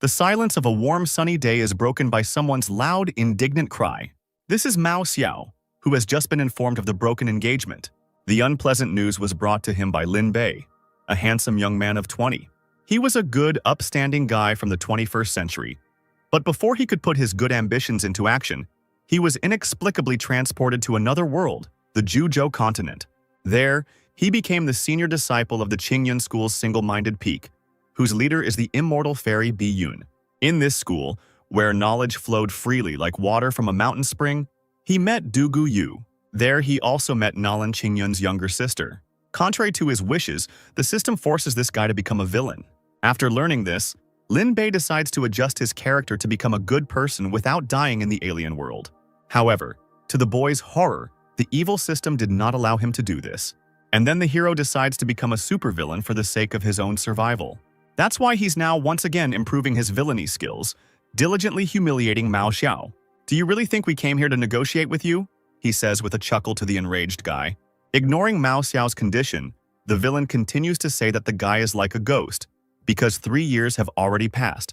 The silence of a warm sunny day is broken by someone's loud, indignant cry. This is Mao Xiao, who has just been informed of the broken engagement. The unpleasant news was brought to him by Lin Bei, a handsome young man of 20. He was a good, upstanding guy from the 21st century. But before he could put his good ambitions into action, he was inexplicably transported to another world, the Juzhou continent. There, he became the senior disciple of the Qingyun school's single-minded peak, whose leader is the immortal fairy Bi Yun. In this school, where knowledge flowed freely like water from a mountain spring, he met Du Gu Yu. There he also met Nalan Qingyun's younger sister. Contrary to his wishes, the system forces this guy to become a villain. After learning this, Lin Bei decides to adjust his character to become a good person without dying in the alien world. However, to the boy's horror, the evil system did not allow him to do this. And then the hero decides to become a supervillain for the sake of his own survival. That's why he's now once again improving his villainy skills, diligently humiliating Mao Xiao. "Do you really think we came here to negotiate with you?" he says with a chuckle to the enraged guy. Ignoring Mao Xiao's condition, the villain continues to say that the guy is like a ghost, because 3 years have already passed,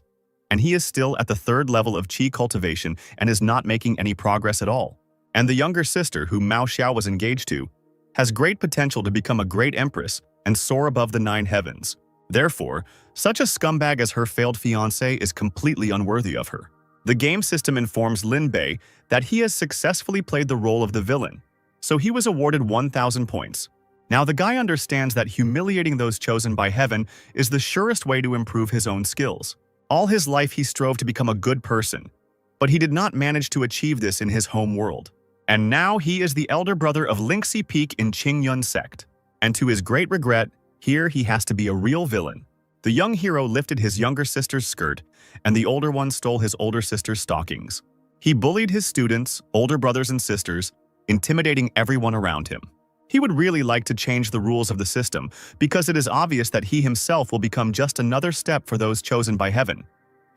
and he is still at the 3rd level of qi cultivation and is not making any progress at all. And the younger sister, who Mao Xiao was engaged to, has great potential to become a great empress and soar above the 9 heavens. Therefore, such a scumbag as her failed fiancé is completely unworthy of her. The game system informs Lin Bei that he has successfully played the role of the villain, so he was awarded 1,000 points. Now the guy understands that humiliating those chosen by heaven is the surest way to improve his own skills. All his life he strove to become a good person, but he did not manage to achieve this in his home world. And now he is the elder brother of Lingxi Peak in Qingyun sect. And to his great regret, here he has to be a real villain. The young hero lifted his younger sister's skirt, and the older one stole his older sister's stockings. He bullied his students, older brothers and sisters, intimidating everyone around him. He would really like to change the rules of the system, because it is obvious that he himself will become just another step for those chosen by heaven,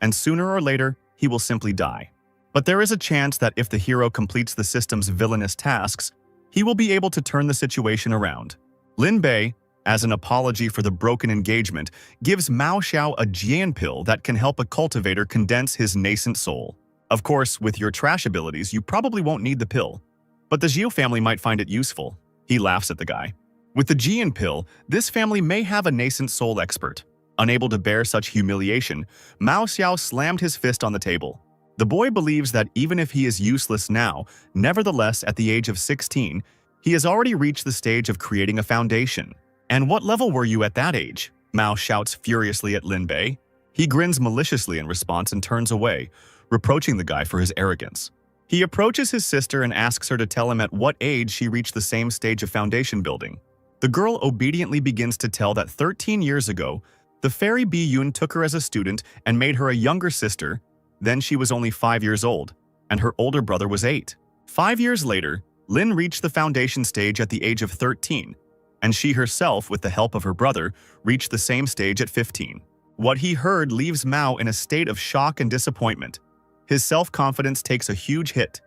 and sooner or later, he will simply die. But there is a chance that if the hero completes the system's villainous tasks, he will be able to turn the situation around. Lin Bei, as an apology for the broken engagement, gives Mao Xiao a Jian pill that can help a cultivator condense his nascent soul. Of course, with your trash abilities, you probably won't need the pill, but the Jiu family might find it useful. He laughs at the guy. With the Jian pill, this family may have a nascent soul expert. Unable to bear such humiliation, Mao Xiao slammed his fist on the table. The boy believes that even if he is useless now, nevertheless, at the age of 16, he has already reached the stage of creating a foundation. "And what level were you at that age?" Mao shouts furiously at Lin Bei. He grins maliciously in response and turns away, reproaching the guy for his arrogance. He approaches his sister and asks her to tell him at what age she reached the same stage of foundation building. The girl obediently begins to tell that 13 years ago, the fairy Bi Yun took her as a student and made her a younger sister. Then she was only 5 years old, and her older brother was 8. 5 years later, Lin reached the foundation stage at the age of 13, and she herself, with the help of her brother, reached the same stage at 15. What he heard leaves Mao in a state of shock and disappointment. His self-confidence takes a huge hit.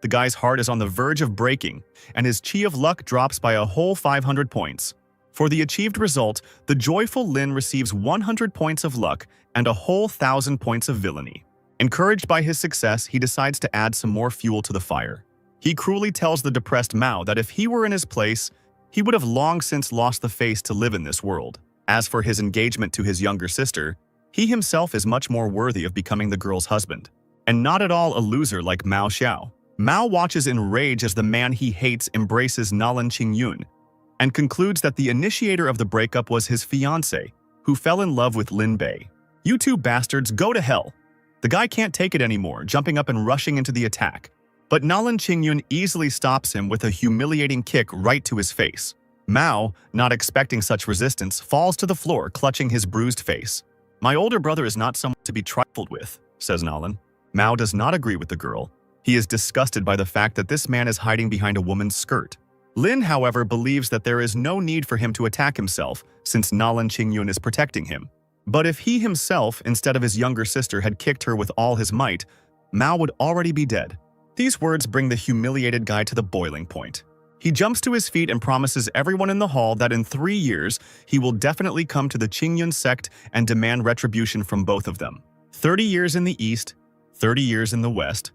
The guy's heart is on the verge of breaking, and his chi of luck drops by a whole 500 points. For the achieved result, the joyful Lin receives 100 points of luck and a whole 1,000 points of villainy. Encouraged by his success, he decides to add some more fuel to the fire. He cruelly tells the depressed Mao that if he were in his place, he would have long since lost the face to live in this world. As for his engagement to his younger sister, he himself is much more worthy of becoming the girl's husband, and not at all a loser like Mao Xiao. Mao watches in rage as the man he hates embraces Nalan Qingyun, and concludes that the initiator of the breakup was his fiancée, who fell in love with Lin Bei. "You two bastards, go to hell!" The guy can't take it anymore, jumping up and rushing into the attack. But Nalan Qingyun easily stops him with a humiliating kick right to his face. Mao, not expecting such resistance, falls to the floor, clutching his bruised face. "My older brother is not someone to be trifled with," says Nalan. Mao does not agree with the girl. He is disgusted by the fact that this man is hiding behind a woman's skirt. Lin, however, believes that there is no need for him to attack himself, since Nalan Qingyun is protecting him. But if he himself, instead of his younger sister, had kicked her with all his might, Mao would already be dead. These words bring the humiliated guy to the boiling point. He jumps to his feet and promises everyone in the hall that in 3 years, he will definitely come to the Qingyun sect and demand retribution from both of them. 30 years in the East, 30 years in the West.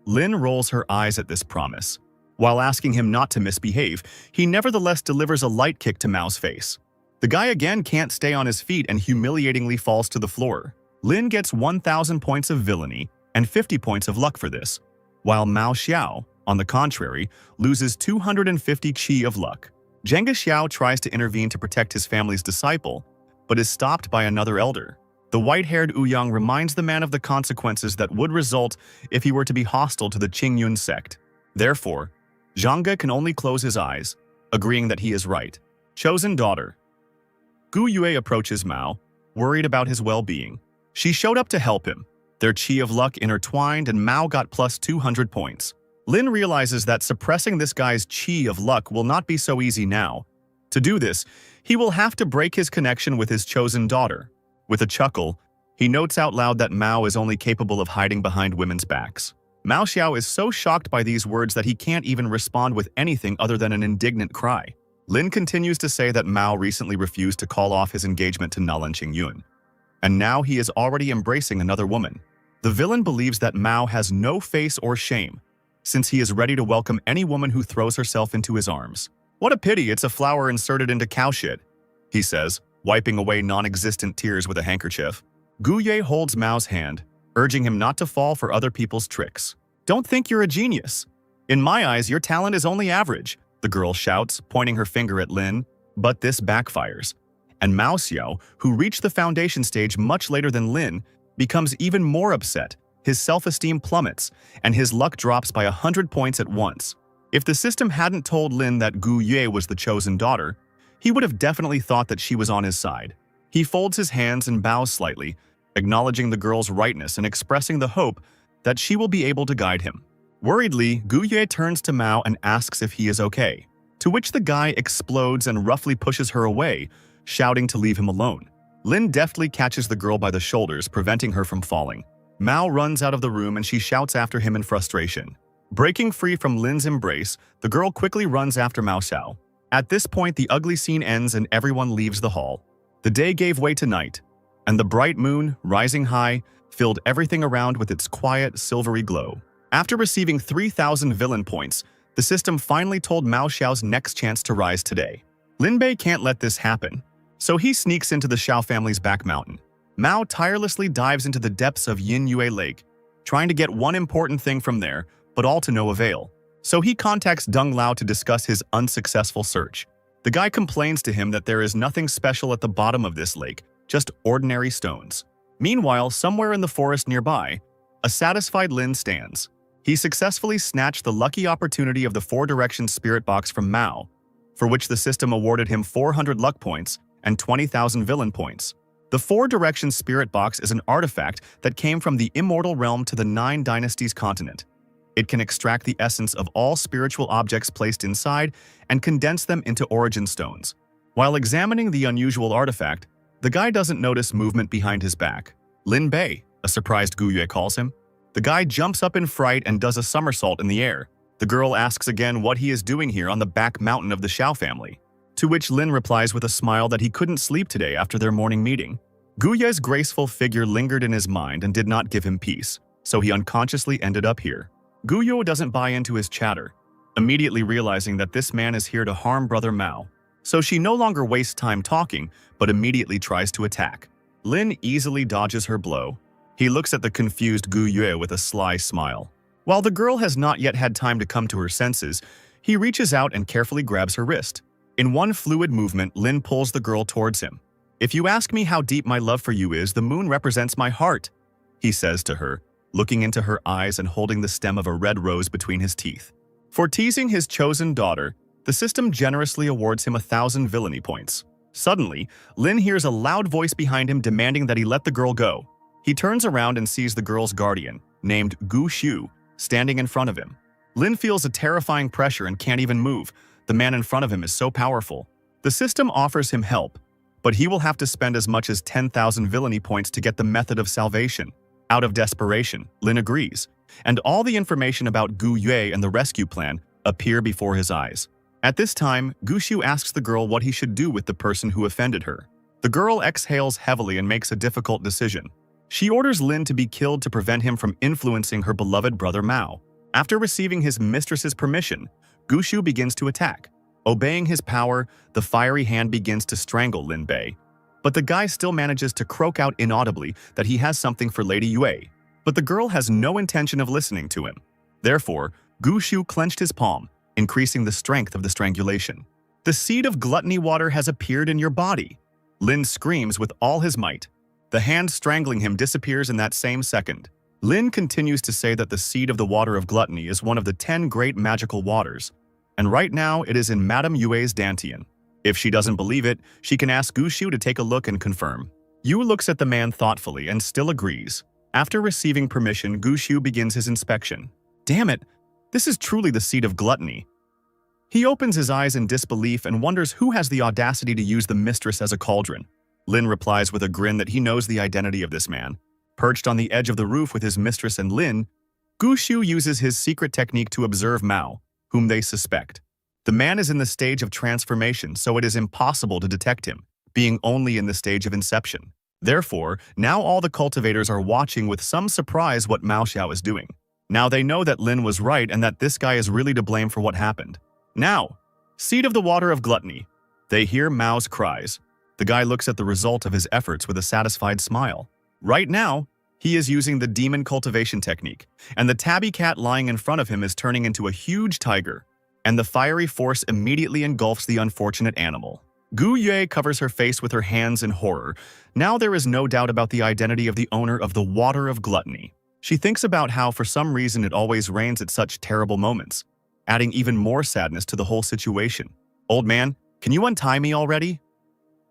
Lin rolls her eyes at this promise. While asking him not to misbehave, he nevertheless delivers a light kick to Mao's face. The guy again can't stay on his feet and humiliatingly falls to the floor. Lin gets 1,000 points of villainy and 50 points of luck for this, while Mao Xiao, on the contrary, loses 250 chi of luck. Zhengge Xiao tries to intervene to protect his family's disciple, but is stopped by another elder. The white-haired Ouyang reminds the man of the consequences that would result if he were to be hostile to the Qingyun sect. Therefore, Zhangge can only close his eyes, agreeing that he is right. Chosen daughter. Gu Yue approaches Mao, worried about his well-being. She showed up to help him. Their chi of luck intertwined and Mao got plus 200 points. Lin realizes that suppressing this guy's chi of luck will not be so easy now. To do this, he will have to break his connection with his chosen daughter. With a chuckle, he notes out loud that Mao is only capable of hiding behind women's backs. Mao Xiao is so shocked by these words that he can't even respond with anything other than an indignant cry. Lin continues to say that Mao recently refused to call off his engagement to Nalan Qingyun, and now he is already embracing another woman. The villain believes that Mao has no face or shame, since he is ready to welcome any woman who throws herself into his arms. What a pity it's a flower inserted into cow shit, he says, wiping away non-existent tears with a handkerchief. Gu Yue holds Mao's hand, urging him not to fall for other people's tricks. Don't think you're a genius. In my eyes, your talent is only average, the girl shouts, pointing her finger at Lin. But this backfires, and Mao Xiao, who reached the foundation stage much later than Lin, becomes even more upset. His self-esteem plummets, and his luck drops by 100 points at once. If the system hadn't told Lin that Gu Yue was the chosen daughter, he would have definitely thought that she was on his side. He folds his hands and bows slightly, acknowledging the girl's rightness and expressing the hope that she will be able to guide him. Worriedly, Gu Yue turns to Mao and asks if he is okay, to which the guy explodes and roughly pushes her away, shouting to leave him alone. Lin deftly catches the girl by the shoulders, preventing her from falling. Mao runs out of the room and she shouts after him in frustration. Breaking free from Lin's embrace, the girl quickly runs after Mao Xiao. At this point, the ugly scene ends and everyone leaves the hall. The day gave way to night, and the bright moon, rising high, filled everything around with its quiet, silvery glow. After receiving 3,000 villain points, the system finally told Mao Xiao's next chance to rise today. Lin Bei can't let this happen, so he sneaks into the Xiao family's back mountain. Mao tirelessly dives into the depths of Yin Yue Lake, trying to get one important thing from there, but all to no avail. So he contacts Deng Lao to discuss his unsuccessful search. The guy complains to him that there is nothing special at the bottom of this lake, just ordinary stones. Meanwhile, somewhere in the forest nearby, a satisfied Lin stands. He successfully snatched the lucky opportunity of the Four Directions Spirit Box from Mao, for which the system awarded him 400 luck points and 20,000 villain points. The Four Directions Spirit Box is an artifact that came from the Immortal Realm to the Nine Dynasties continent. It can extract the essence of all spiritual objects placed inside and condense them into origin stones. While examining the unusual artifact, the guy doesn't notice movement behind his back. Lin Bei, a surprised Gu Yue calls him. The guy jumps up in fright and does a somersault in the air. The girl asks again what he is doing here on the back mountain of the Xiao family, to which Lin replies with a smile that he couldn't sleep today after their morning meeting. Gu Yue's graceful figure lingered in his mind and did not give him peace, so he unconsciously ended up here. Gu Yue doesn't buy into his chatter, immediately realizing that this man is here to harm Brother Mao. So she no longer wastes time talking, but immediately tries to attack. Lin easily dodges her blow. He looks at the confused Gu Yue with a sly smile. While the girl has not yet had time to come to her senses, he reaches out and carefully grabs her wrist. In one fluid movement, Lin pulls the girl towards him. "If you ask me how deep my love for you is, the moon represents my heart," he says to her, looking into her eyes and holding the stem of a red rose between his teeth. For teasing his chosen daughter, the system generously awards him 1,000 villainy points. Suddenly, Lin hears a loud voice behind him demanding that he let the girl go. He turns around and sees the girl's guardian, named Gu Xiu, standing in front of him. Lin feels a terrifying pressure and can't even move. The man in front of him is so powerful. The system offers him help, but he will have to spend as much as 10,000 villainy points to get the method of salvation. Out of desperation, Lin agrees, and all the information about Gu Yue and the rescue plan appear before his eyes. At this time, Gu Xiu asks the girl what he should do with the person who offended her. The girl exhales heavily and makes a difficult decision. She orders Lin to be killed to prevent him from influencing her beloved brother Mao. After receiving his mistress's permission, Gushu begins to attack. Obeying his power, the fiery hand begins to strangle Lin Bei. But the guy still manages to croak out inaudibly that he has something for Lady Yue. But the girl has no intention of listening to him. Therefore, Gushu clenched his palm, increasing the strength of the strangulation. The seed of gluttony water has appeared in your body. Lin screams with all his might. The hand strangling him disappears in that same second. Lin continues to say that the seed of the water of gluttony is one of the 10 great magical waters, and right now it is in Madame Yue's dantian. If she doesn't believe it, she can ask Gushu to take a look and confirm. Yu looks at the man thoughtfully and still agrees. After receiving permission, Gushu begins his inspection. Damn it, this is truly the seed of gluttony. He opens his eyes in disbelief and wonders who has the audacity to use the mistress as a cauldron. Lin replies with a grin that he knows the identity of this man. Perched on the edge of the roof with his mistress and Lin, Gushu uses his secret technique to observe Mao, whom they suspect. The man is in the stage of transformation, so it is impossible to detect him, being only in the stage of inception. Therefore, now all the cultivators are watching with some surprise what Mao Xiao is doing. Now they know that Lin was right and that this guy is really to blame for what happened. Now, seed of the water of gluttony. They hear Mao's cries. The guy looks at the result of his efforts with a satisfied smile. Right now, he is using the demon cultivation technique, and the tabby cat lying in front of him is turning into a huge tiger, and the fiery force immediately engulfs the unfortunate animal. Gu Yue covers her face with her hands in horror. Now there is no doubt about the identity of the owner of the water of gluttony. She thinks about how for some reason it always rains at such terrible moments, adding even more sadness to the whole situation. Old man, can you untie me already?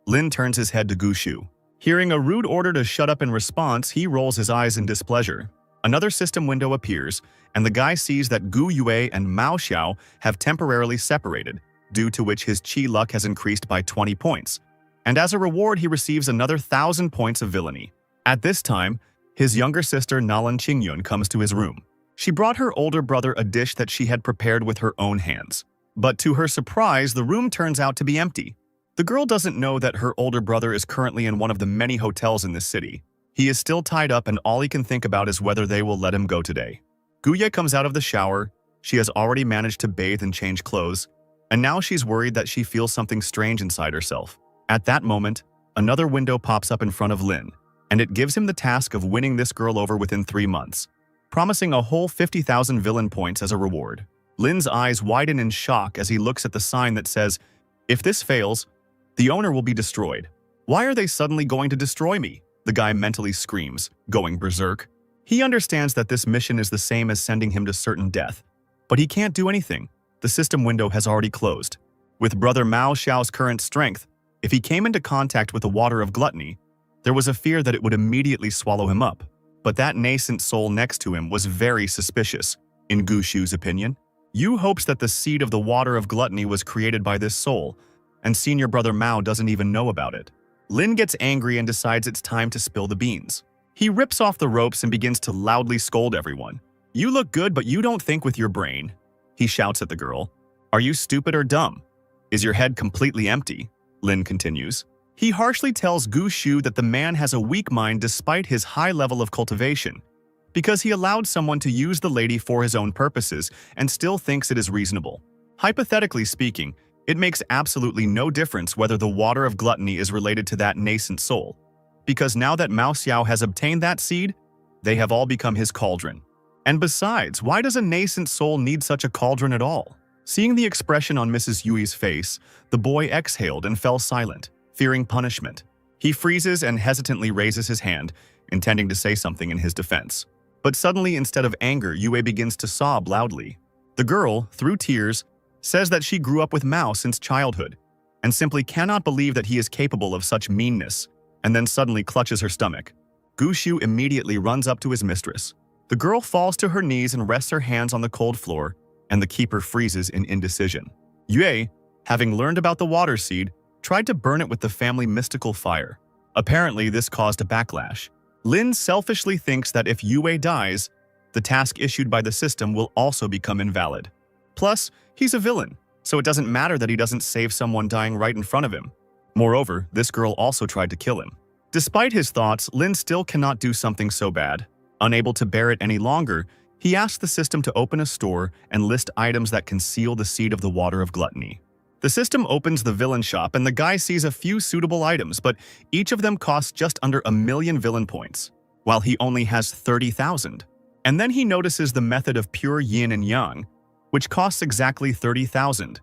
Lin turns his head to Gushu. Hearing a rude order to shut up in response, he rolls his eyes in displeasure. Another system window appears, and the guy sees that Gu Yue and Mao Xiao have temporarily separated, due to which his chi luck has increased by 20 points. And as a reward, he receives another 1,000 points of villainy. At this time, his younger sister Nalan Qingyun comes to his room. She brought her older brother a dish that she had prepared with her own hands. But to her surprise, the room turns out to be empty. The girl doesn't know that her older brother is currently in one of the many hotels in this city. He is still tied up and all he can think about is whether they will let him go today. Guye comes out of the shower. She has already managed to bathe and change clothes, and now she's worried that she feels something strange inside herself. At that moment, another window pops up in front of Lin, and it gives him the task of winning this girl over within 3 months, promising a whole 50,000 villain points as a reward. Lin's eyes widen in shock as he looks at the sign that says, "If this fails, the owner will be destroyed." Why are they suddenly going to destroy me? The guy mentally screams, going berserk. He understands that this mission is the same as sending him to certain death, but he can't do anything. The system window has already closed. With brother Mao Xiao's current strength, if he came into contact with the water of gluttony, there was a fear that it would immediately swallow him up. But that nascent soul next to him was very suspicious, in Gushu's opinion. Yu hopes that the seed of the water of gluttony was created by this soul, and senior brother Mao doesn't even know about it. Lin gets angry and decides it's time to spill the beans. He rips off the ropes and begins to loudly scold everyone. "You look good, but you don't think with your brain," he shouts at the girl. "Are you stupid or dumb? Is your head completely empty?" Lin continues. He harshly tells Gushu that the man has a weak mind despite his high level of cultivation, because he allowed someone to use the lady for his own purposes and still thinks it is reasonable. Hypothetically speaking, it makes absolutely no difference whether the water of gluttony is related to that nascent soul, because now that Mao Xiao has obtained that seed, they have all become his cauldron. And besides, why does a nascent soul need such a cauldron at all? Seeing the expression on Mrs. Yui's face, the boy exhaled and fell silent, fearing punishment. He freezes and hesitantly raises his hand, intending to say something in his defense. But suddenly, instead of anger, Yue begins to sob loudly. The girl, through tears, says that she grew up with Mao since childhood, and simply cannot believe that he is capable of such meanness, and then suddenly clutches her stomach. Gushu immediately runs up to his mistress. The girl falls to her knees and rests her hands on the cold floor, and the keeper freezes in indecision. Yue, having learned about the water seed, tried to burn it with the family mystical fire. Apparently, this caused a backlash. Lin selfishly thinks that if Yue dies, the task issued by the system will also become invalid. Plus, he's a villain, so it doesn't matter that he doesn't save someone dying right in front of him. Moreover, this girl also tried to kill him. Despite his thoughts, Lin still cannot do something so bad. Unable to bear it any longer, he asks the system to open a store and list items that conceal the seed of the water of gluttony. The system opens the villain shop and the guy sees a few suitable items, but each of them costs just under 1,000,000 villain points, while he only has 30,000. And then he notices the method of pure yin and yang, which costs exactly 30,000.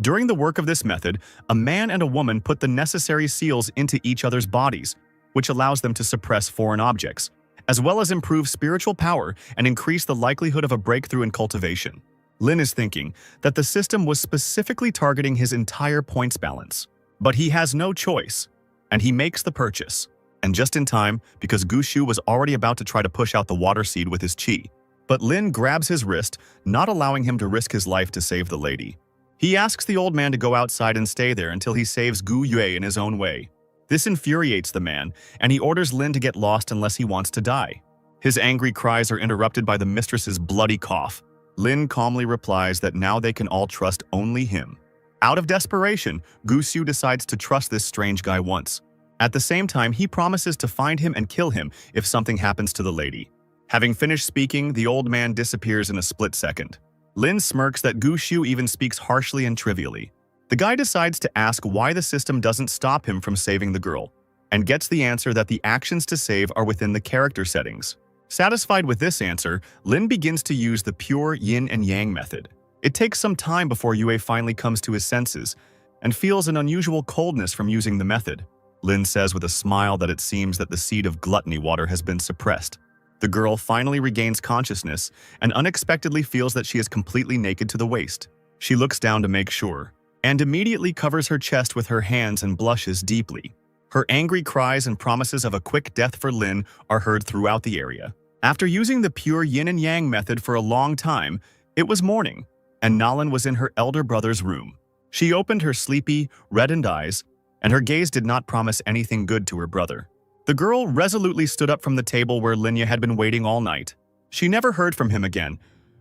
During the work of this method, a man and a woman put the necessary seals into each other's bodies, which allows them to suppress foreign objects, as well as improve spiritual power and increase the likelihood of a breakthrough in cultivation. Lin is thinking that the system was specifically targeting his entire points balance. But he has no choice, and he makes the purchase. And just in time, because Gushu was already about to try to push out the water seed with his chi. But Lin grabs his wrist, not allowing him to risk his life to save the lady. He asks the old man to go outside and stay there until he saves Gu Yue in his own way. This infuriates the man, and he orders Lin to get lost unless he wants to die. His angry cries are interrupted by the mistress's bloody cough. Lin calmly replies that now they can all trust only him. Out of desperation, Gushu decides to trust this strange guy once. At the same time, he promises to find him and kill him if something happens to the lady. Having finished speaking, the old man disappears in a split second. Lin smirks that Gushu even speaks harshly and trivially. The guy decides to ask why the system doesn't stop him from saving the girl, and gets the answer that the actions to save are within the character settings. Satisfied with this answer, Lin begins to use the pure yin and yang method. It takes some time before Yue finally comes to his senses and feels an unusual coldness from using the method. Lin says with a smile that it seems that the seed of gluttony water has been suppressed. The girl finally regains consciousness and unexpectedly feels that she is completely naked to the waist. She looks down to make sure, and immediately covers her chest with her hands and blushes deeply. Her angry cries and promises of a quick death for Lin are heard throughout the area. After using the pure yin and yang method for a long time, it was morning, and Nalan was in her elder brother's room. She opened her sleepy, reddened eyes, and her gaze did not promise anything good to her brother. The girl resolutely stood up from the table where Linya had been waiting all night. She never heard from him again,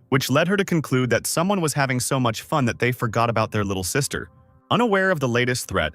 which led her to conclude that someone was having so much fun that they forgot about their little sister. Unaware of the latest threat,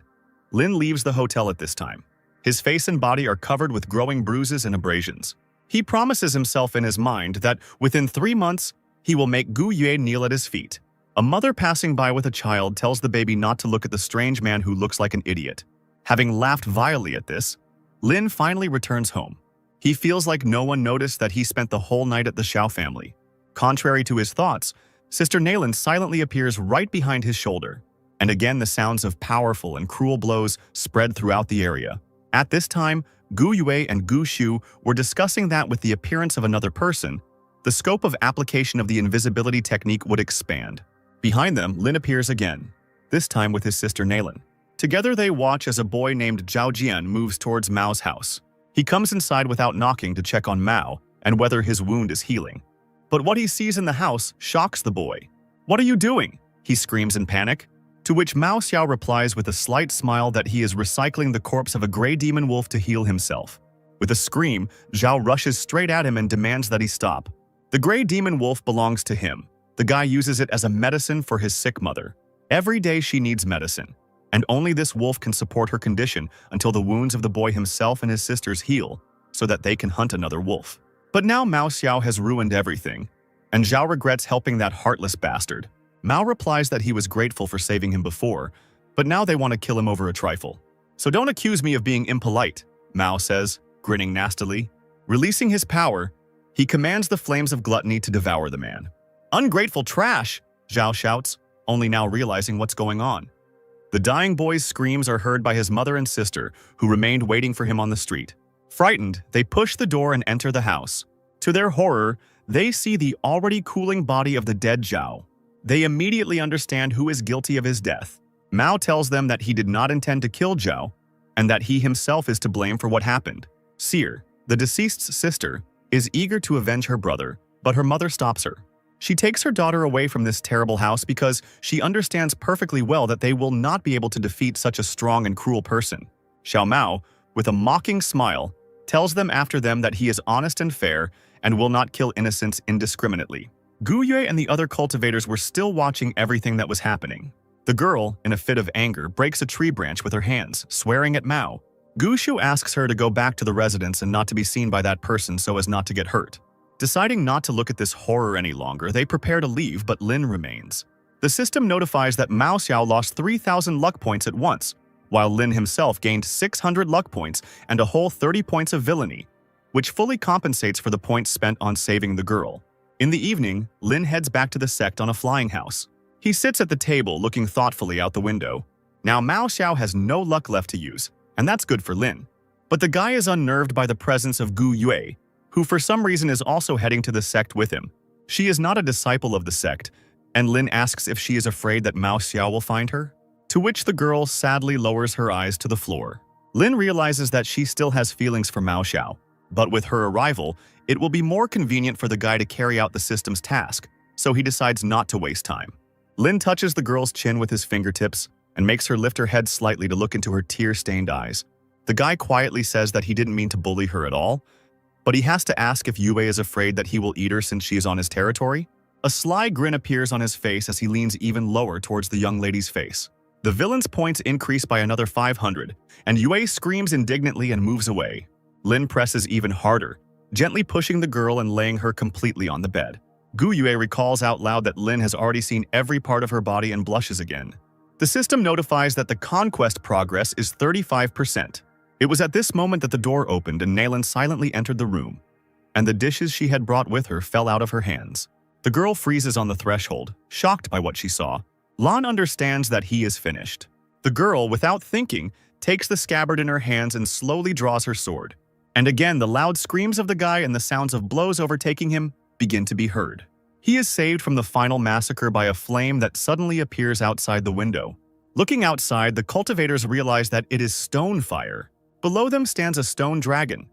Lin leaves the hotel at this time. His face and body are covered with growing bruises and abrasions. He promises himself in his mind that within 3 months, he will make Gu Yue kneel at his feet. A mother passing by with a child tells the baby not to look at the strange man who looks like an idiot. Having laughed vilely at this, Lin finally returns home. He feels like no one noticed that he spent the whole night at the Xiao family. Contrary to his thoughts, Sister Nalan silently appears right behind his shoulder. And again the sounds of powerful and cruel blows spread throughout the area. At this time, Gu Yue and Gu Shu were discussing that with the appearance of another person, the scope of application of the invisibility technique would expand. Behind them, Lin appears again, this time with his sister Nalan. Together they watch as a boy named Zhao Jian moves towards Mao's house. He comes inside without knocking to check on Mao and whether his wound is healing. But what he sees in the house shocks the boy. "What are you doing?" he screams in panic. To which Mao Xiao replies with a slight smile that he is recycling the corpse of a gray demon wolf to heal himself. With a scream, Zhao rushes straight at him and demands that he stop. The gray demon wolf belongs to him. The guy uses it as a medicine for his sick mother. Every day she needs medicine, and only this wolf can support her condition until the wounds of the boy himself and his sisters heal, so that they can hunt another wolf. But now Mao Xiao has ruined everything, and Zhao regrets helping that heartless bastard. Mao replies that he was grateful for saving him before, but now they want to kill him over a trifle. "So don't accuse me of being impolite," Mao says, grinning nastily. Releasing his power, he commands the flames of gluttony to devour the man. "Ungrateful trash!" Zhao shouts, only now realizing what's going on. The dying boy's screams are heard by his mother and sister, who remained waiting for him on the street. Frightened, they push the door and enter the house. To their horror, they see the already cooling body of the dead Zhao. They immediately understand who is guilty of his death. Mao tells them that he did not intend to kill Zhao, and that he himself is to blame for what happened. Seer, the deceased's sister, is eager to avenge her brother, but her mother stops her. She takes her daughter away from this terrible house because she understands perfectly well that they will not be able to defeat such a strong and cruel person. Xiao Mao, with a mocking smile, tells them after them that he is honest and fair and will not kill innocents indiscriminately. Gu Yue and the other cultivators were still watching everything that was happening. The girl, in a fit of anger, breaks a tree branch with her hands, swearing at Mao. Gushu asks her to go back to the residence and not to be seen by that person so as not to get hurt. Deciding not to look at this horror any longer, they prepare to leave, but Lin remains. The system notifies that Mao Xiao lost 3,000 luck points at once, while Lin himself gained 600 luck points and a whole 30 points of villainy, which fully compensates for the points spent on saving the girl. In the evening, Lin heads back to the sect on a flying house. He sits at the table looking thoughtfully out the window. Now Mao Xiao has no luck left to use, and that's good for Lin. But the guy is unnerved by the presence of Gu Yue, who for some reason is also heading to the sect with him. She is not a disciple of the sect, and Lin asks if she is afraid that Mao Xiao will find her, to which the girl sadly lowers her eyes to the floor. Lin realizes that she still has feelings for Mao Xiao, but with her arrival, it will be more convenient for the guy to carry out the system's task, so he decides not to waste time. Lin touches the girl's chin with his fingertips and makes her lift her head slightly to look into her tear-stained eyes. The guy quietly says that he didn't mean to bully her at all, but he has to ask if Yue is afraid that he will eat her since she is on his territory. A sly grin appears on his face as he leans even lower towards the young lady's face. The villain's points increase by another 500, and Yue screams indignantly and moves away. Lin presses even harder, gently pushing the girl and laying her completely on the bed. Gu Yue recalls out loud that Lin has already seen every part of her body and blushes again. The system notifies that the conquest progress is 35%. It was at this moment that the door opened and Nalan silently entered the room, and the dishes she had brought with her fell out of her hands. The girl freezes on the threshold, shocked by what she saw. Lan understands that he is finished. The girl, without thinking, takes the scabbard in her hands and slowly draws her sword. And again, the loud screams of the guy and the sounds of blows overtaking him begin to be heard. He is saved from the final massacre by a flame that suddenly appears outside the window. Looking outside, the cultivators realize that it is stone fire. Below them stands a stone dragon,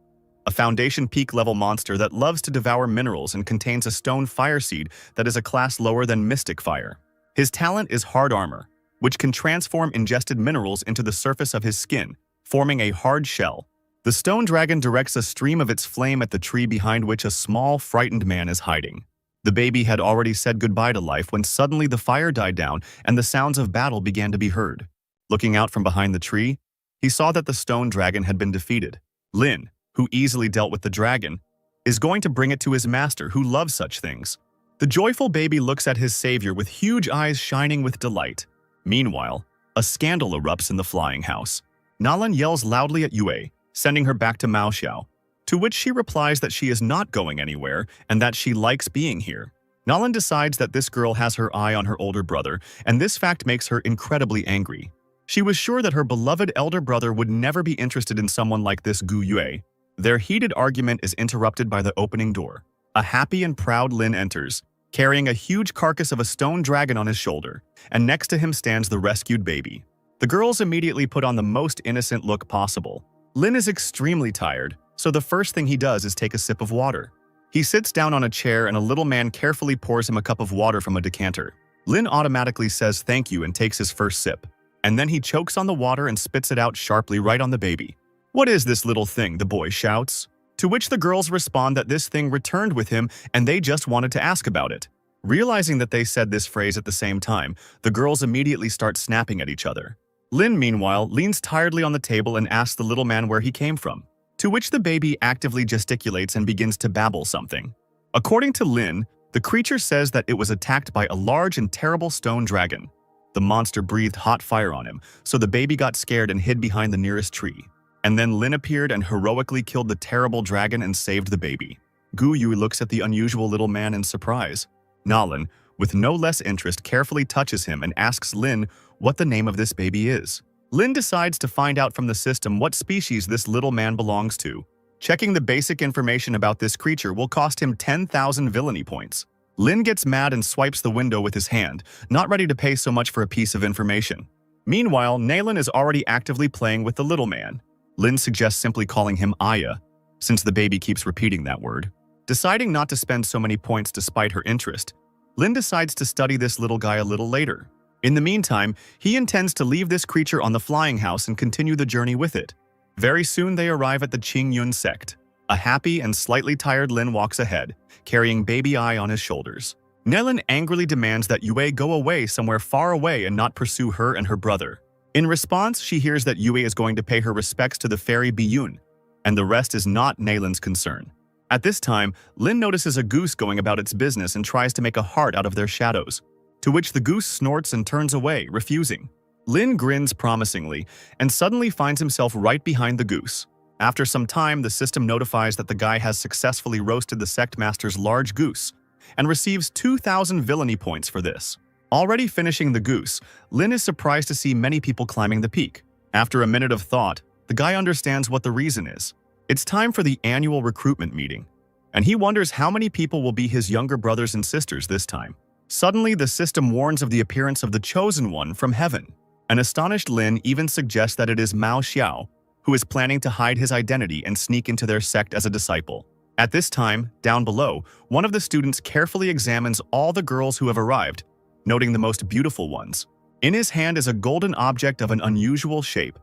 a foundation peak level monster that loves to devour minerals and contains a stone fire seed that is a class lower than mystic fire. His talent is hard armor, which can transform ingested minerals into the surface of his skin, forming a hard shell. The stone dragon directs a stream of its flame at the tree behind which a small, frightened man is hiding. The baby had already said goodbye to life when suddenly the fire died down and the sounds of battle began to be heard. Looking out from behind the tree, he saw that the stone dragon had been defeated. Lin, who easily dealt with the dragon, is going to bring it to his master, who loves such things. The joyful baby looks at his savior with huge eyes shining with delight. Meanwhile, a scandal erupts in the flying house. Nalan yells loudly at Yue, sending her back to Mao Xiao, to which she replies that she is not going anywhere and that she likes being here. Nalan decides that this girl has her eye on her older brother, and this fact makes her incredibly angry. She was sure that her beloved elder brother would never be interested in someone like this Gu Yue. Their heated argument is interrupted by the opening door. A happy and proud Lin enters, carrying a huge carcass of a stone dragon on his shoulder, and next to him stands the rescued baby. The girls immediately put on the most innocent look possible. Lin is extremely tired, so the first thing he does is take a sip of water. He sits down on a chair and a little man carefully pours him a cup of water from a decanter. Lin automatically says thank you and takes his first sip. And then he chokes on the water and spits it out sharply right on the baby. "What is this little thing?" the boy shouts. To which the girls respond that this thing returned with him and they just wanted to ask about it. Realizing that they said this phrase at the same time, the girls immediately start snapping at each other. Lin, meanwhile, leans tiredly on the table and asks the little man where he came from, to which the baby actively gesticulates and begins to babble something. According to Lin, the creature says that it was attacked by a large and terrible stone dragon. The monster breathed hot fire on him, so the baby got scared and hid behind the nearest tree. And then Lin appeared and heroically killed the terrible dragon and saved the baby. Gu Yu looks at the unusual little man in surprise. Nalan, with no less interest, carefully touches him and asks Lin what the name of this baby is. Lin decides to find out from the system what species this little man belongs to. Checking the basic information about this creature will cost him 10,000 villainy points. Lin gets mad and swipes the window with his hand, not ready to pay so much for a piece of information. Meanwhile, Nalan is already actively playing with the little man. Lin suggests simply calling him Aya, since the baby keeps repeating that word. Deciding not to spend so many points despite her interest, Lin decides to study this little guy a little later. In the meantime, he intends to leave this creature on the flying house and continue the journey with it. Very soon they arrive at the Qingyun sect. A happy and slightly tired Lin walks ahead, carrying baby Ai on his shoulders. Nalan angrily demands that Yue go away somewhere far away and not pursue her and her brother. In response, she hears that Yue is going to pay her respects to the fairy Biyun, and the rest is not Naylin's concern. At this time, Lin notices a goose going about its business and tries to make a heart out of their shadows, to which the goose snorts and turns away, refusing. Lin grins promisingly and suddenly finds himself right behind the goose. After some time, the system notifies that the guy has successfully roasted the sect master's large goose and receives 2,000 villainy points for this. Already finishing the goose, Lin is surprised to see many people climbing the peak. After a minute of thought, the guy understands what the reason is. It's time for the annual recruitment meeting, and he wonders how many people will be his younger brothers and sisters this time. Suddenly, the system warns of the appearance of the Chosen One from heaven. An astonished Lin even suggests that it is Mao Xiao, who is planning to hide his identity and sneak into their sect as a disciple. At this time, down below, one of the students carefully examines all the girls who have arrived, noting the most beautiful ones. In his hand is a golden object of an unusual shape,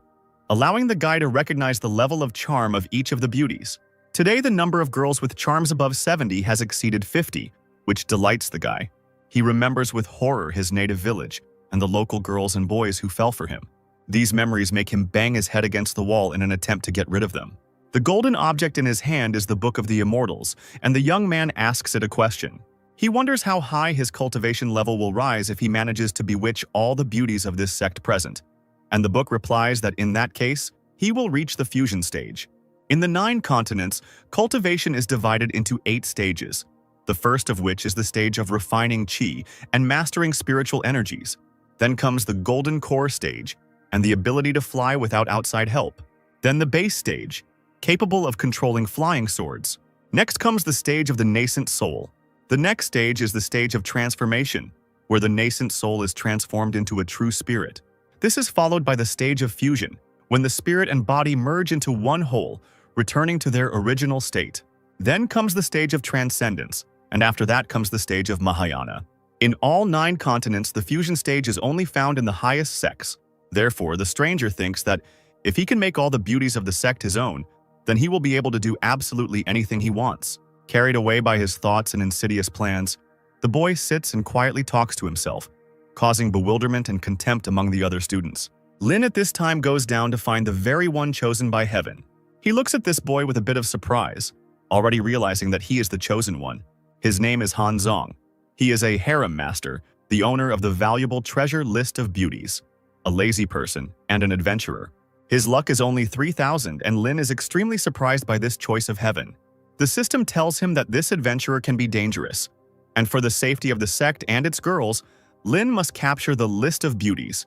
allowing the guy to recognize the level of charm of each of the beauties. Today, the number of girls with charms above 70 has exceeded 50, which delights the guy. He remembers with horror his native village and the local girls and boys who fell for him. These memories make him bang his head against the wall in an attempt to get rid of them. The golden object in his hand is the Book of the Immortals, and the young man asks it a question. He wonders how high his cultivation level will rise if he manages to bewitch all the beauties of this sect present. And the book replies that in that case, he will reach the fusion stage. In the 9 continents, cultivation is divided into 8 stages, the first of which is the stage of refining qi and mastering spiritual energies. Then comes the golden core stage, and the ability to fly without outside help. Then the base stage, capable of controlling flying swords. Next comes the stage of the nascent soul. The next stage is the stage of transformation, where the nascent soul is transformed into a true spirit. This is followed by the stage of fusion, when the spirit and body merge into one whole, returning to their original state. Then comes the stage of transcendence, and after that comes the stage of Mahayana. In all 9 continents, the fusion stage is only found in the highest sects. Therefore, the stranger thinks that if he can make all the beauties of the sect his own, then he will be able to do absolutely anything he wants. Carried away by his thoughts and insidious plans, the boy sits and quietly talks to himself, causing bewilderment and contempt among the other students. Lin at this time goes down to find the very one chosen by heaven. He looks at this boy with a bit of surprise, already realizing that he is the chosen one. His name is Han Zong. He is a harem master, the owner of the valuable treasure list of beauties, a lazy person, and an adventurer. His luck is only 3,000, and Lin is extremely surprised by this choice of heaven. The system tells him that this adventurer can be dangerous, and for the safety of the sect and its girls, Lin must capture the list of beauties,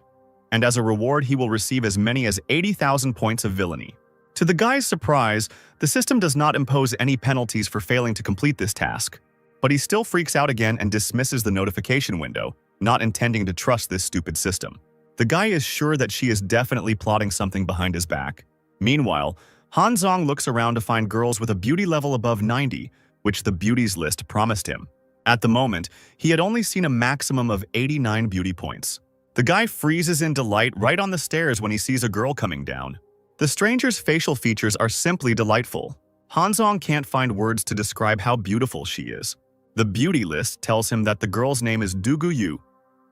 and as a reward he will receive as many as 80,000 points of villainy. To the guy's surprise, the system does not impose any penalties for failing to complete this task, but he still freaks out again and dismisses the notification window, not intending to trust this stupid system. The guy is sure that she is definitely plotting something behind his back. Meanwhile, Han Zong looks around to find girls with a beauty level above 90, which the beauties list promised him. At the moment, he had only seen a maximum of 89 beauty points. The guy freezes in delight right on the stairs when he sees a girl coming down. The stranger's facial features are simply delightful. Han Zong can't find words to describe how beautiful she is. The beauty list tells him that the girl's name is Dugu Yu.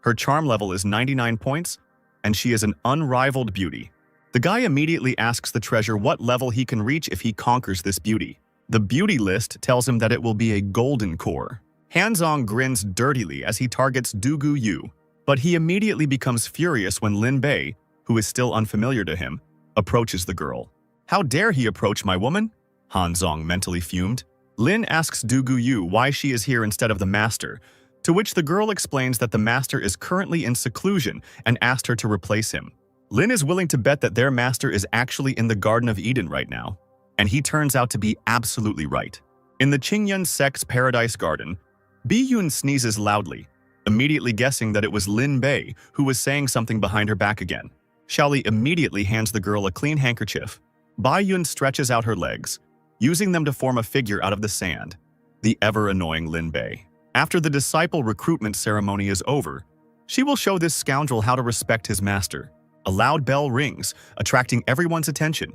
Her charm level is 99 points, and she is an unrivaled beauty. The guy immediately asks the treasure what level he can reach if he conquers this beauty. The beauty list tells him that it will be a golden core. Han Zong grins dirtily as he targets Dugu Yu, but he immediately becomes furious when Lin Bei, who is still unfamiliar to him, approaches the girl. "How dare he approach my woman?" Han Zong mentally fumed. Lin asks Dugu Yu why she is here instead of the master, to which the girl explains that the master is currently in seclusion and asked her to replace him. Lin is willing to bet that their master is actually in the Garden of Eden right now, and he turns out to be absolutely right. In the Qingyun sect's Paradise Garden, Biyun sneezes loudly, immediately guessing that it was Lin Bei who was saying something behind her back again. Xiaoli immediately hands the girl a clean handkerchief. Biyun stretches out her legs, using them to form a figure out of the sand, the ever-annoying Lin Bei. After the disciple recruitment ceremony is over, she will show this scoundrel how to respect his master. A loud bell rings, attracting everyone's attention.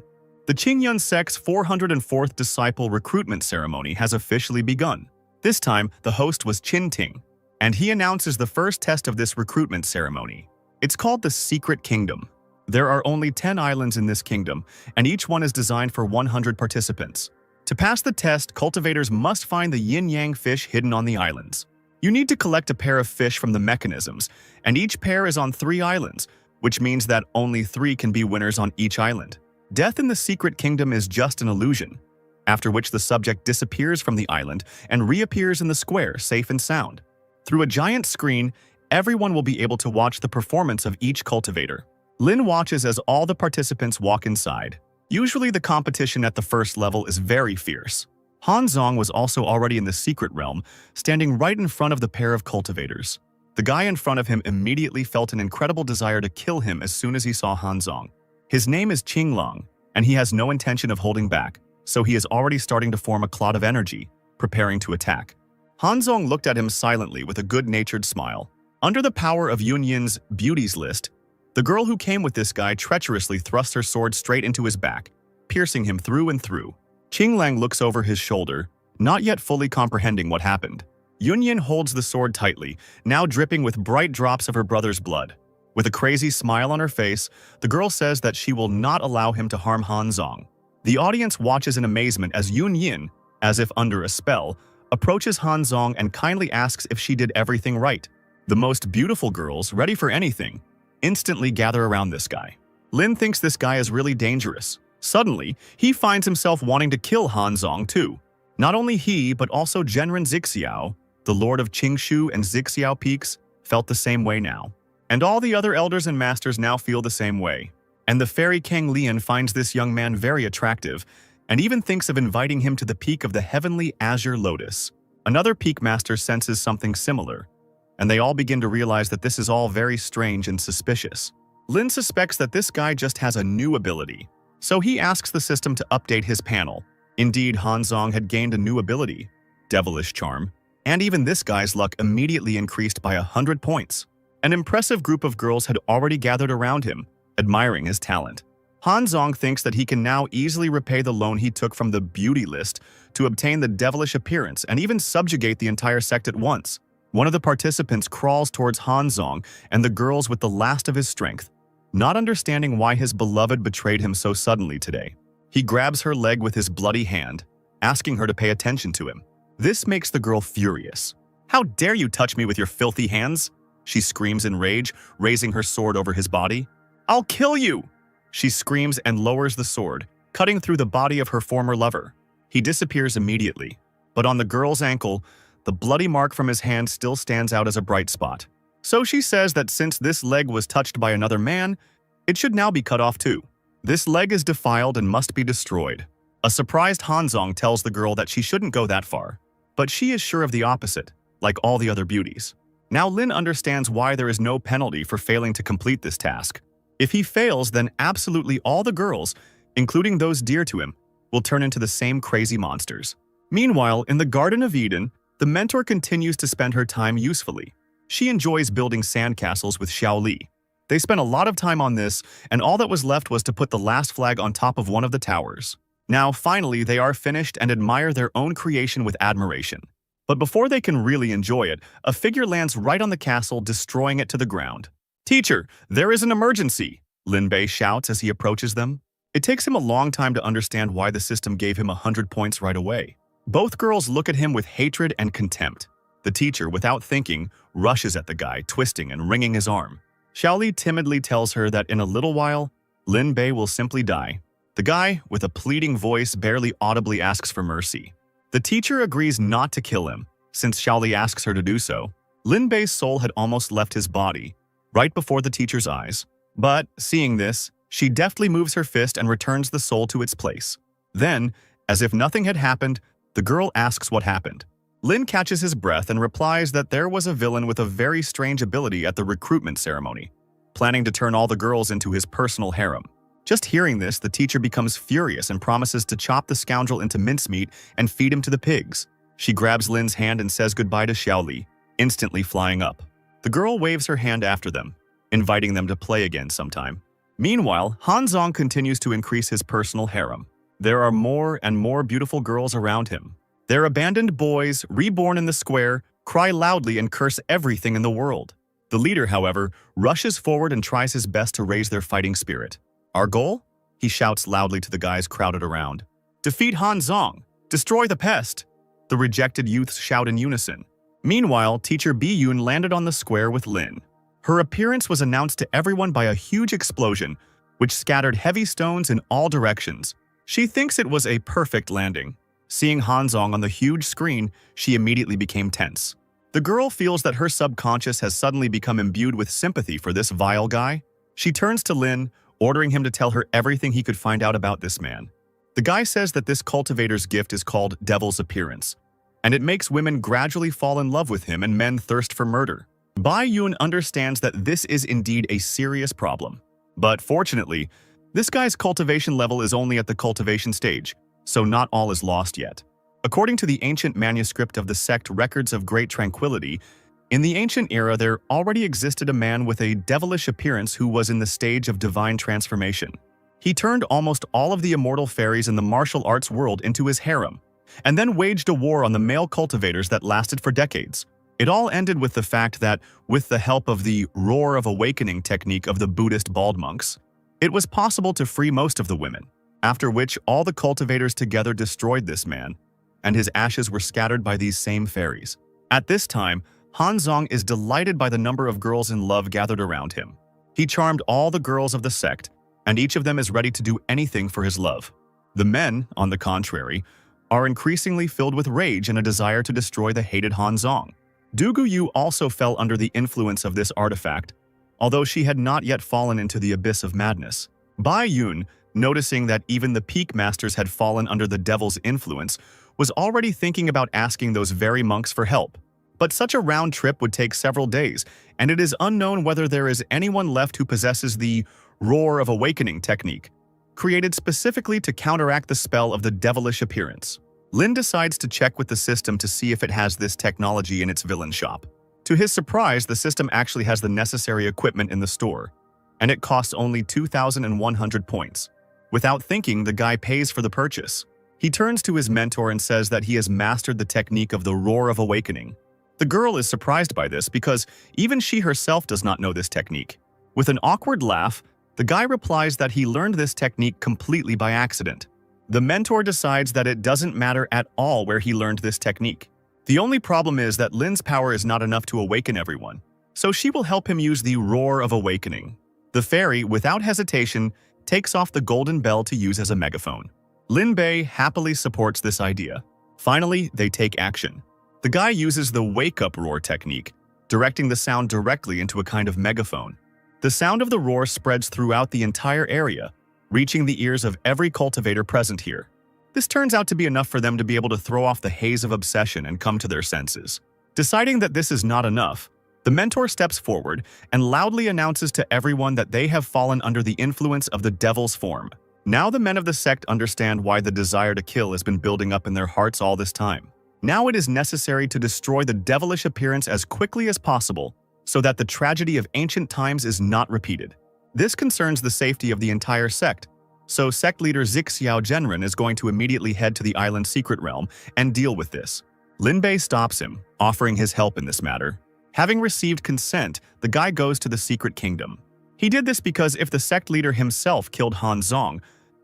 The Qingyun sect's 404th disciple recruitment ceremony has officially begun. This time, the host was Qin Ting, and he announces the first test of this recruitment ceremony. It's called the Secret Kingdom. There are only 10 islands in this kingdom, and each one is designed for 100 participants. To pass the test, cultivators must find the yin-yang fish hidden on the islands. You need to collect a pair of fish from the mechanisms, and each pair is on 3 islands, which means that only 3 can be winners on each island. Death in the secret kingdom is just an illusion, after which the subject disappears from the island and reappears in the square safe and sound. Through a giant screen, everyone will be able to watch the performance of each cultivator. Lin watches as all the participants walk inside. Usually the competition at the first level is very fierce. Hanzong was also already in the secret realm, standing right in front of the pair of cultivators. The guy in front of him immediately felt an incredible desire to kill him as soon as he saw Hanzong. His name is Qinglong, and he has no intention of holding back, so he is already starting to form a cloud of energy, preparing to attack. Hanzong looked at him silently with a good-natured smile. Under the power of Yunyin's beauties list, the girl who came with this guy treacherously thrust her sword straight into his back, piercing him through and through. Qinglang looks over his shoulder, not yet fully comprehending what happened. Yunyin holds the sword tightly, now dripping with bright drops of her brother's blood. With a crazy smile on her face, the girl says that she will not allow him to harm Hanzong. The audience watches in amazement as Yunyin, as if under a spell, approaches Hanzong and kindly asks if she did everything right. The most beautiful girls, ready for anything, instantly gather around this guy. Lin thinks this guy is really dangerous. Suddenly, he finds himself wanting to kill Hanzong too. Not only he, but also Genren Zixiao, the lord of Qingshu and Zixiao Peaks, felt the same way now. And all the other elders and masters now feel the same way. And the fairy Kang Lian finds this young man very attractive, and even thinks of inviting him to the peak of the heavenly azure lotus. Another peak master senses something similar, and they all begin to realize that this is all very strange and suspicious. Lin suspects that this guy just has a new ability, so he asks the system to update his panel. Indeed, Hanzong had gained a new ability, Devilish Charm, and even this guy's luck immediately increased by 100 points. An impressive group of girls had already gathered around him, admiring his talent. Hanzong thinks that he can now easily repay the loan he took from the beauty list to obtain the devilish appearance and even subjugate the entire sect at once. One of the participants crawls towards Hanzong and the girls with the last of his strength, not understanding why his beloved betrayed him so suddenly today. He grabs her leg with his bloody hand, asking her to pay attention to him. This makes the girl furious. "How dare you touch me with your filthy hands?" she screams in rage, raising her sword over his body. "I'll kill you!" she screams and lowers the sword, cutting through the body of her former lover. He disappears immediately, but on the girl's ankle, the bloody mark from his hand still stands out as a bright spot. So she says that since this leg was touched by another man, it should now be cut off too. This leg is defiled and must be destroyed. A surprised Hanzong tells the girl that she shouldn't go that far, but she is sure of the opposite, like all the other beauties. Now Lin understands why there is no penalty for failing to complete this task. If he fails, then absolutely all the girls, including those dear to him, will turn into the same crazy monsters. Meanwhile, in the Garden of Eden, the mentor continues to spend her time usefully. She enjoys building sandcastles with Xiaoli. They spent a lot of time on this, and all that was left was to put the last flag on top of one of the towers. Now, finally, they are finished and admire their own creation with admiration. But before they can really enjoy it, a figure lands right on the castle, destroying it to the ground. "Teacher, there is an emergency!" Lin Bei shouts as he approaches them. It takes him a long time to understand why the system gave him 100 points right away. Both girls look at him with hatred and contempt. The teacher, without thinking, rushes at the guy, twisting and wringing his arm. Xiaoli timidly tells her that in a little while, Lin Bei will simply die. The guy, with a pleading voice, barely audibly asks for mercy. The teacher agrees not to kill him, since Xiaoli asks her to do so. Lin Bei's soul had almost left his body, right before the teacher's eyes. But, seeing this, she deftly moves her fist and returns the soul to its place. Then, as if nothing had happened, the girl asks what happened. Lin catches his breath and replies that there was a villain with a very strange ability at the recruitment ceremony, planning to turn all the girls into his personal harem. Just hearing this, the teacher becomes furious and promises to chop the scoundrel into mincemeat and feed him to the pigs. She grabs Lin's hand and says goodbye to Xiaoli, instantly flying up. The girl waves her hand after them, inviting them to play again sometime. Meanwhile, Hanzong continues to increase his personal harem. There are more and more beautiful girls around him. Their abandoned boys, reborn in the square, cry loudly and curse everything in the world. The leader, however, rushes forward and tries his best to raise their fighting spirit. "Our goal?" he shouts loudly to the guys crowded around. "Defeat Han Zong! Destroy the pest!" The rejected youths shout in unison. Meanwhile, teacher Bi Yun landed on the square with Lin. Her appearance was announced to everyone by a huge explosion, which scattered heavy stones in all directions. She thinks it was a perfect landing. Seeing Han Zong on the huge screen, she immediately became tense. The girl feels that her subconscious has suddenly become imbued with sympathy for this vile guy. She turns to Lin, ordering him to tell her everything he could find out about this man. The guy says that this cultivator's gift is called Devil's Appearance, and it makes women gradually fall in love with him and men thirst for murder. Bai Yun understands that this is indeed a serious problem. But fortunately, this guy's cultivation level is only at the cultivation stage, so not all is lost yet. According to the ancient manuscript of the sect Records of Great Tranquility, in the ancient era there already existed a man with a devilish appearance who was in the stage of divine transformation. He turned almost all of the immortal fairies in the martial arts world into his harem, and then waged a war on the male cultivators that lasted for decades. It all ended with the fact that, with the help of the Roar of Awakening technique of the Buddhist bald monks, it was possible to free most of the women, after which all the cultivators together destroyed this man, and his ashes were scattered by these same fairies. At this time, Han Zong is delighted by the number of girls in love gathered around him. He charmed all the girls of the sect, and each of them is ready to do anything for his love. The men, on the contrary, are increasingly filled with rage and a desire to destroy the hated Han Zong. Dugu Yu also fell under the influence of this artifact, although she had not yet fallen into the abyss of madness. Bai Yun, noticing that even the peak masters had fallen under the devil's influence, was already thinking about asking those very monks for help. But such a round trip would take several days, and it is unknown whether there is anyone left who possesses the Roar of Awakening technique, created specifically to counteract the spell of the devilish appearance. Lin decides to check with the system to see if it has this technology in its villain shop. To his surprise, the system actually has the necessary equipment in the store, and it costs only 2,100 points. Without thinking, the guy pays for the purchase. He turns to his mentor and says that he has mastered the technique of the Roar of Awakening. The girl is surprised by this because even she herself does not know this technique. With an awkward laugh, the guy replies that he learned this technique completely by accident. The mentor decides that it doesn't matter at all where he learned this technique. The only problem is that Lin's power is not enough to awaken everyone, so she will help him use the Roar of Awakening. The fairy, without hesitation, takes off the golden bell to use as a megaphone. Lin Bei happily supports this idea. Finally, they take action. The guy uses the wake-up roar technique, directing the sound directly into a kind of megaphone. The sound of the roar spreads throughout the entire area, reaching the ears of every cultivator present here. This turns out to be enough for them to be able to throw off the haze of obsession and come to their senses. Deciding that this is not enough, the mentor steps forward and loudly announces to everyone that they have fallen under the influence of the devil's form. Now the men of the sect understand why the desire to kill has been building up in their hearts all this time. Now it is necessary to destroy the devilish appearance as quickly as possible so that the tragedy of ancient times is not repeated. This concerns the safety of the entire sect, so sect leader Zixiao Genren is going to immediately head to the island's secret realm and deal with this. Lin Bei stops him, offering his help in this matter. Having received consent, the guy goes to the secret kingdom. He did this because if the sect leader himself killed Han Zong,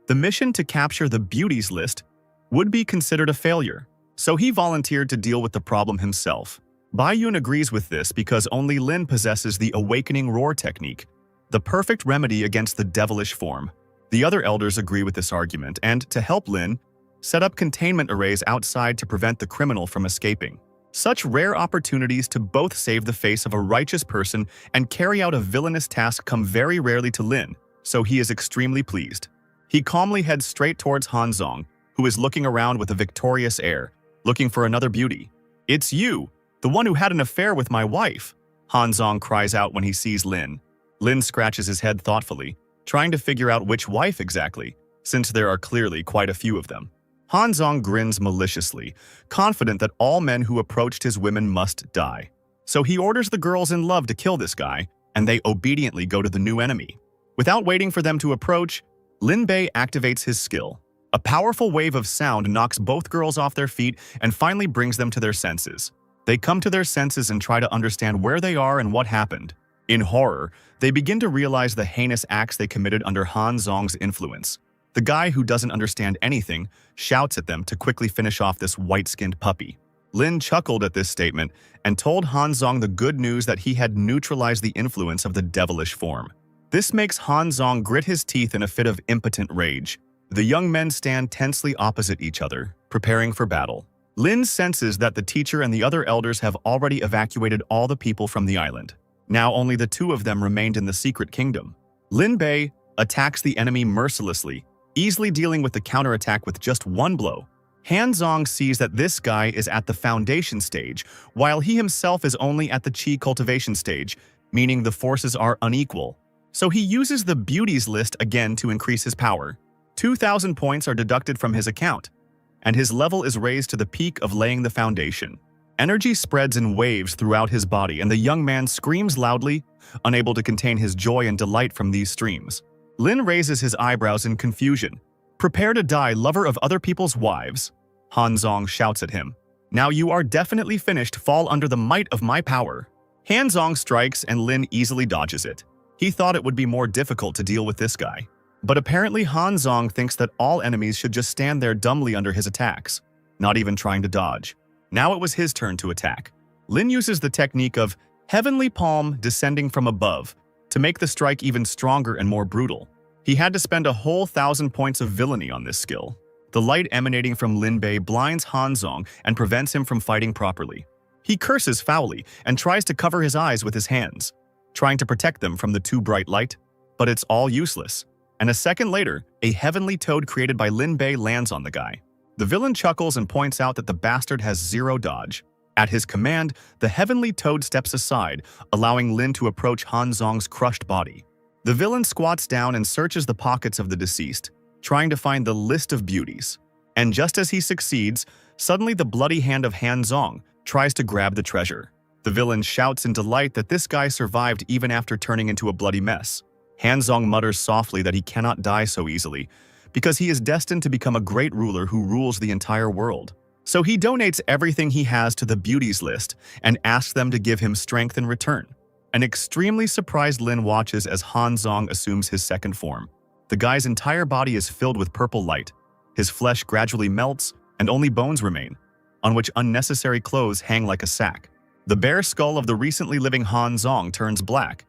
the mission to capture the beauties list would be considered a failure, so he volunteered to deal with the problem himself. Bai Yun agrees with this because only Lin possesses the Awakening Roar technique, the perfect remedy against the devilish form. The other elders agree with this argument and, to help Lin, set up containment arrays outside to prevent the criminal from escaping. Such rare opportunities to both save the face of a righteous person and carry out a villainous task come very rarely to Lin, so he is extremely pleased. He calmly heads straight towards Han Zong, who is looking around with a victorious air, looking for another beauty. "It's you, the one who had an affair with my wife," Han Zong cries out when he sees Lin. Lin scratches his head thoughtfully, trying to figure out which wife exactly, since there are clearly quite a few of them. Han Zong grins maliciously, confident that all men who approached his women must die. So he orders the girls in love to kill this guy, and they obediently go to the new enemy. Without waiting for them to approach, Lin Bei activates his skill. A powerful wave of sound knocks both girls off their feet and finally brings them to their senses. They come to their senses and try to understand where they are and what happened. In horror, they begin to realize the heinous acts they committed under Han Zong's influence. The guy who doesn't understand anything shouts at them to quickly finish off this white-skinned puppy. Lin chuckled at this statement and told Han Zong the good news that he had neutralized the influence of the devilish form. This makes Han Zong grit his teeth in a fit of impotent rage. The young men stand tensely opposite each other, preparing for battle. Lin senses that the teacher and the other elders have already evacuated all the people from the island. Now only the two of them remained in the secret kingdom. Lin Bei attacks the enemy mercilessly, easily dealing with the counterattack with just one blow. Han Zong sees that this guy is at the foundation stage, while he himself is only at the chi cultivation stage, meaning the forces are unequal. So he uses the beauties list again to increase his power. 2,000 points are deducted from his account, and his level is raised to the peak of laying the foundation. Energy spreads in waves throughout his body, and the young man screams loudly, unable to contain his joy and delight from these streams. Lin raises his eyebrows in confusion. "Prepare to die, lover of other people's wives," Han Zong shouts at him. "Now you are definitely finished, fall under the might of my power." Han Zong strikes and Lin easily dodges it. He thought it would be more difficult to deal with this guy. But apparently Han Zong thinks that all enemies should just stand there dumbly under his attacks, not even trying to dodge. Now it was his turn to attack. Lin uses the technique of heavenly palm descending from above to make the strike even stronger and more brutal. He had to spend a whole 1,000 points of villainy on this skill. The light emanating from Lin Bei blinds Han Zong and prevents him from fighting properly. He curses foully and tries to cover his eyes with his hands, trying to protect them from the too bright light, but it's all useless. And a second later, a heavenly toad created by Lin Bei lands on the guy. The villain chuckles and points out that the bastard has zero dodge. At his command, the heavenly toad steps aside, allowing Lin to approach Han Zong's crushed body. The villain squats down and searches the pockets of the deceased, trying to find the list of beauties. And just as he succeeds, suddenly the bloody hand of Han Zong tries to grab the treasure. The villain shouts in delight that this guy survived even after turning into a bloody mess. Han Zong mutters softly that he cannot die so easily, because he is destined to become a great ruler who rules the entire world. So he donates everything he has to the beauties list and asks them to give him strength in return. An extremely surprised Lin watches as Han Zong assumes his second form. The guy's entire body is filled with purple light. His flesh gradually melts, and only bones remain, on which unnecessary clothes hang like a sack. The bare skull of the recently living Han Zong turns black,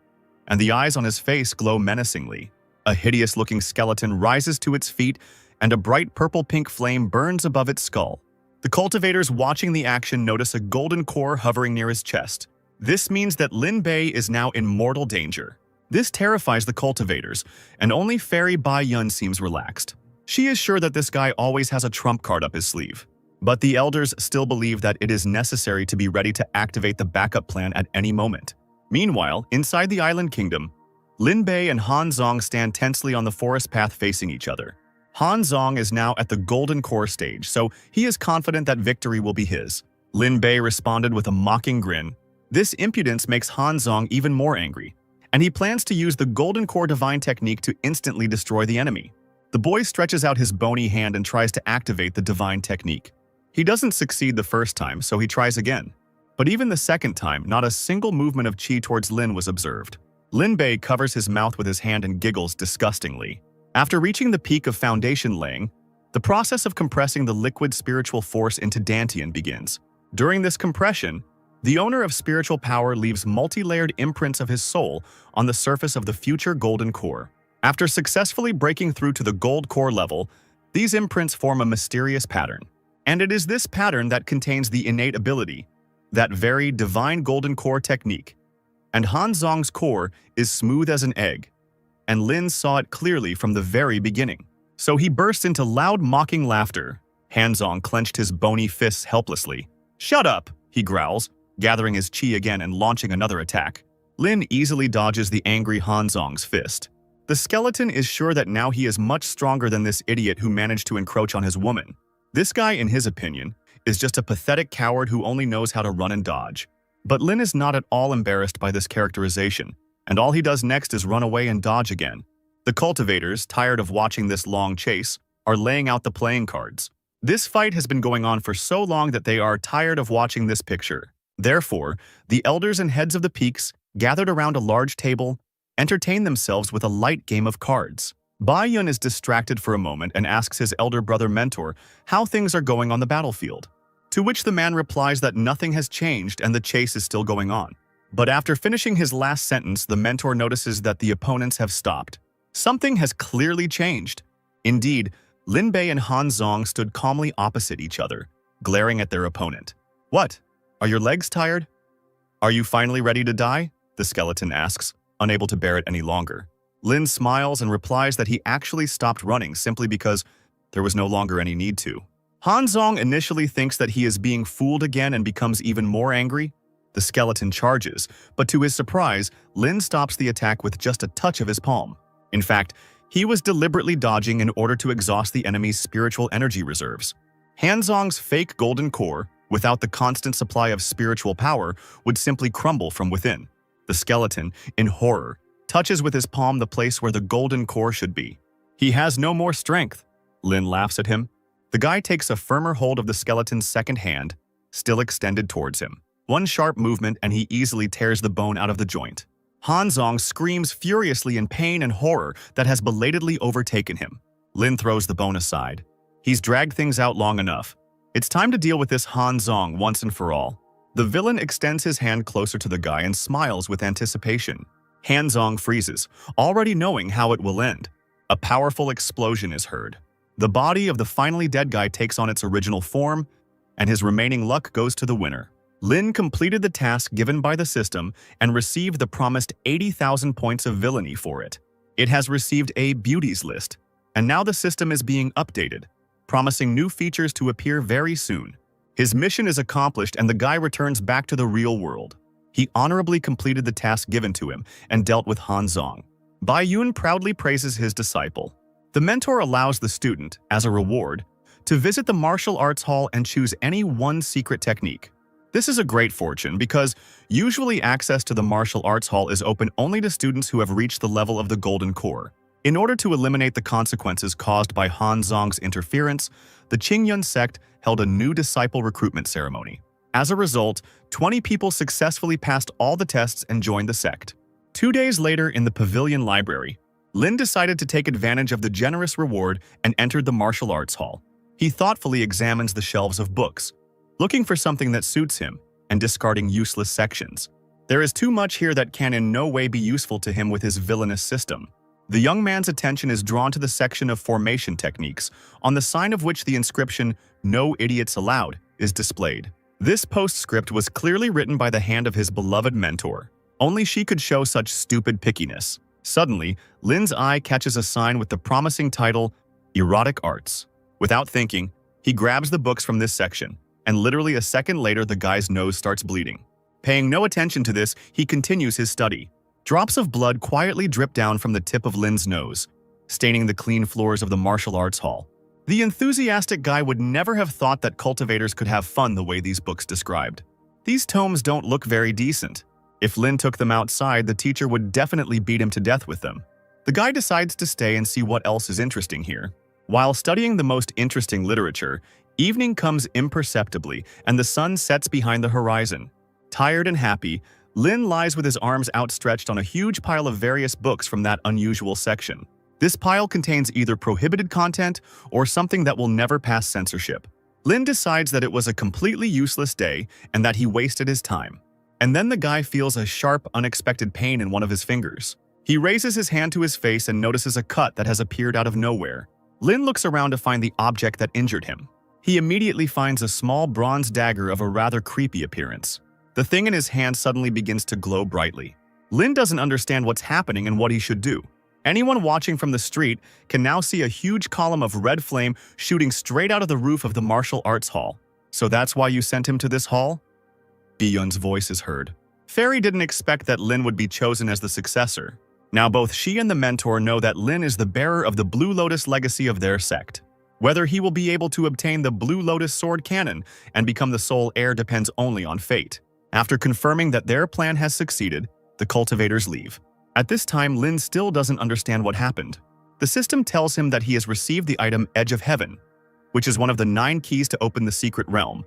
and the eyes on his face glow menacingly. A hideous-looking skeleton rises to its feet, and a bright purple-pink flame burns above its skull. The cultivators watching the action notice a golden core hovering near his chest. This means that Lin Bei is now in mortal danger. This terrifies the cultivators, and only Fairy Bai Yun seems relaxed. She is sure that this guy always has a trump card up his sleeve. But the elders still believe that it is necessary to be ready to activate the backup plan at any moment. Meanwhile, inside the island kingdom, Lin Bei and Han Zong stand tensely on the forest path facing each other. Han Zong is now at the golden core stage, so he is confident that victory will be his. Lin Bei responded with a mocking grin. This impudence makes Han Zong even more angry, and he plans to use the golden core divine technique to instantly destroy the enemy. The boy stretches out his bony hand and tries to activate the divine technique. He doesn't succeed the first time, so he tries again. But even the second time, not a single movement of chi towards Lin was observed. Lin Bei covers his mouth with his hand and giggles disgustingly. After reaching the peak of foundation laying, the process of compressing the liquid spiritual force into Dantian begins. During this compression, the owner of spiritual power leaves multi-layered imprints of his soul on the surface of the future golden core. After successfully breaking through to the gold core level, these imprints form a mysterious pattern. And it is this pattern that contains the innate ability, that very divine golden core technique. And Han Zong's core is smooth as an egg, and Lin saw it clearly from the very beginning. So he burst into loud mocking laughter. Han Zong clenched his bony fists helplessly. "Shut up," he growls, gathering his chi again and launching another attack. Lin easily dodges the angry Han Zong's fist. The skeleton is sure that now he is much stronger than this idiot who managed to encroach on his woman. This guy, in his opinion, is just a pathetic coward who only knows how to run and dodge. But Lin is not at all embarrassed by this characterization, and all he does next is run away and dodge again. The cultivators, tired of watching this long chase, are laying out the playing cards. This fight has been going on for so long that they are tired of watching this picture. Therefore, the elders and heads of the peaks gathered around a large table, entertained themselves with a light game of cards. Bayun is distracted for a moment and asks his elder brother mentor how things are going on the battlefield, to which the man replies that nothing has changed and the chase is still going on. But after finishing his last sentence, the mentor notices that the opponents have stopped. Something has clearly changed. Indeed, Lin Bei and Han Zong stood calmly opposite each other, glaring at their opponent. "What? Are your legs tired? Are you finally ready to die?" the skeleton asks, unable to bear it any longer. Lin smiles and replies that he actually stopped running simply because there was no longer any need to. Han Zong initially thinks that he is being fooled again and becomes even more angry. The skeleton charges, but to his surprise, Lin stops the attack with just a touch of his palm. In fact, he was deliberately dodging in order to exhaust the enemy's spiritual energy reserves. Han Zong's fake golden core, without the constant supply of spiritual power, would simply crumble from within. The skeleton, in horror, touches with his palm the place where the golden core should be. "He has no more strength." Lin laughs at him. The guy takes a firmer hold of the skeleton's second hand, still extended towards him. One sharp movement and he easily tears the bone out of the joint. Han Zong screams furiously in pain and horror that has belatedly overtaken him. Lin throws the bone aside. He's dragged things out long enough. It's time to deal with this Han Zong once and for all. The villain extends his hand closer to the guy and smiles with anticipation. Han Zong freezes, already knowing how it will end. A powerful explosion is heard. The body of the finally dead guy takes on its original form, and his remaining luck goes to the winner. Lin completed the task given by the system and received the promised 80,000 points of villainy for it. It has received a beauties list, and now the system is being updated, promising new features to appear very soon. His mission is accomplished and the guy returns back to the real world. He honorably completed the task given to him and dealt with Han Zong. Bayun proudly praises his disciple. The mentor allows the student, as a reward, to visit the martial arts hall and choose any one secret technique. This is a great fortune because usually access to the martial arts hall is open only to students who have reached the level of the Golden Core. In order to eliminate the consequences caused by Han Zong's interference, the Qingyun sect held a new disciple recruitment ceremony. As a result, 20 people successfully passed all the tests and joined the sect. 2 days later in the Pavilion Library, Lin decided to take advantage of the generous reward and entered the martial arts hall. He thoughtfully examines the shelves of books, looking for something that suits him and discarding useless sections. There is too much here that can in no way be useful to him with his villainous system. The young man's attention is drawn to the section of formation techniques, on the sign of which the inscription, "No Idiots Allowed," is displayed. This postscript was clearly written by the hand of his beloved mentor. Only she could show such stupid pickiness. Suddenly, Lin's eye catches a sign with the promising title, Erotic Arts. Without thinking, he grabs the books from this section, and literally a second later the guy's nose starts bleeding. Paying no attention to this, he continues his study. Drops of blood quietly drip down from the tip of Lin's nose, staining the clean floors of the martial arts hall. The enthusiastic guy would never have thought that cultivators could have fun the way these books described. These tomes don't look very decent. If Lin took them outside, the teacher would definitely beat him to death with them. The guy decides to stay and see what else is interesting here. While studying the most interesting literature, evening comes imperceptibly and the sun sets behind the horizon. Tired and happy, Lin lies with his arms outstretched on a huge pile of various books from that unusual section. This pile contains either prohibited content or something that will never pass censorship. Lin decides that it was a completely useless day and that he wasted his time. And then the guy feels a sharp, unexpected pain in one of his fingers. He raises his hand to his face and notices a cut that has appeared out of nowhere. Lin looks around to find the object that injured him. He immediately finds a small bronze dagger of a rather creepy appearance. The thing in his hand suddenly begins to glow brightly. Lin doesn't understand what's happening and what he should do. Anyone watching from the street can now see a huge column of red flame shooting straight out of the roof of the martial arts hall. "So that's why you sent him to this hall?" Biyun's voice is heard. Fairy didn't expect that Lin would be chosen as the successor. Now both she and the mentor know that Lin is the bearer of the Blue Lotus legacy of their sect. Whether he will be able to obtain the Blue Lotus sword cannon and become the sole heir depends only on fate. After confirming that their plan has succeeded, the cultivators leave. At this time, Lin still doesn't understand what happened. The system tells him that he has received the item Edge of Heaven, which is one of the 9 keys to open the secret realm.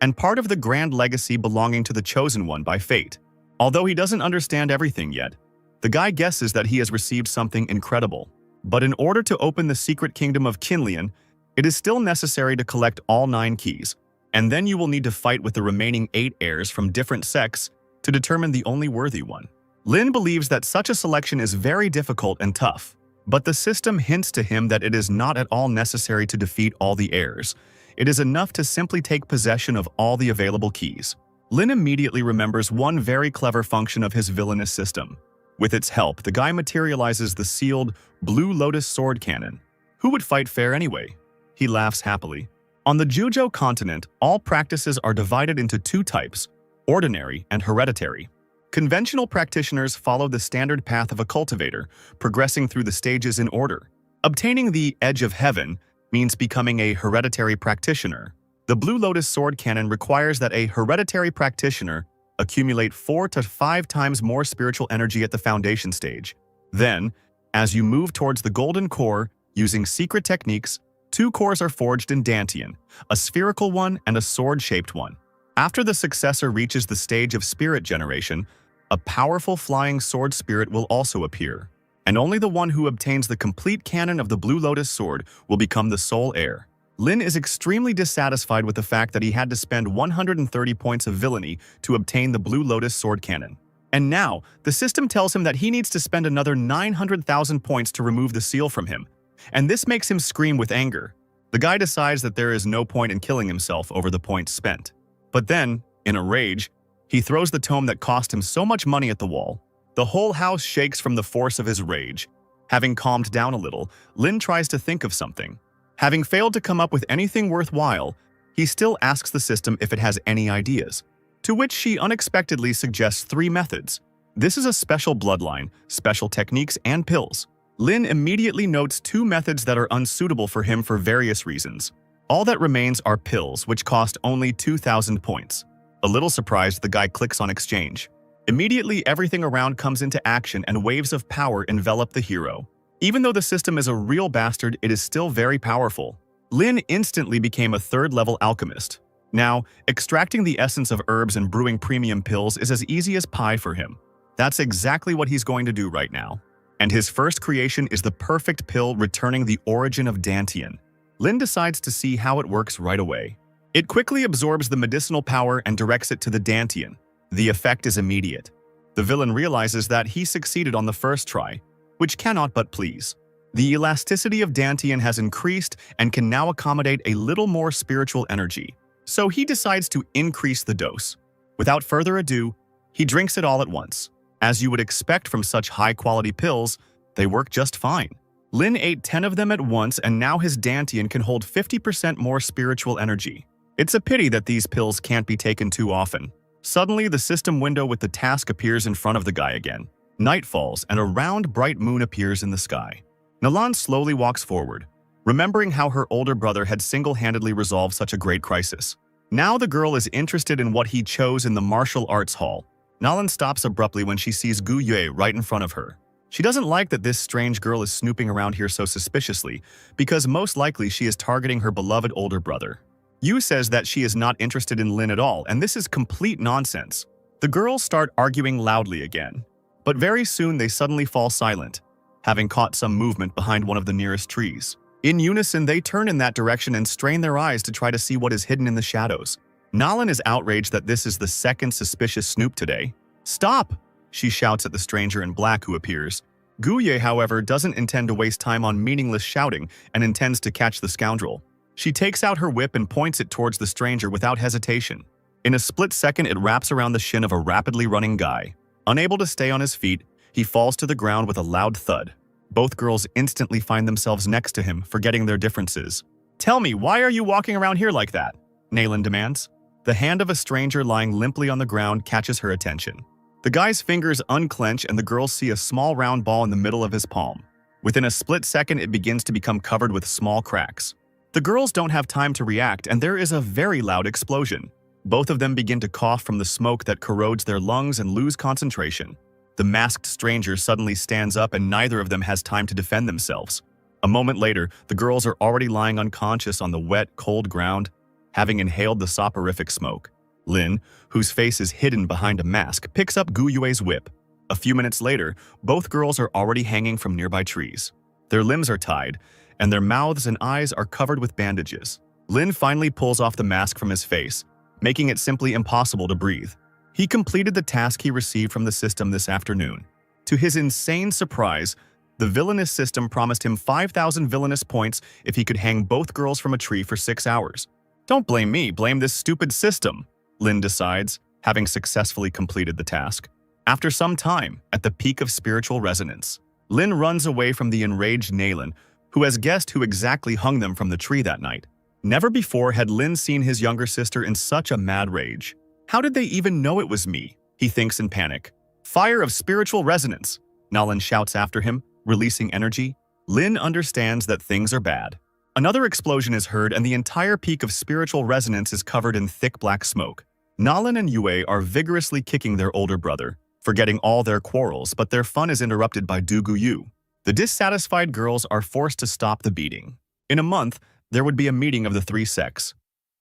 and part of the grand legacy belonging to the Chosen One by fate. Although he doesn't understand everything yet, the guy guesses that he has received something incredible. But in order to open the secret kingdom of Kinlian, it is still necessary to collect all 9 keys, and then you will need to fight with the remaining 8 heirs from different sects to determine the only worthy one. Lin believes that such a selection is very difficult and tough, but the system hints to him that it is not at all necessary to defeat all the heirs. It is enough to simply take possession of all the available keys. Lin immediately remembers one very clever function of his villainous system. With its help, the guy materializes the sealed Blue Lotus sword cannon. Who would fight fair anyway? He laughs happily. On the Juzhou continent, all practices are divided into 2 types, ordinary and hereditary. Conventional practitioners follow the standard path of a cultivator, progressing through the stages in order. Obtaining the Edge of Heaven means becoming a hereditary practitioner. The Blue Lotus sword cannon requires that a hereditary practitioner accumulate 4 to 5 times more spiritual energy at the foundation stage. Then, as you move towards the golden core, using secret techniques, 2 cores are forged in Dantian, a spherical one and a sword-shaped one. After the successor reaches the stage of spirit generation, a powerful flying sword spirit will also appear, and only the one who obtains the complete cannon of the Blue Lotus sword will become the sole heir. Lin is extremely dissatisfied with the fact that he had to spend 130 points of villainy to obtain the Blue Lotus sword cannon. And now, the system tells him that he needs to spend another 900,000 points to remove the seal from him, and this makes him scream with anger. The guy decides that there is no point in killing himself over the points spent. But then, in a rage, he throws the tome that cost him so much money at the wall. The whole house shakes from the force of his rage. Having calmed down a little, Lin tries to think of something. Having failed to come up with anything worthwhile, he still asks the system if it has any ideas, to which she unexpectedly suggests 3 methods. This is a special bloodline, special techniques, and pills. Lin immediately notes 2 methods that are unsuitable for him for various reasons. All that remains are pills, which cost only 2,000 points. A little surprised, the guy clicks on exchange. Immediately, everything around comes into action and waves of power envelop the hero. Even though the system is a real bastard, it is still very powerful. Lin instantly became a 3rd-level alchemist. Now, extracting the essence of herbs and brewing premium pills is as easy as pie for him. That's exactly what he's going to do right now. And his first creation is the perfect pill returning the origin of Dantian. Lin decides to see how it works right away. It quickly absorbs the medicinal power and directs it to the Dantian. The effect is immediate. The villain realizes that he succeeded on the first try, which cannot but please. The elasticity of Dantian has increased and can now accommodate a little more spiritual energy, so he decides to increase the dose. Without further ado, he drinks it all at once. As you would expect from such high-quality pills, they work just fine. Lin ate 10 of them at once, and now his Dantian can hold 50% more spiritual energy. It's a pity that these pills can't be taken too often. Suddenly, the system window with the task appears in front of the guy again. Night falls, and a round, bright moon appears in the sky. Nalan slowly walks forward, remembering how her older brother had single-handedly resolved such a great crisis. Now the girl is interested in what he chose in the martial arts hall. Nalan stops abruptly when she sees Gu Yue right in front of her. She doesn't like that this strange girl is snooping around here so suspiciously, because most likely she is targeting her beloved older brother. Yu says that she is not interested in Lin at all, and this is complete nonsense. The girls start arguing loudly again, but very soon they suddenly fall silent, having caught some movement behind one of the nearest trees. In unison, they turn in that direction and strain their eyes to try to see what is hidden in the shadows. Nalan is outraged that this is the second suspicious snoop today. "Stop!" she shouts at the stranger in black who appears. Gu Yue, however, doesn't intend to waste time on meaningless shouting and intends to catch the scoundrel. She takes out her whip and points it towards the stranger without hesitation. In a split second, it wraps around the shin of a rapidly running guy. Unable to stay on his feet, he falls to the ground with a loud thud. Both girls instantly find themselves next to him, forgetting their differences. "Tell me, why are you walking around here like that?" Nalan demands. The hand of a stranger lying limply on the ground catches her attention. The guy's fingers unclench and the girls see a small round ball in the middle of his palm. Within a split second, it begins to become covered with small cracks. The girls don't have time to react, and there is a very loud explosion. Both of them begin to cough from the smoke that corrodes their lungs and lose concentration. The masked stranger suddenly stands up and neither of them has time to defend themselves. A moment later, the girls are already lying unconscious on the wet, cold ground. having inhaled the soporific smoke. Lin, whose face is hidden behind a mask, picks up Gu Yue's whip. A few minutes later, both girls are already hanging from nearby trees. Their limbs are tied, and their mouths and eyes are covered with bandages. Lin finally pulls off the mask from his face, making it simply impossible to breathe. He completed the task he received from the system this afternoon. To his insane surprise, the villainous system promised him 5,000 villainous points if he could hang both girls from a tree for 6 hours. Don't blame me, blame this stupid system, Lin decides, having successfully completed the task. After some time, at the peak of spiritual resonance, Lin runs away from the enraged Nalan, who has guessed who exactly hung them from the tree that night. Never before had Lin seen his younger sister in such a mad rage. How did they even know it was me? He thinks in panic. Fire of spiritual resonance, Nalan shouts after him, releasing energy. Lin understands that things are bad. Another explosion is heard and the entire peak of spiritual resonance is covered in thick black smoke. Nalan and Yue are vigorously kicking their older brother, forgetting all their quarrels, but their fun is interrupted by Du Guyu. The dissatisfied girls are forced to stop the beating. In a month, there would be a meeting of the three sects,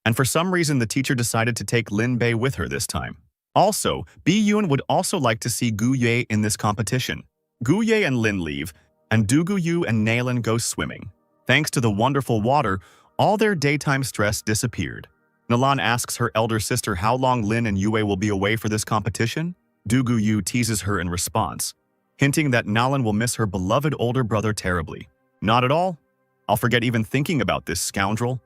and for some reason the teacher decided to take Lin Bei with her this time. Also, Bi Yun would also like to see Gu Yue in this competition. Gu Yue and Lin leave, and Du Guyu and Nalan go swimming. Thanks to the wonderful water, all their daytime stress disappeared. Nalan asks her elder sister how long Lin and Yue will be away for this competition. Du Guyu teases her in response, hinting that Nalan will miss her beloved older brother terribly. Not at all. I'll forget even thinking about this scoundrel.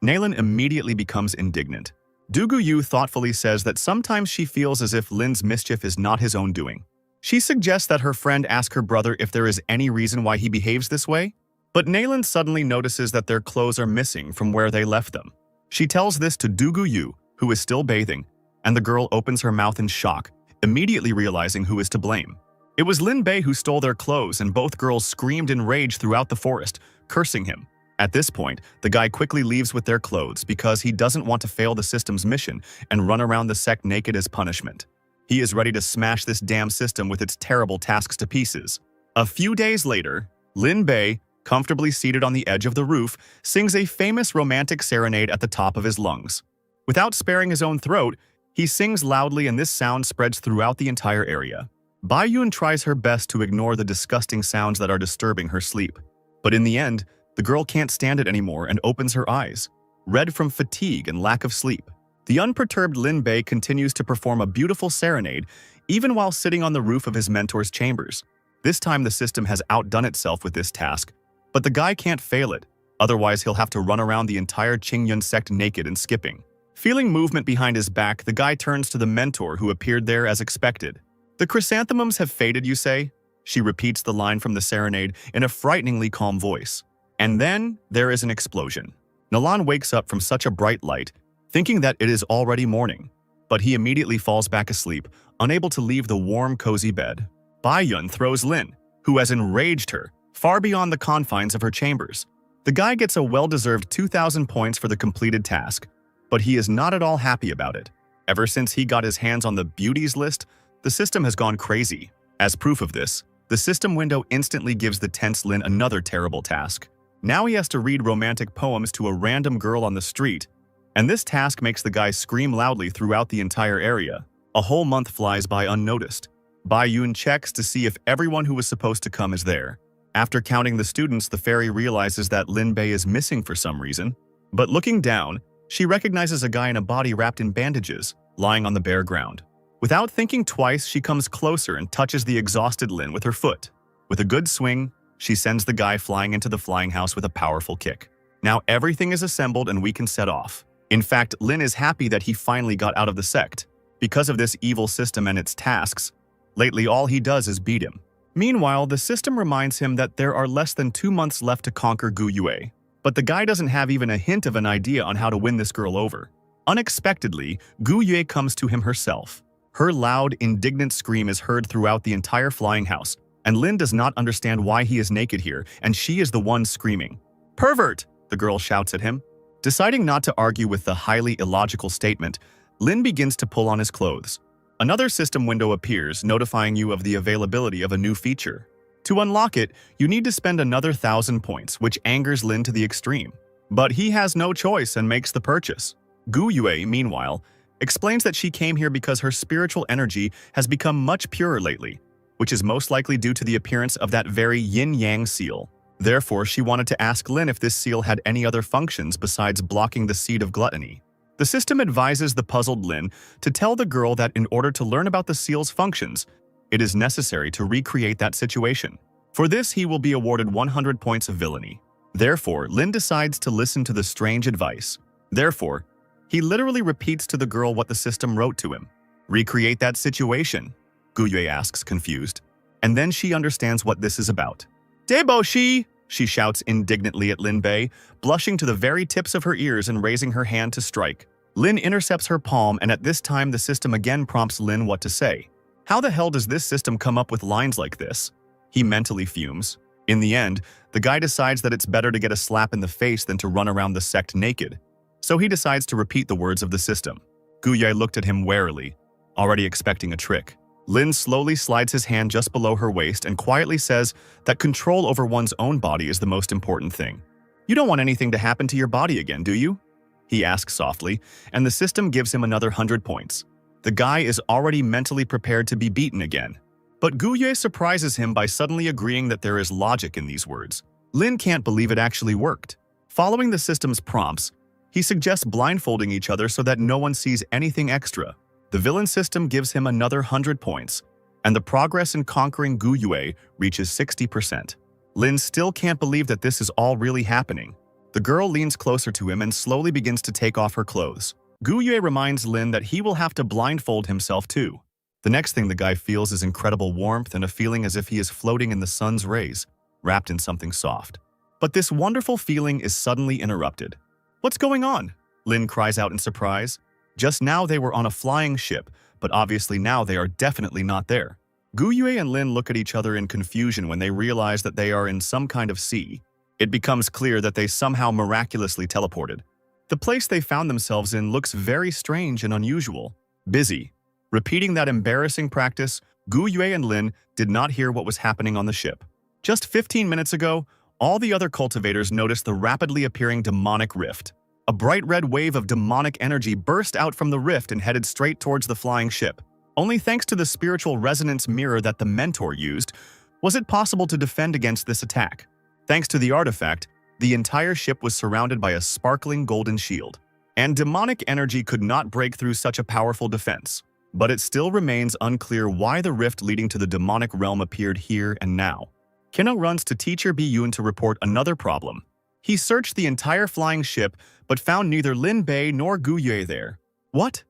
Nalan immediately becomes indignant. Du Guyu thoughtfully says that sometimes she feels as if Lin's mischief is not his own doing. She suggests that her friend ask her brother if there is any reason why he behaves this way, but Nalan suddenly notices that their clothes are missing from where they left them. She tells this to Du Guyu, who is still bathing, and the girl opens her mouth in shock, immediately realizing who is to blame. It was Lin Bei who stole their clothes, and both girls screamed in rage throughout the forest, cursing him. At this point, the guy quickly leaves with their clothes because he doesn't want to fail the system's mission and run around the sect naked as punishment. He is ready to smash this damn system with its terrible tasks to pieces. A few days later, Lin Bei, comfortably seated on the edge of the roof, sings a famous romantic serenade at the top of his lungs. Without sparing his own throat, he sings loudly and this sound spreads throughout the entire area. Bai Yun tries her best to ignore the disgusting sounds that are disturbing her sleep. But in the end, the girl can't stand it anymore and opens her eyes, red from fatigue and lack of sleep. The unperturbed Lin Bei continues to perform a beautiful serenade, even while sitting on the roof of his mentor's chambers. This time the system has outdone itself with this task, but the guy can't fail it, otherwise he'll have to run around the entire Qingyun sect naked and skipping. Feeling movement behind his back, the guy turns to the mentor who appeared there as expected. The chrysanthemums have faded, you say? She repeats the line from the serenade in a frighteningly calm voice. And then there is an explosion. Nalan wakes up from such a bright light, thinking that it is already morning, but he immediately falls back asleep, unable to leave the warm, cozy bed. Bai Yun throws Lin, who has enraged her, far beyond the confines of her chambers. The guy gets a well-deserved 2,000 points for the completed task, but he is not at all happy about it. Ever since he got his hands on the beauties list, the system has gone crazy. As proof of this, the system window instantly gives the tense Lin another terrible task. Now he has to read romantic poems to a random girl on the street, and this task makes the guy scream loudly throughout the entire area. A whole month flies by unnoticed. Bai Yun checks to see if everyone who was supposed to come is there. After counting the students, the fairy realizes that Lin Bei is missing for some reason, but looking down, she recognizes a guy in a body wrapped in bandages, lying on the bare ground. Without thinking twice, she comes closer and touches the exhausted Lin with her foot. With a good swing, she sends the guy flying into the flying house with a powerful kick. Now everything is assembled and we can set off. In fact, Lin is happy that he finally got out of the sect. Because of this evil system and its tasks, lately all he does is beat him. Meanwhile, the system reminds him that there are less than 2 months left to conquer Gu Yue, but the guy doesn't have even a hint of an idea on how to win this girl over. Unexpectedly, Gu Yue comes to him herself. Her loud, indignant scream is heard throughout the entire flying house, and Lin does not understand why he is naked here, and she is the one screaming. "Pervert!" the girl shouts at him. Deciding not to argue with the highly illogical statement, Lin begins to pull on his clothes. Another system window appears, notifying you of the availability of a new feature. To unlock it, you need to spend another 1,000 points, which angers Lin to the extreme. But he has no choice and makes the purchase. Gu Yue, meanwhile, explains that she came here because her spiritual energy has become much purer lately, which is most likely due to the appearance of that very yin-yang seal. Therefore, she wanted to ask Lin if this seal had any other functions besides blocking the seed of gluttony. The system advises the puzzled Lin to tell the girl that in order to learn about the seal's functions, it is necessary to recreate that situation. For this, he will be awarded 100 points of villainy. Therefore, Lin decides to listen to the strange advice. Therefore, he literally repeats to the girl what the system wrote to him. Recreate that situation, Gu Yue asks, confused. And then she understands what this is about. Deboshi! She shouts indignantly at Lin Bei, blushing to the very tips of her ears and raising her hand to strike. Lin intercepts her palm, and at this time the system again prompts Lin what to say. How the hell does this system come up with lines like this? He mentally fumes. In the end, the guy decides that it's better to get a slap in the face than to run around the sect naked. So he decides to repeat the words of the system. Gu Yue looked at him warily, already expecting a trick. Lin slowly slides his hand just below her waist and quietly says that control over one's own body is the most important thing. You don't want anything to happen to your body again, do you? He asks softly, and the system gives him another 100 points. The guy is already mentally prepared to be beaten again. But Gu Yue surprises him by suddenly agreeing that there is logic in these words. Lin can't believe it actually worked. Following the system's prompts, he suggests blindfolding each other so that no one sees anything extra. The villain system gives him another 100 points, and the progress in conquering Gu Yue reaches 60%. Lin still can't believe that this is all really happening. The girl leans closer to him and slowly begins to take off her clothes. Gu Yue reminds Lin that he will have to blindfold himself too. The next thing the guy feels is incredible warmth and a feeling as if he is floating in the sun's rays, wrapped in something soft. But this wonderful feeling is suddenly interrupted. What's going on? Lin cries out in surprise. Just now they were on a flying ship, but obviously now they are definitely not there. Gu Yue and Lin look at each other in confusion when they realize that they are in some kind of sea. It becomes clear that they somehow miraculously teleported. The place they found themselves in looks very strange and unusual. Busy. Repeating that embarrassing practice, Gu Yue and Lin did not hear what was happening on the ship. Just 15 minutes ago, all the other cultivators noticed the rapidly appearing demonic rift. A bright red wave of demonic energy burst out from the rift and headed straight towards the flying ship. Only thanks to the spiritual resonance mirror that the mentor used, was it possible to defend against this attack. Thanks to the artifact, the entire ship was surrounded by a sparkling golden shield. And demonic energy could not break through such a powerful defense. But it still remains unclear why the rift leading to the demonic realm appeared here and now. Kino runs to teacher Biyun to report another problem. He searched the entire flying ship, but found neither Lin Bei nor Gu Yue there. What?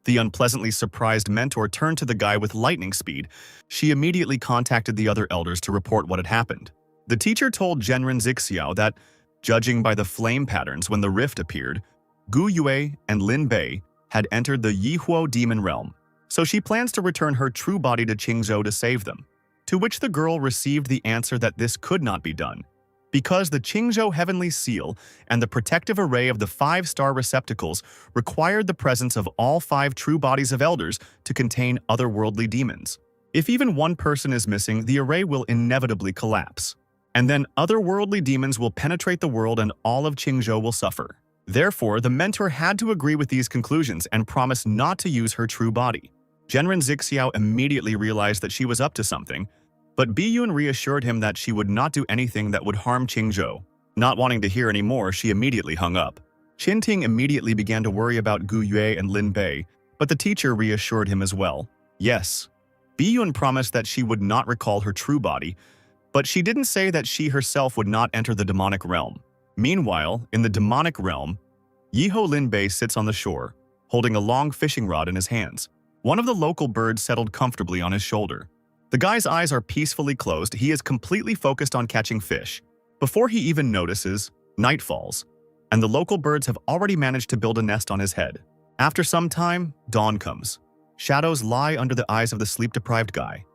The unpleasantly surprised mentor turned to the guy with lightning speed. She immediately contacted the other elders to report what had happened. The teacher told Genren Zixiao that, judging by the flame patterns when the rift appeared, Gu Yue and Lin Bei had entered the Yihuo demon realm, so she plans to return her true body to Qingzhou to save them. To which the girl received the answer that this could not be done, because the Qingzhou heavenly seal and the protective array of the 5-star receptacles required the presence of all 5 true bodies of elders to contain otherworldly demons. If even one person is missing, the array will inevitably collapse. And then otherworldly demons will penetrate the world and all of Qingzhou will suffer. Therefore, the mentor had to agree with these conclusions and promise not to use her true body. Genren Zixiao immediately realized that she was up to something, but Biyun reassured him that she would not do anything that would harm Qingzhou. Not wanting to hear any more, she immediately hung up. Qinting immediately began to worry about Gu Yue and Lin Bei, but the teacher reassured him as well. Yes, Biyun promised that she would not recall her true body, but she didn't say that she herself would not enter the demonic realm. Meanwhile, in the demonic realm, Yiho Lin Bei sits on the shore, holding a long fishing rod in his hands. One of the local birds settled comfortably on his shoulder. The guy's eyes are peacefully closed. He is completely focused on catching fish. Before he even notices, night falls, and the local birds have already managed to build a nest on his head. After some time, dawn comes. Shadows lie under the eyes of the sleep-deprived guy,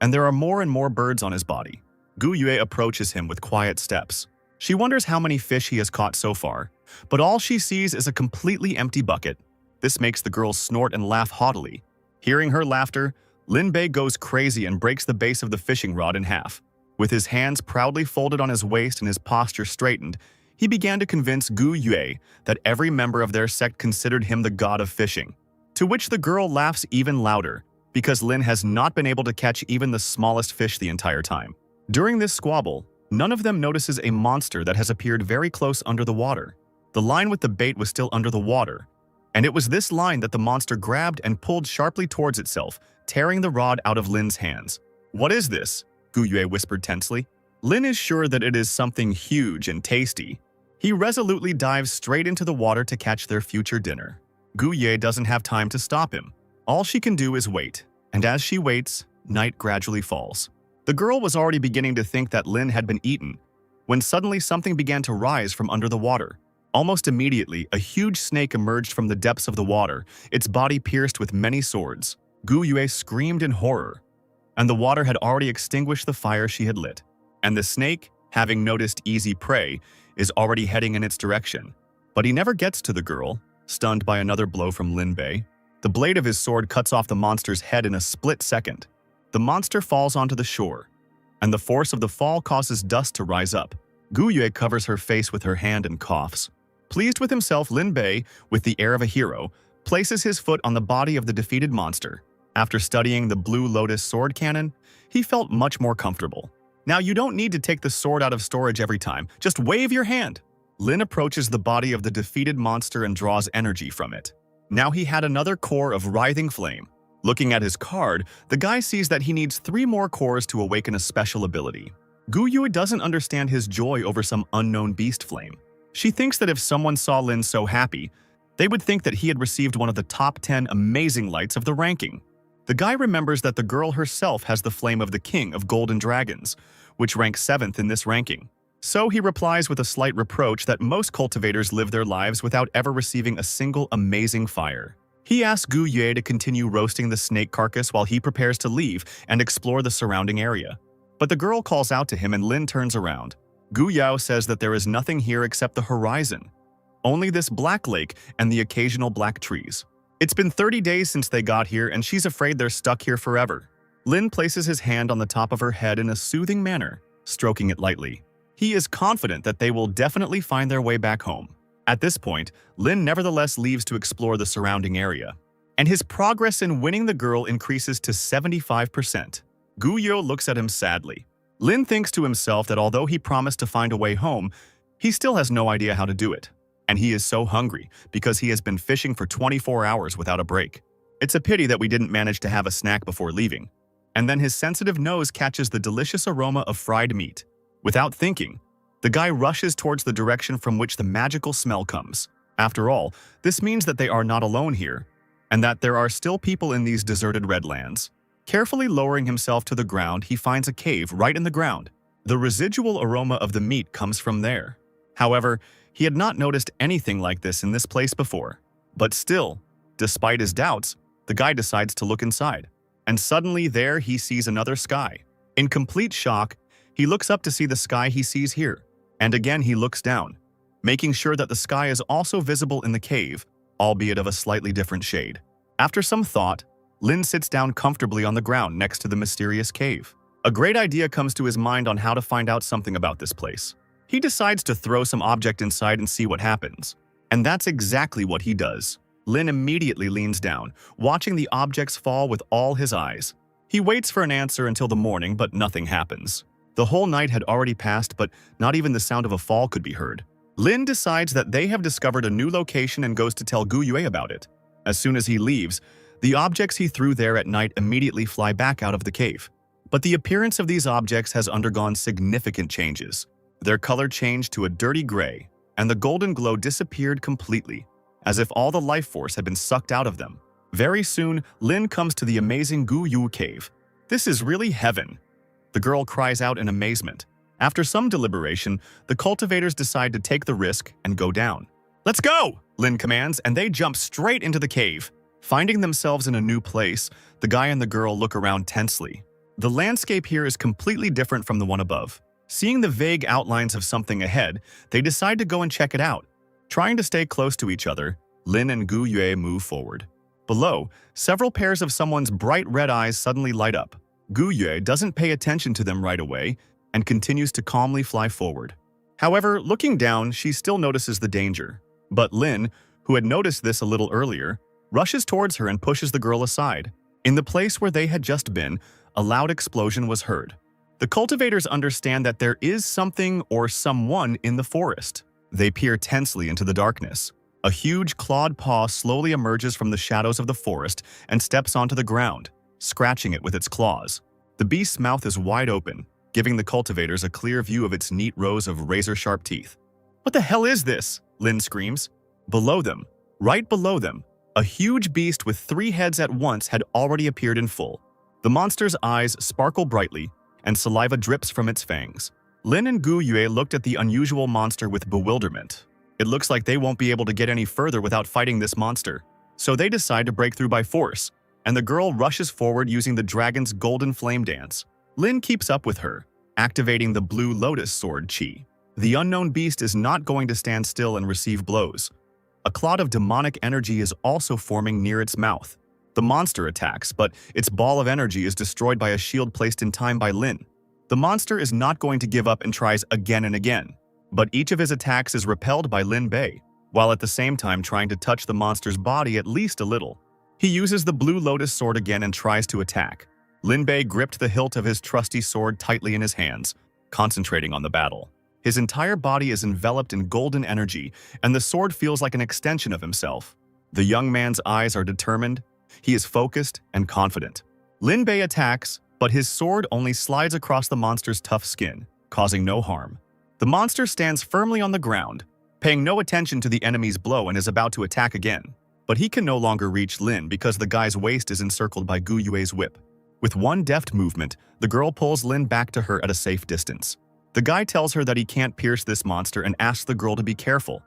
and there are more and more birds on his body. Gu Yue approaches him with quiet steps. She wonders how many fish he has caught so far, but all she sees is a completely empty bucket. This makes the girl snort and laugh haughtily. Hearing her laughter, Lin Bei goes crazy and breaks the base of the fishing rod in half. With his hands proudly folded on his waist and his posture straightened, he began to convince Gu Yue that every member of their sect considered him the god of fishing, to which the girl laughs even louder because Lin has not been able to catch even the smallest fish the entire time. During this squabble, none of them notices a monster that has appeared very close under the water. The line with the bait was still under the water, and it was this line that the monster grabbed and pulled sharply towards itself, tearing the rod out of Lin's hands. "What is this?" Gu Yue whispered tensely. Lin is sure that it is something huge and tasty. He resolutely dives straight into the water to catch their future dinner. Gu Yue doesn't have time to stop him. All she can do is wait, and as she waits, night gradually falls. The girl was already beginning to think that Lin had been eaten, when suddenly something began to rise from under the water. Almost immediately, a huge snake emerged from the depths of the water, its body pierced with many swords. Gu Yue screamed in horror, and the water had already extinguished the fire she had lit. And the snake, having noticed easy prey, is already heading in its direction. But he never gets to the girl, stunned by another blow from Lin Bei. The blade of his sword cuts off the monster's head in a split second. The monster falls onto the shore, and the force of the fall causes dust to rise up. Gu Yue covers her face with her hand and coughs. Pleased with himself, Lin Bei, with the air of a hero, places his foot on the body of the defeated monster. After studying the Blue Lotus sword cannon, he felt much more comfortable. Now you don't need to take the sword out of storage every time, just wave your hand. Lin approaches the body of the defeated monster and draws energy from it. Now he had another core of writhing flame. Looking at his card, the guy sees that he needs 3 more cores to awaken a special ability. Gu Yue doesn't understand his joy over some unknown beast flame. She thinks that if someone saw Lin so happy, they would think that he had received one of the top 10 amazing lights of the ranking. The guy remembers that the girl herself has the flame of the King of Golden Dragons, which ranks 7th in this ranking. So he replies with a slight reproach that most cultivators live their lives without ever receiving a single amazing fire. He asks Gu Yue to continue roasting the snake carcass while he prepares to leave and explore the surrounding area. But the girl calls out to him and Lin turns around. Gu Yao says that there is nothing here except the horizon. Only this black lake and the occasional black trees. It's been 30 days since they got here and she's afraid they're stuck here forever. Lin places his hand on the top of her head in a soothing manner, stroking it lightly. He is confident that they will definitely find their way back home. At this point, Lin nevertheless leaves to explore the surrounding area, and his progress in winning the girl increases to 75%. Gu Yue looks at him sadly. Lin thinks to himself that although he promised to find a way home, he still has no idea how to do it. And he is so hungry because he has been fishing for 24 hours without a break. It's a pity that we didn't manage to have a snack before leaving. And then his sensitive nose catches the delicious aroma of fried meat. Without thinking, the guy rushes towards the direction from which the magical smell comes. After all, this means that they are not alone here, and that there are still people in these deserted Redlands. Carefully lowering himself to the ground, he finds a cave right in the ground. The residual aroma of the meat comes from there. However, he had not noticed anything like this in this place before. But still, despite his doubts, the guy decides to look inside. And suddenly there he sees another sky. In complete shock, he looks up to see the sky he sees here. And again he looks down, making sure that the sky is also visible in the cave, albeit of a slightly different shade. After some thought, Lin sits down comfortably on the ground next to the mysterious cave. A great idea comes to his mind on how to find out something about this place. He decides to throw some object inside and see what happens. And that's exactly what he does. Lin immediately leans down, watching the objects fall with all his eyes. He waits for an answer until the morning, but nothing happens. The whole night had already passed, but not even the sound of a fall could be heard. Lin decides that they have discovered a new location and goes to tell Gu Yue about it. As soon as he leaves, the objects he threw there at night immediately fly back out of the cave. But the appearance of these objects has undergone significant changes. Their color changed to a dirty gray, and the golden glow disappeared completely, as if all the life force had been sucked out of them. Very soon, Lin comes to the amazing Gu Yue cave. This is really heaven. The girl cries out in amazement. After some deliberation, the cultivators decide to take the risk and go down. "Let's go!" Lin commands, and they jump straight into the cave. Finding themselves in a new place, the guy and the girl look around tensely. The landscape here is completely different from the one above. Seeing the vague outlines of something ahead, they decide to go and check it out. Trying to stay close to each other, Lin and Gu Yue move forward. Below, several pairs of someone's bright red eyes suddenly light up. Gu Yue doesn't pay attention to them right away and continues to calmly fly forward. However, looking down, she still notices the danger. But Lin, who had noticed this a little earlier, rushes towards her and pushes the girl aside. In the place where they had just been, a loud explosion was heard. The cultivators understand that there is something or someone in the forest. They peer tensely into the darkness. A huge clawed paw slowly emerges from the shadows of the forest and steps onto the ground, scratching it with its claws. The beast's mouth is wide open, giving the cultivators a clear view of its neat rows of razor-sharp teeth. "What the hell is this?" Lin screams. Below them, right below them, a huge beast with 3 heads at once had already appeared in full. The monster's eyes sparkle brightly, and saliva drips from its fangs. Lin and Gu Yue looked at the unusual monster with bewilderment. It looks like they won't be able to get any further without fighting this monster. So they decide to break through by force, and the girl rushes forward using the dragon's golden flame dance. Lin keeps up with her, activating the blue lotus sword chi. The unknown beast is not going to stand still and receive blows. A cloud of demonic energy is also forming near its mouth. The monster attacks, but its ball of energy is destroyed by a shield placed in time by Lin. The monster is not going to give up and tries again and again, but each of his attacks is repelled by Lin Bei, while at the same time trying to touch the monster's body at least a little. He uses the blue lotus sword again and tries to attack. Lin Bei gripped the hilt of his trusty sword tightly in his hands, concentrating on the battle. His entire body is enveloped in golden energy, and the sword feels like an extension of himself. The young man's eyes are determined. He is focused and confident. Lin Bei attacks, but his sword only slides across the monster's tough skin, causing no harm. The monster stands firmly on the ground, paying no attention to the enemy's blow and is about to attack again. But he can no longer reach Lin because the guy's waist is encircled by Gu Yue's whip. With one deft movement, the girl pulls Lin back to her at a safe distance. The guy tells her that he can't pierce this monster and asks the girl to be careful,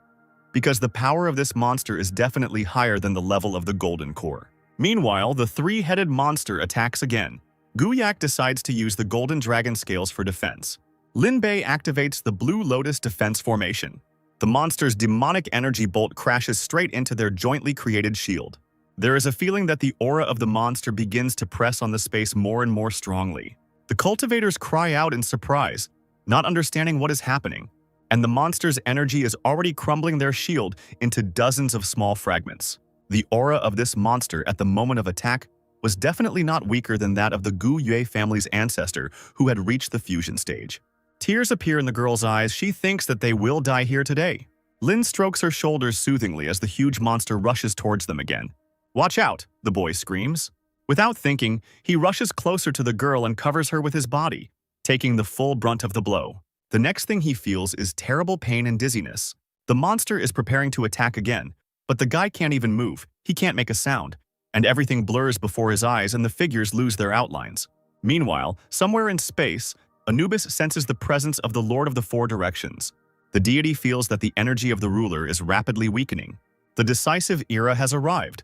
because the power of this monster is definitely higher than the level of the golden core. Meanwhile, the 3-headed monster attacks again. Gu Yak decides to use the golden dragon scales for defense. Lin Bei activates the blue lotus defense formation. The monster's demonic energy bolt crashes straight into their jointly created shield. There is a feeling that the aura of the monster begins to press on the space more and more strongly. The cultivators cry out in surprise, not understanding what is happening, and the monster's energy is already crumbling their shield into dozens of small fragments. The aura of this monster at the moment of attack was definitely not weaker than that of the Gu Yue family's ancestor who had reached the fusion stage. Tears appear in the girl's eyes. She thinks that they will die here today. Lin strokes her shoulders soothingly as the huge monster rushes towards them again. "Watch out," the boy screams. Without thinking, he rushes closer to the girl and covers her with his body, taking the full brunt of the blow. The next thing he feels is terrible pain and dizziness. The monster is preparing to attack again, but the guy can't even move. He can't make a sound, and everything blurs before his eyes and the figures lose their outlines. Meanwhile, somewhere in space, Anubis senses the presence of the Lord of the Four Directions. The deity feels that the energy of the ruler is rapidly weakening. The decisive era has arrived.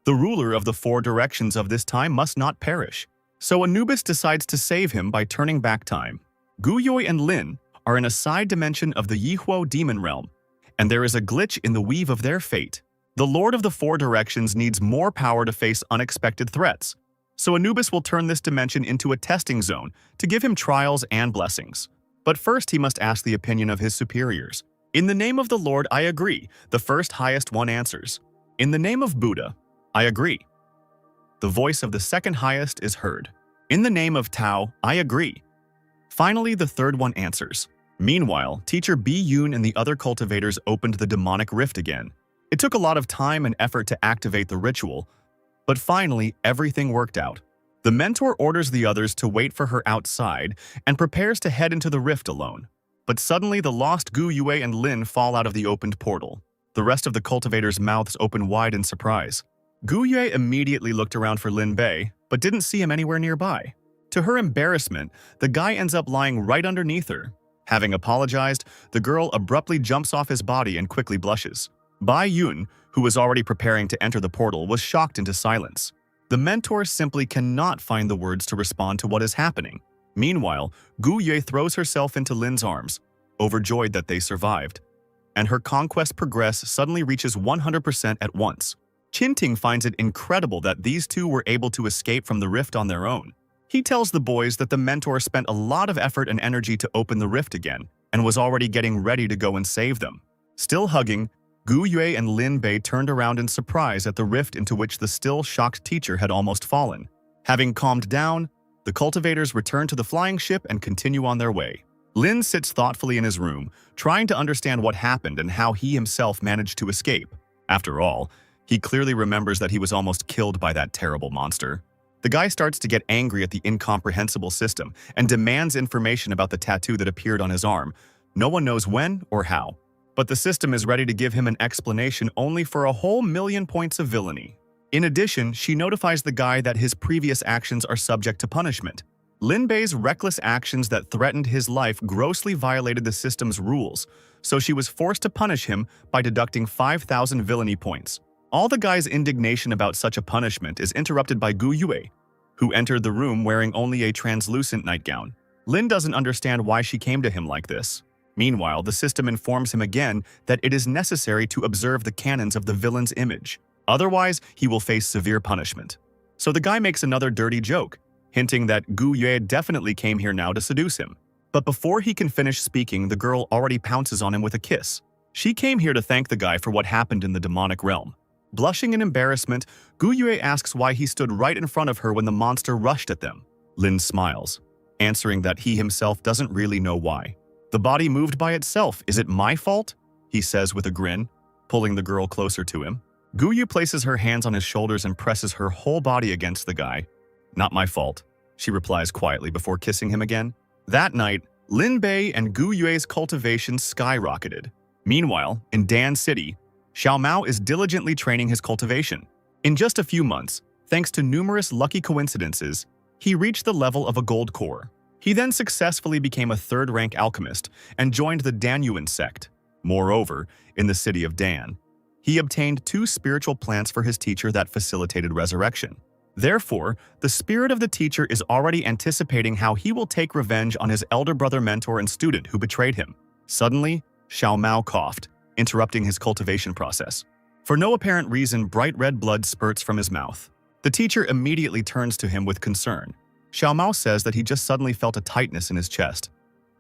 The ruler of the Four Directions of this time must not perish. So Anubis decides to save him by turning back time. Gu Yue and Lin are in a side dimension of the Yihuo demon realm, and there is a glitch in the weave of their fate. The Lord of the Four Directions needs more power to face unexpected threats, so Anubis will turn this dimension into a testing zone to give him trials and blessings. But first he must ask the opinion of his superiors. "In the name of the Lord, I agree," the first highest one answers. "In the name of Buddha, I agree." The voice of the second highest is heard. "In the name of Tao, I agree." Finally, the third one answers. Meanwhile, Teacher Bi Yun and the other cultivators opened the demonic rift again. It took a lot of time and effort to activate the ritual, but finally, everything worked out. The mentor orders the others to wait for her outside and prepares to head into the rift alone. But suddenly, the lost Gu Yue and Lin fall out of the opened portal. The rest of the cultivators' mouths open wide in surprise. Gu Yue immediately looked around for Lin Bei, but didn't see him anywhere nearby. To her embarrassment, the guy ends up lying right underneath her. Having apologized, the girl abruptly jumps off his body and quickly blushes. Bai Yun, who was already preparing to enter the portal, was shocked into silence. The mentor simply cannot find the words to respond to what is happening. Meanwhile, Gu Yue throws herself into Lin's arms, overjoyed that they survived. And her conquest progress suddenly reaches 100% at once. Qinting finds it incredible that these two were able to escape from the rift on their own. He tells the boys that the mentor spent a lot of effort and energy to open the rift again, and was already getting ready to go and save them. Still hugging, Gu Yue and Lin Bei turned around in surprise at the rift into which the still shocked teacher had almost fallen. Having calmed down, the cultivators return to the flying ship and continue on their way. Lin sits thoughtfully in his room, trying to understand what happened and how he himself managed to escape. After all, he clearly remembers that he was almost killed by that terrible monster. The guy starts to get angry at the incomprehensible system and demands information about the tattoo that appeared on his arm. No one knows when or how, but the system is ready to give him an explanation only for a whole million points of villainy. In addition, she notifies the guy that his previous actions are subject to punishment. Lin Bei's reckless actions that threatened his life grossly violated the system's rules, so she was forced to punish him by deducting 5,000 villainy points. All the guy's indignation about such a punishment is interrupted by Gu Yue, who entered the room wearing only a translucent nightgown. Lin doesn't understand why she came to him like this. Meanwhile, the system informs him again that it is necessary to observe the canons of the villain's image. Otherwise, he will face severe punishment. So the guy makes another dirty joke, hinting that Gu Yue definitely came here now to seduce him. But before he can finish speaking, the girl already pounces on him with a kiss. She came here to thank the guy for what happened in the demonic realm. Blushing in embarrassment, Gu Yue asks why he stood right in front of her when the monster rushed at them. Lin smiles, answering that he himself doesn't really know why. The body moved by itself. Is it my fault? He says with a grin, pulling the girl closer to him. Gu Yue places her hands on his shoulders and presses her whole body against the guy. Not my fault, she replies quietly before kissing him again. That night, Lin Bei and Gu Yue's cultivation skyrocketed. Meanwhile, in Dan City, Xiao Mao is diligently training his cultivation. In just a few months, thanks to numerous lucky coincidences, he reached the level of a gold core. He then successfully became a third-rank alchemist and joined the Danyuan sect. Moreover, in the city of Dan, he obtained 2 spiritual plants for his teacher that facilitated resurrection. Therefore, the spirit of the teacher is already anticipating how he will take revenge on his elder brother mentor and student who betrayed him. Suddenly, Xiao Mao coughed, interrupting his cultivation process. For no apparent reason, bright red blood spurts from his mouth. The teacher immediately turns to him with concern. Xiao Mao says that he just suddenly felt a tightness in his chest,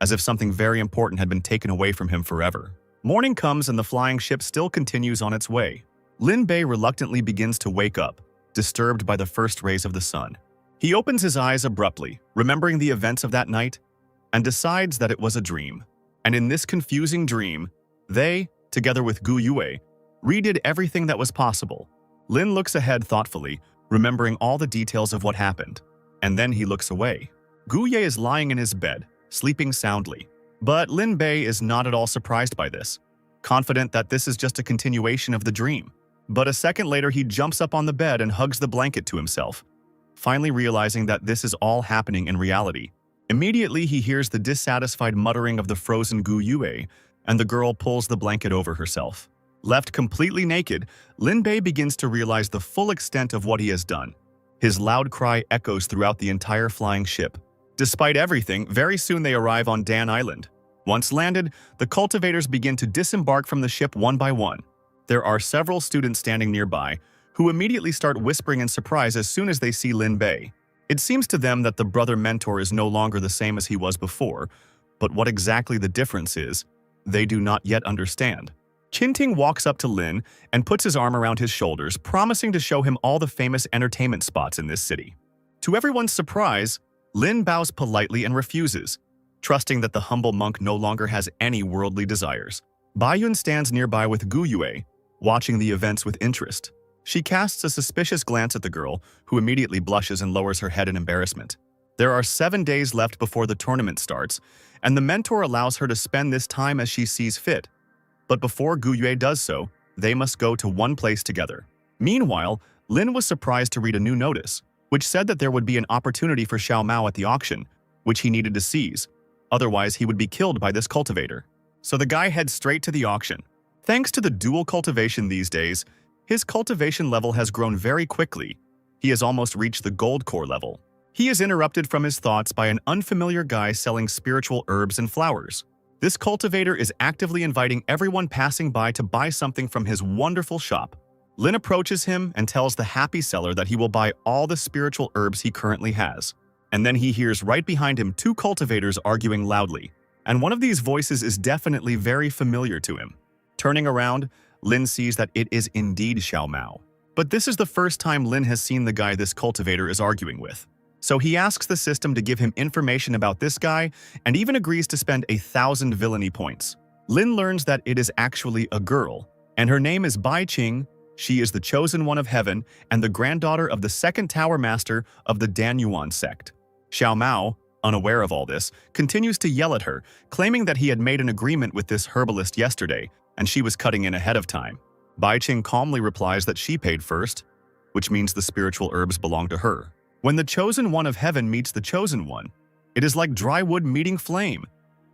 as if something very important had been taken away from him forever. Morning comes and the flying ship still continues on its way. Lin Bei reluctantly begins to wake up, disturbed by the first rays of the sun. He opens his eyes abruptly, remembering the events of that night, and decides that it was a dream. And in this confusing dream, they, together with Gu Yue, redid everything that was possible. Lin looks ahead thoughtfully, remembering all the details of what happened. And then he looks away. Gu Yue is lying in his bed, sleeping soundly. But Lin Bei is not at all surprised by this, confident that this is just a continuation of the dream. But a second later, he jumps up on the bed and hugs the blanket to himself, finally realizing that this is all happening in reality. Immediately, he hears the dissatisfied muttering of the frozen Gu Yue, and the girl pulls the blanket over herself. Left completely naked, Lin Bei begins to realize the full extent of what he has done. His loud cry echoes throughout the entire flying ship. Despite everything, very soon they arrive on Dan Island. Once landed, the cultivators begin to disembark from the ship one by one. There are several students standing nearby, who immediately start whispering in surprise as soon as they see Lin Bei. It seems to them that the brother mentor is no longer the same as he was before, but what exactly the difference is, they do not yet understand. Qinting walks up to Lin and puts his arm around his shoulders, promising to show him all the famous entertainment spots in this city. To everyone's surprise, Lin bows politely and refuses, trusting that the humble monk no longer has any worldly desires. Baiyun stands nearby with Gu Yue, watching the events with interest. She casts a suspicious glance at the girl, who immediately blushes and lowers her head in embarrassment. There are 7 days left before the tournament starts, and the mentor allows her to spend this time as she sees fit. But before Gu Yue does so, they must go to one place together. Meanwhile, Lin was surprised to read a new notice, which said that there would be an opportunity for Xiao Mao at the auction, which he needed to seize. Otherwise, he would be killed by this cultivator. So the guy heads straight to the auction. Thanks to the dual cultivation these days, his cultivation level has grown very quickly. He has almost reached the gold core level. He is interrupted from his thoughts by an unfamiliar guy selling spiritual herbs and flowers. This cultivator is actively inviting everyone passing by to buy something from his wonderful shop. Lin approaches him and tells the happy seller that he will buy all the spiritual herbs he currently has. And then he hears right behind him 2 cultivators arguing loudly. and one of these voices is definitely very familiar to him. Turning around, Lin sees that it is indeed Xiao Mao. But this is the first time Lin has seen the guy this cultivator is arguing with. So he asks the system to give him information about this guy and even agrees to spend 1,000 villainy points. Lin learns that it is actually a girl, and her name is Bai Qing. She is the chosen one of heaven and the granddaughter of the second tower master of the Danyuan sect. Xiao Mao, unaware of all this, continues to yell at her, claiming that he had made an agreement with this herbalist yesterday, and she was cutting in ahead of time. Bai Qing calmly replies that she paid first, which means the spiritual herbs belong to her. When the chosen one of heaven meets the chosen one, it is like dry wood meeting flame,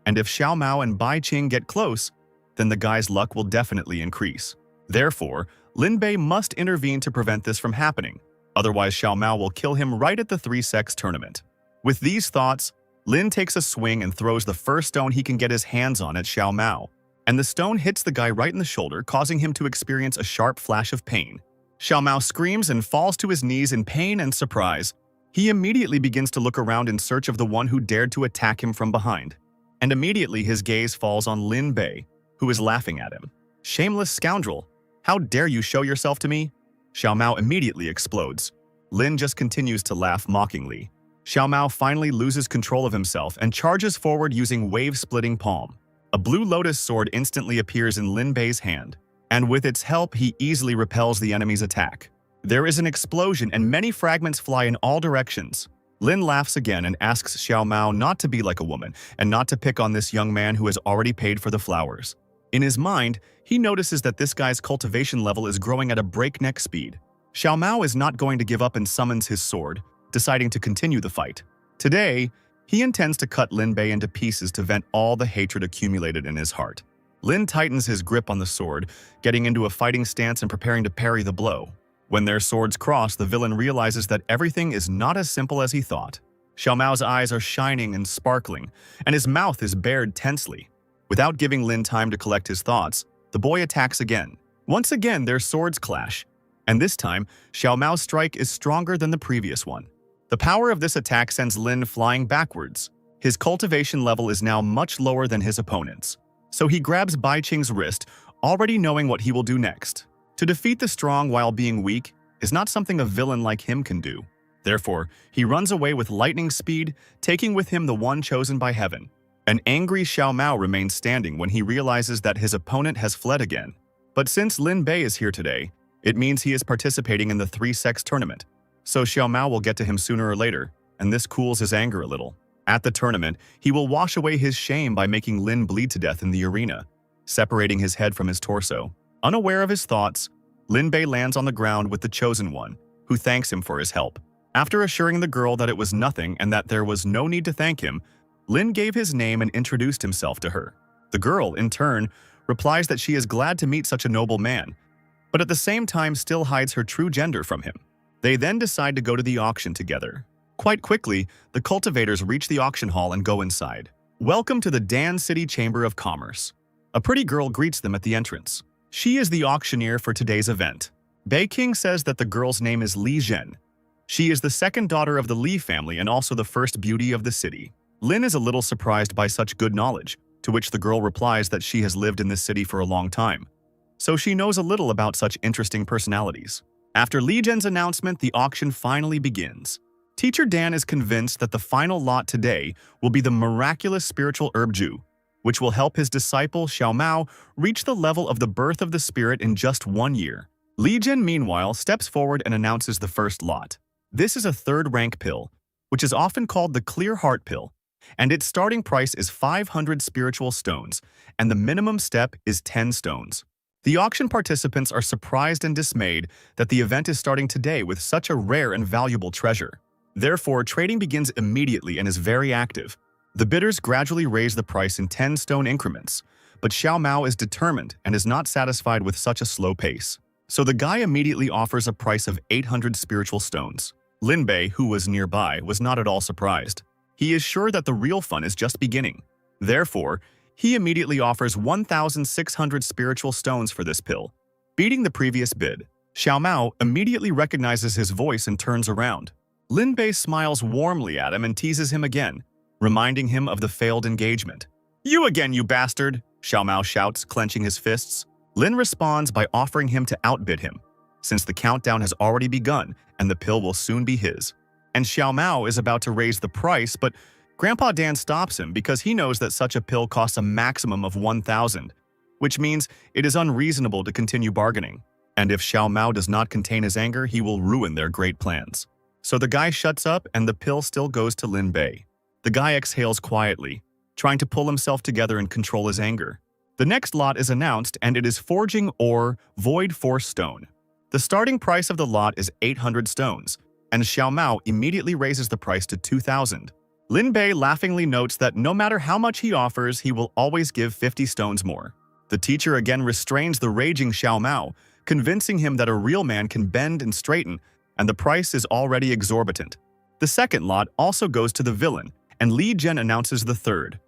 and if Xiao Mao and Bai Qing get close, then the guy's luck will definitely increase. Therefore, Lin Bei must intervene to prevent this from happening, otherwise Xiao Mao will kill him right at the 3-sex tournament. With these thoughts, Lin takes a swing and throws the first stone he can get his hands on at Xiao Mao, and the stone hits the guy right in the shoulder, causing him to experience a sharp flash of pain. Xiao Mao screams and falls to his knees in pain and surprise. He immediately begins to look around in search of the one who dared to attack him from behind. And immediately his gaze falls on Lin Bei, who is laughing at him. "Shameless scoundrel! How dare you show yourself to me?" Xiao Mao immediately explodes. Lin just continues to laugh mockingly. Xiao Mao finally loses control of himself and charges forward using wave-splitting palm. A blue lotus sword instantly appears in Lin Bei's hand, and with its help he easily repels the enemy's attack. There is an explosion and many fragments fly in all directions. Lin laughs again and asks Xiao Mao not to be like a woman and not to pick on this young man who has already paid for the flowers. In his mind, he notices that this guy's cultivation level is growing at a breakneck speed. Xiao Mao is not going to give up and summons his sword, deciding to continue the fight. Today, he intends to cut Lin Bei into pieces to vent all the hatred accumulated in his heart. Lin tightens his grip on the sword, getting into a fighting stance and preparing to parry the blow. When their swords cross, the villain realizes that everything is not as simple as he thought. Xiao Mao's eyes are shining and sparkling, and his mouth is bared tensely. Without giving Lin time to collect his thoughts, the boy attacks again. Once again, their swords clash, and this time, Xiao Mao's strike is stronger than the previous one. The power of this attack sends Lin flying backwards. His cultivation level is now much lower than his opponent's, so he grabs Bai Qing's wrist, already knowing what he will do next. To defeat the strong while being weak is not something a villain like him can do. Therefore, he runs away with lightning speed, taking with him the one chosen by heaven. An angry Xiao Mao remains standing when he realizes that his opponent has fled again. But since Lin Bei is here today, it means he is participating in the 3-sex tournament. So Xiao Mao will get to him sooner or later, and this cools his anger a little. At the tournament, he will wash away his shame by making Lin bleed to death in the arena, separating his head from his torso. Unaware of his thoughts, Lin Bei lands on the ground with the chosen one, who thanks him for his help. After assuring the girl that it was nothing and that there was no need to thank him, Lin gave his name and introduced himself to her. The girl, in turn, replies that she is glad to meet such a noble man, but at the same time still hides her true gender from him. They then decide to go to the auction together. Quite quickly, the cultivators reach the auction hall and go inside. "Welcome to the Dan City Chamber of Commerce." A pretty girl greets them at the entrance. She is the auctioneer for today's event. Bei King says that the girl's name is Li Zhen. She is the second daughter of the Li family and also the first beauty of the city. Lin is a little surprised by such good knowledge, to which the girl replies that she has lived in this city for a long time, so she knows a little about such interesting personalities. After Li Zhen's announcement, the auction finally begins. Teacher Dan is convinced that the final lot today will be the miraculous spiritual herb Ju, which will help his disciple Xiao Mao reach the level of the birth of the spirit in just 1 year. Li Zhen, meanwhile, steps forward and announces the first lot. This is a third-rank pill, which is often called the Clear Heart Pill, and its starting price is 500 spiritual stones, and the minimum step is 10 stones. The auction participants are surprised and dismayed that the event is starting today with such a rare and valuable treasure. Therefore, trading begins immediately and is very active. The bidders gradually raise the price in 10-stone increments, but Xiao Mao is determined and is not satisfied with such a slow pace. So the guy immediately offers a price of 800 spiritual stones. Lin Bei, who was nearby, was not at all surprised. He is sure that the real fun is just beginning. Therefore, he immediately offers 1,600 spiritual stones for this pill, beating the previous bid. Xiao Mao immediately recognizes his voice and turns around. Lin Bei smiles warmly at him and teases him again, reminding him of the failed engagement. "You again, you bastard!" Xiao Mao shouts, clenching his fists. Lin responds by offering him to outbid him, since the countdown has already begun and the pill will soon be his. And Xiao Mao is about to raise the price, but Grandpa Dan stops him because he knows that such a pill costs a maximum of 1,000, which means it is unreasonable to continue bargaining. And if Xiao Mao does not contain his anger, he will ruin their great plans. So the guy shuts up and the pill still goes to Lin Bei. The guy exhales quietly, trying to pull himself together and control his anger. The next lot is announced and it is Forging Ore Void Force Stone. The starting price of the lot is 800 stones, and Xiao Mao immediately raises the price to 2,000. Lin Bei laughingly notes that no matter how much he offers, he will always give 50 stones more. The teacher again restrains the raging Xiao Mao, convincing him that a real man can bend and straighten, and the price is already exorbitant. The second lot also goes to the villain, and Li Jian announces the third,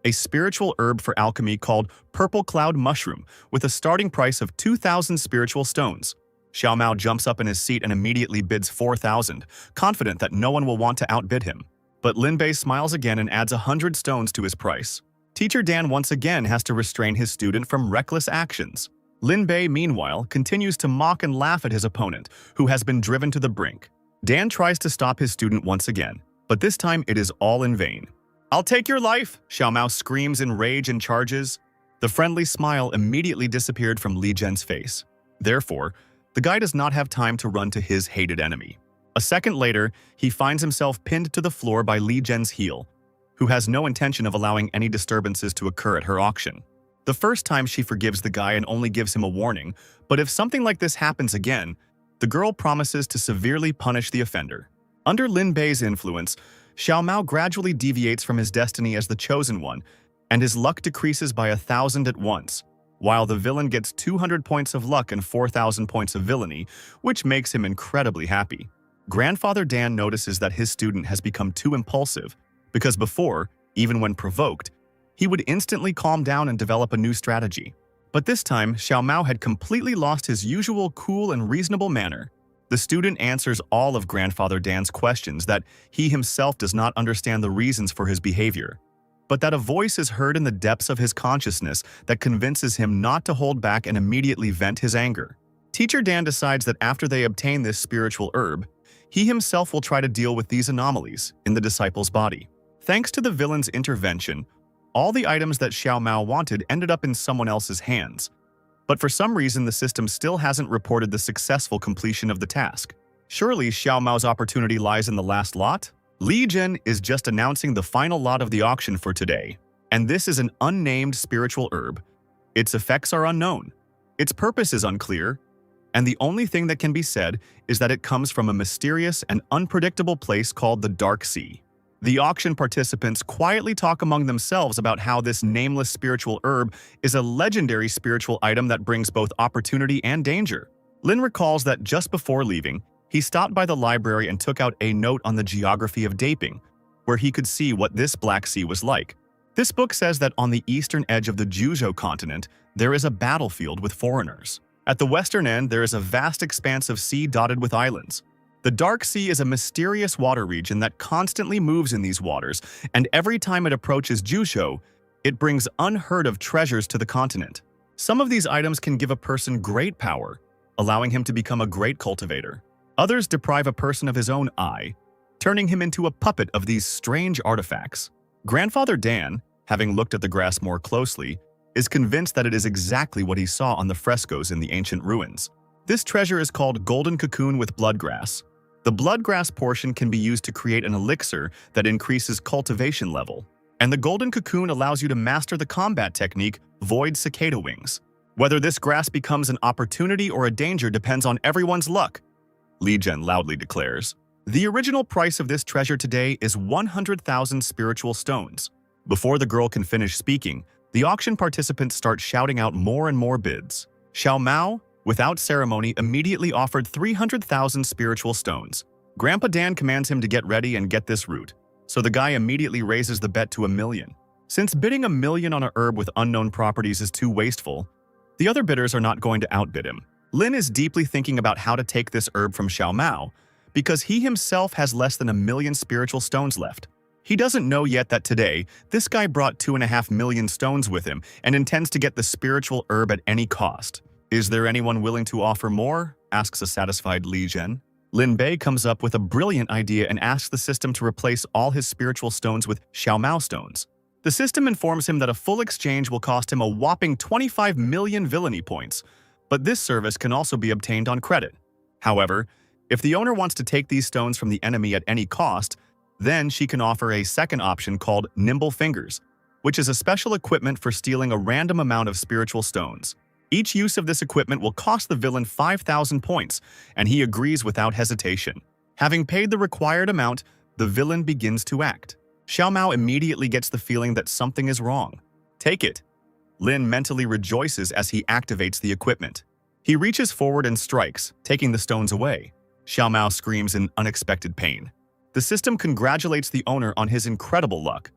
a spiritual herb for alchemy called Purple Cloud Mushroom, with a starting price of 2,000 spiritual stones. Xiao Mao jumps up in his seat and immediately bids 4,000, confident that no one will want to outbid him. But Lin Bei smiles again and adds 100 stones to his price. Teacher Dan once again has to restrain his student from reckless actions. Lin Bei, meanwhile, continues to mock and laugh at his opponent, who has been driven to the brink. Dan tries to stop his student once again, but this time it is all in vain. "I'll take your life!" Xiao Mao screams in rage and charges. The friendly smile immediately disappeared from Li Jian's face. Therefore, the guy does not have time to run to his hated enemy. A second later, he finds himself pinned to the floor by Li Jian's heel, who has no intention of allowing any disturbances to occur at her auction. The first time she forgives the guy and only gives him a warning, but if something like this happens again, the girl promises to severely punish the offender. Under Lin Bei's influence, Xiao Mao gradually deviates from his destiny as the chosen one, and his luck decreases by 1,000 at once, while the villain gets 200 points of luck and 4,000 points of villainy, which makes him incredibly happy. Grandfather Dan notices that his student has become too impulsive, because before, even when provoked, he would instantly calm down and develop a new strategy. But this time, Xiao Mao had completely lost his usual cool and reasonable manner. The student answers all of Grandfather Dan's questions that he himself does not understand the reasons for his behavior, but that a voice is heard in the depths of his consciousness that convinces him not to hold back and immediately vent his anger. Teacher Dan decides that after they obtain this spiritual herb, he himself will try to deal with these anomalies in the disciple's body. Thanks to the villain's intervention, all the items that Xiao Mao wanted ended up in someone else's hands. But for some reason, the system still hasn't reported the successful completion of the task. Surely Xiao Mao's opportunity lies in the last lot? Li Jian is just announcing the final lot of the auction for today, and this is an unnamed spiritual herb. Its effects are unknown. Its purpose is unclear, and the only thing that can be said is that it comes from a mysterious and unpredictable place called the Dark Sea. The auction participants quietly talk among themselves about how this nameless spiritual herb is a legendary spiritual item that brings both opportunity and danger. Lin recalls that just before leaving, he stopped by the library and took out a note on the geography of Daping, where he could see what this Black Sea was like. This book says that on the eastern edge of the Juzhou continent, there is a battlefield with foreigners. At the western end, there is a vast expanse of sea dotted with islands. The Dark Sea is a mysterious water region that constantly moves in these waters, and every time it approaches Juzhou, it brings unheard of treasures to the continent. Some of these items can give a person great power, allowing him to become a great cultivator. Others deprive a person of his own eye, turning him into a puppet of these strange artifacts. Grandfather Dan, having looked at the grass more closely, is convinced that it is exactly what he saw on the frescoes in the ancient ruins. This treasure is called Golden Cocoon with Bloodgrass. The bloodgrass portion can be used to create an elixir that increases cultivation level, and the Golden Cocoon allows you to master the combat technique Void Cicada Wings. Whether this grass becomes an opportunity or a danger depends on everyone's luck, Li Jian loudly declares. The original price of this treasure today is 100,000 spiritual stones. Before the girl can finish speaking, the auction participants start shouting out more and more bids. Xiao Mao, without ceremony, immediately offered 300,000 spiritual stones. Grandpa Dan commands him to get ready and get this root, so the guy immediately raises the bet to 1,000,000. Since bidding 1,000,000 on a herb with unknown properties is too wasteful, the other bidders are not going to outbid him. Lin is deeply thinking about how to take this herb from Xiao Mao, because he himself has less than 1,000,000 spiritual stones left. He doesn't know yet that today, this guy brought 2.5 million stones with him and intends to get the spiritual herb at any cost. Is there anyone willing to offer more? Asks a satisfied Li Zhen. Lin Bei comes up with a brilliant idea and asks the system to replace all his spiritual stones with Xiaomao stones. The system informs him that a full exchange will cost him a whopping 25 million villainy points, but this service can also be obtained on credit. However, if the owner wants to take these stones from the enemy at any cost, then she can offer a second option called Nimble Fingers, which is a special equipment for stealing a random amount of spiritual stones. Each use of this equipment will cost the villain 5,000 points, and he agrees without hesitation. Having paid the required amount, the villain begins to act. Xiaomao immediately gets the feeling that something is wrong. Take it. Lin mentally rejoices as he activates the equipment. He reaches forward and strikes, taking the stones away. Xiaomao screams in unexpected pain. The system congratulates the owner on his incredible luck.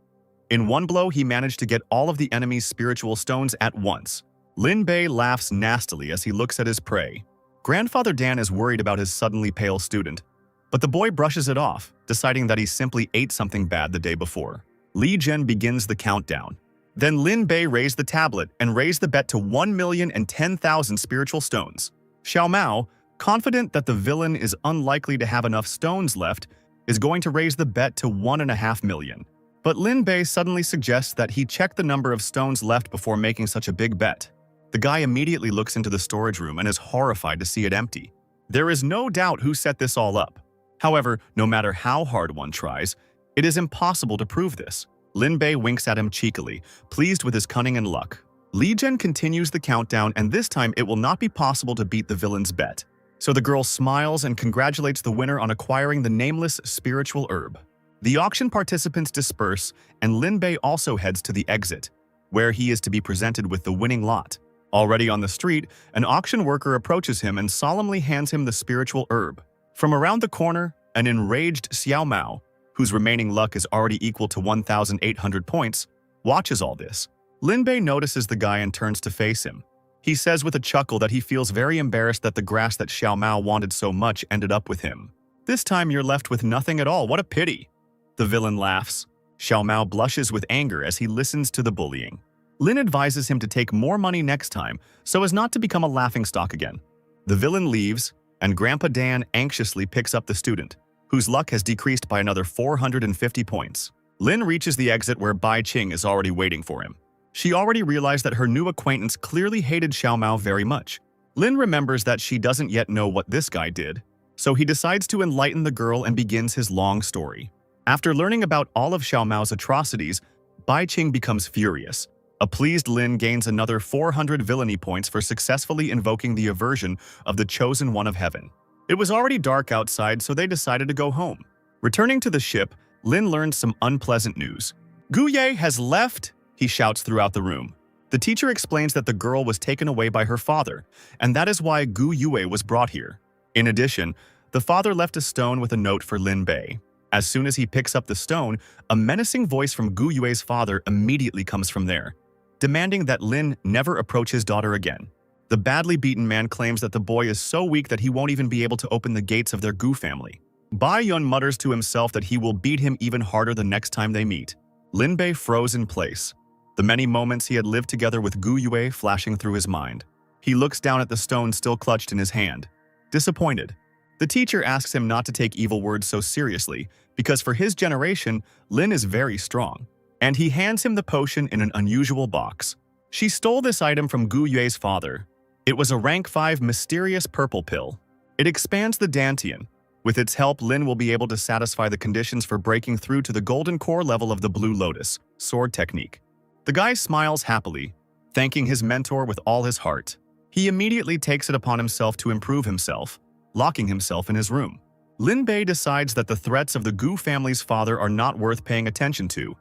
In one blow, he managed to get all of the enemy's spiritual stones at once. Lin Bei laughs nastily as he looks at his prey. Grandfather Dan is worried about his suddenly pale student, but the boy brushes it off, deciding that he simply ate something bad the day before. Li Zhen begins the countdown. Then Lin Bei raised the tablet and raised the bet to 1,010,000 spiritual stones. Xiaomao, confident that the villain is unlikely to have enough stones left, is going to raise the bet to 1.5 million. But Lin Bei suddenly suggests that he check the number of stones left before making such a big bet. The guy immediately looks into the storage room and is horrified to see it empty. There is no doubt who set this all up. However, no matter how hard one tries, it is impossible to prove this. Lin Bei winks at him cheekily, pleased with his cunning and luck. Li Zhen continues the countdown, and this time it will not be possible to beat the villain's bet. So the girl smiles and congratulates the winner on acquiring the nameless spiritual herb. The auction participants disperse, and Lin Bei also heads to the exit, where he is to be presented with the winning lot. Already on the street, an auction worker approaches him and solemnly hands him the spiritual herb. From around the corner, an enraged Xiaomao, whose remaining luck is already equal to 1,800 points, watches all this. Lin Bei notices the guy and turns to face him. He says with a chuckle that he feels very embarrassed that the grass that Xiaomao wanted so much ended up with him. This time you're left with nothing at all, what a pity. The villain laughs. Xiaomao blushes with anger as he listens to the bullying. Lin advises him to take more money next time so as not to become a laughingstock again. The villain leaves, and Grandpa Dan anxiously picks up the student, whose luck has decreased by another 450 points. Lin reaches the exit where Bai Qing is already waiting for him. She already realized that her new acquaintance clearly hated Xiaomao very much. Lin remembers that she doesn't yet know what this guy did, so he decides to enlighten the girl and begins his long story. After learning about all of Xiaomao's atrocities, Bai Qing becomes furious. A pleased Lin gains another 400 villainy points for successfully invoking the aversion of the chosen one of heaven. It was already dark outside, so they decided to go home. Returning to the ship, Lin learns some unpleasant news. "Gu Ye has left!" he shouts throughout the room. The teacher explains that the girl was taken away by her father, and that is why Gu Yue was brought here. In addition, the father left a stone with a note for Lin Bei. As soon as he picks up the stone, a menacing voice from Gu Yue's father immediately comes from there, demanding that Lin never approach his daughter again. The badly beaten man claims that the boy is so weak that he won't even be able to open the gates of their Gu family. Bai Yun mutters to himself that he will beat him even harder the next time they meet. Lin Bei froze in place, the many moments he had lived together with Gu Yue flashing through his mind. He looks down at the stone still clutched in his hand, disappointed. The teacher asks him not to take evil words so seriously, because for his generation, Lin is very strong, and he hands him the potion in an unusual box. She stole this item from Gu Yue's father. It was a rank 5 mysterious purple pill. It expands the Dantian. With its help, Lin will be able to satisfy the conditions for breaking through to the golden core level of the Blue Lotus sword technique. The guy smiles happily, thanking his mentor with all his heart. He immediately takes it upon himself to improve himself, locking himself in his room. Lin Bei decides that the threats of the Gu family's father are not worth paying attention to.